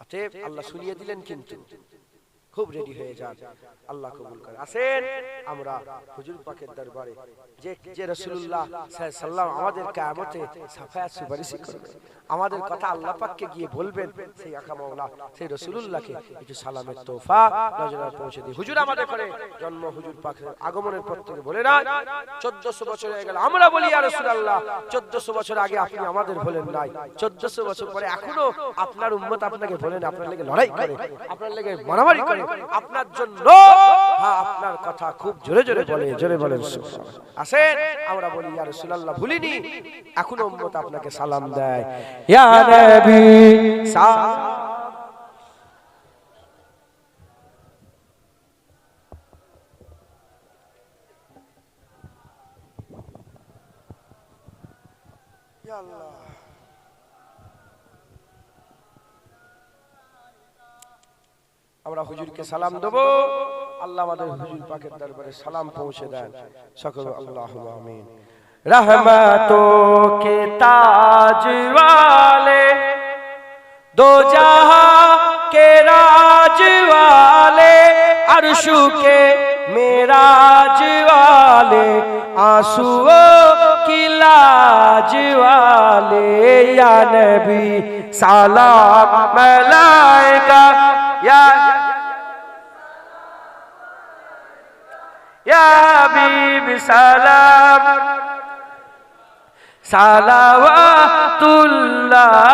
অতএব আল্লাহ শুনিয়ে দিলেন, কিন্তু খুব রেডি হয়ে যান। আল্লাহ কবুল করে। আসেন আমরা হুজুর পাকের দরবারে, যে রাসূলুল্লাহ সাল্লাল্লাহু আলাইহি সাল্লাম আমাদের কিয়ামতে শাফায়াত সুপারিশ করবেন, আমাদের কথা আল্লাহ পাককে গিয়ে বলবেন, সেই আকা মাওলা সেই রাসূলুল্লাহকে একটু সালামের তোফা নজরে পৌঁছে দিই। হুজুর আমাদের করে জন্ম হুজুর পাকের আগমনের পর থেকে বলে না 1400 বছর হয়ে গেল, আমরা বলি ইয়া রাসূলুল্লাহ 1400 বছর আগে আপনি আমাদের বলেন নাই, 1400 বছর পরে এখনো আপনার উম্মত আপনাকে বলেন, আপনার লেগে লড়াই করে, আপনার লেগে মারামারি করে, আপনার জন্য হ্যাঁ আপনার কথা খুব জোরে জোরে বলে, জোরে বলেন সুবহানাল্লাহ। আসেন আমরা বলি ইয়া রাসূলুল্লাহ ভুলিনি, এখনো উম্মত আপনাকে সালাম দেয়, ইয়া নবী সালাম। ইয়া আল্লাহ। আমরা হুজুরকে সালাম দেব, আল্লাহ আমাদের হুজুর পাকের দরবারে সালাম পৌঁছে দেন সকল। আল্লাহুম্মা আমিন। रहमतों के ताज वाले, दो जहां के राज वाले, अर्शु के मेराज वाले, आंसुओं की लाज वाले, या नबी सलाम मलाइका, या हबीब सलाम सलावतुल्लाह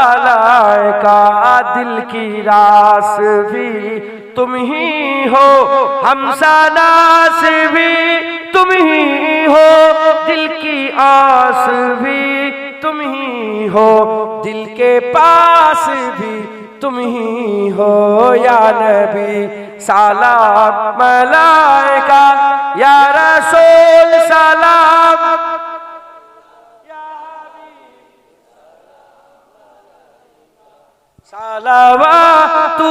अलैका। दिल की रास भी तुम ही हो, हमसनास भी तुम ही हो, दिल की आस भी तुम ही हो, दिल के पास भी तुम ही हो, या नबी सलाम मलाइका, या रसूल सलाम, सलावतुल्लाह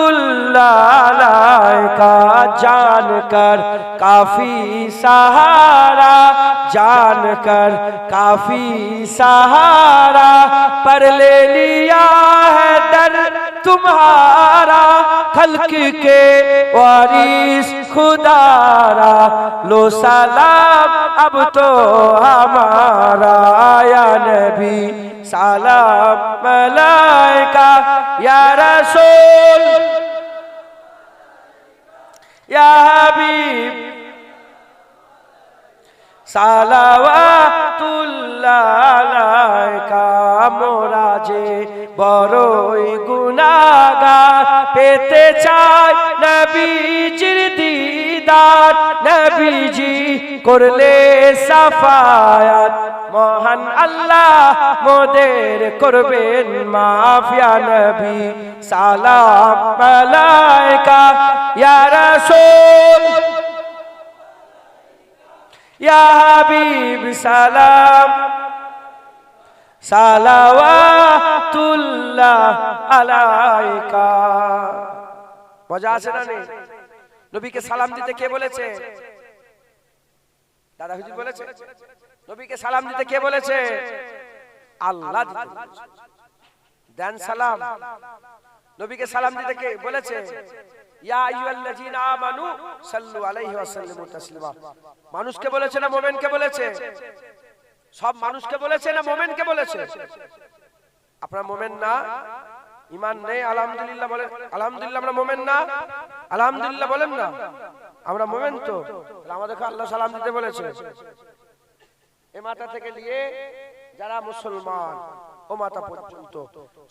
अलैका। जानकर काफी सहारा, जानकर काफी सहारा, पर ले लिया है दर तुम्हारा, खल्क के वारिस खुदारा, लो सलाम अब तो हमारा, या नबी सलाम मलाइका, या रसूल या हबीब सलावतुल्लाह अलैका। मोरा जे बड़ई गुनाहगार, पेते चाय नबीजिर दीदार, नबीजी करले साफायात, মহান আল্লাহ মোদের করবেন মাফ, ইয়া নবী সালাম মালাইকা, ইয়া রাসূল ইয়া হাবিব সালাম সালাওয়াতুল্লাহ আলাইকা। মজা আছে না নেই? নবীকে সালাম দিতে কে বলেছে? দাদা হুজুর বলেছে। নবীকে সালাম দিতে কে বলেছে? আল্লাহ দেন সালাম। নবীকে সালাম দিতে কে বলেছে? ইয়া আইয়ুহাল্লাযীনা আমানু সাল্লু আলাইহি ওয়া সাল্লিমু তাসলিমা। মানুষকে বলেছে না মুমিনকে বলেছে? সব মানুষকে বলেছে না মুমিনকে বলেছে? আপনারা মুমিন না? ঈমান নেই? আলহামদুলিল্লাহ বলেন। আলহামদুলিল্লাহ আমরা মুমিন না? আলহামদুলিল্লাহ বলেন না? আমরা মুমিন তো। আমাদেরকে আল্লাহ সালাম দিতে বলেছে। এ মাথা থেকে নিয়ে যারা মুসলমান ও মাথা পর্যন্ত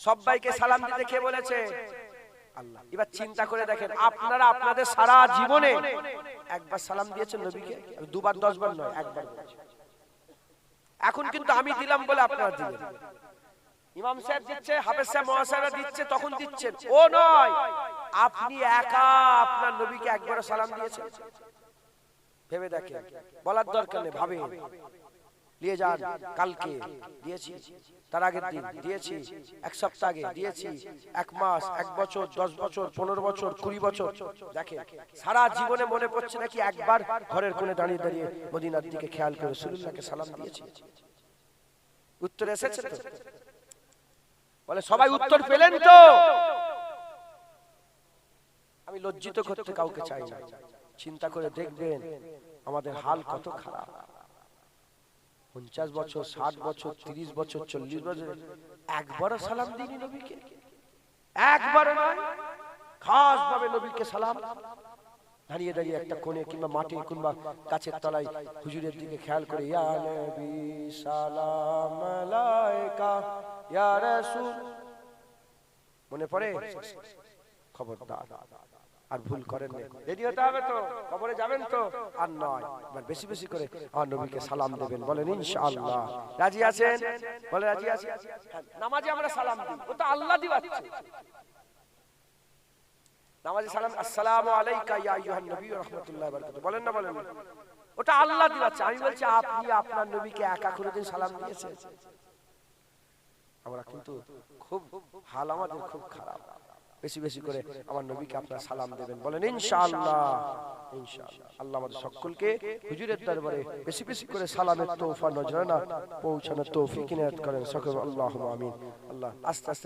সবাইকে সালাম দিতে কে বলেছে? আল্লাহ। এবার চিন্তা করে দেখেন, আপনারা আপনাদের সারা জীবনে একবার সালাম দিয়েছেন নবীকে? দুবার 10 বার নয়, একবার বলেছেন। এখন কিন্তু আমি দিলাম বলে আপনারা দিলেন, ইমাম সাহেব দিচ্ছে, হাফেজ সাহেব মহাশয়রা দিচ্ছে, তখন দিচ্ছেন। ও নয়, আপনি একা আপনার নবীকে একবার সালাম দিয়েছেন? ভেবে দেখেন, বলার দরকার নেই, ভাবেন। নিয়ে যান, কালকে দিয়েছি, তার আগের দিন দিয়েছি, এক সপ্তাহ আগে দিয়েছি, 1 মাস, 1 বছর, 10 বছর, 15 বছর, 20 বছর। দেখেন সারা জীবনে মনে পড়ছে নাকি একবার ঘরের কোণে দাঁড়িয়ে দাঁড়িয়ে মদিনার দিকে খেয়াল করে রাসূলুল্লাহকে সালাম দিয়েছি? উত্তর এসেছে তো? বলে সবাই উত্তর পেলেন তো? আমি লজ্জিত করতে কাউকে চাই না। চিন্তা করে দেখবেন আমাদের হাল কত খারাপ। 50 বছর, 60 বছর, 30 বছর, 40 বছর একবারও সালাম দিইনি নবীকে। একবারও নয়, খাস ভাবে নবীকে সালাম। দাঁড়িয়ে দাঁড়িয়ে একটা কোণে কিংবা মাঠে কিংবা গাছের তলায় হুজুরের দিকে খেয়াল করে, ইয়া নবী সালাম আলাইকা, ইয়া রাসূল। মনে পড়ে? খবরদার আর ভুল করেন না। রেডি হতে হবে তো? কবরে যাবেন তো? আর নয়, এবার বেশি বেশি করে আমার নবীকে সালাম দেবেন। বলেন ইনশাআল্লাহ। রাজি আছেন? বলে রাজি আছি। নামাজে আমরা সালাম দিই, ও তো আল্লাহ দিবাচ্ছে। নামাজে সালাম, আসসালামু আলাইকা ইয়া আইয়ুহান নবী ওয়া রাহমাতুল্লাহি ওয়া বারাকাতুহু, বলেন না বলেন? ওটা আল্লাহ দিবাচ্ছে। আমি বলছি আপনি আপনার নবীকে একা কোনদিন সালাম দিয়েছেন? আমরা কিন্তু খুব হাল আমাদের খুব খারাপ। বেশি বেশি করে আমার নবীকে আপনারা সালাম দেবেন, বলেন ইনশাআল্লাহ। ইনশাআল্লাহ আল্লাহ আমাদের সকলকে হুজুরের দরবারে বেশি বেশি করে সালামের তোফা নজরানা পৌঁছানোর তৌফিক ইনায়াত করেন সকল। আল্লাহুম্মা আমিন। আল্লাহ আস্তে আস্তে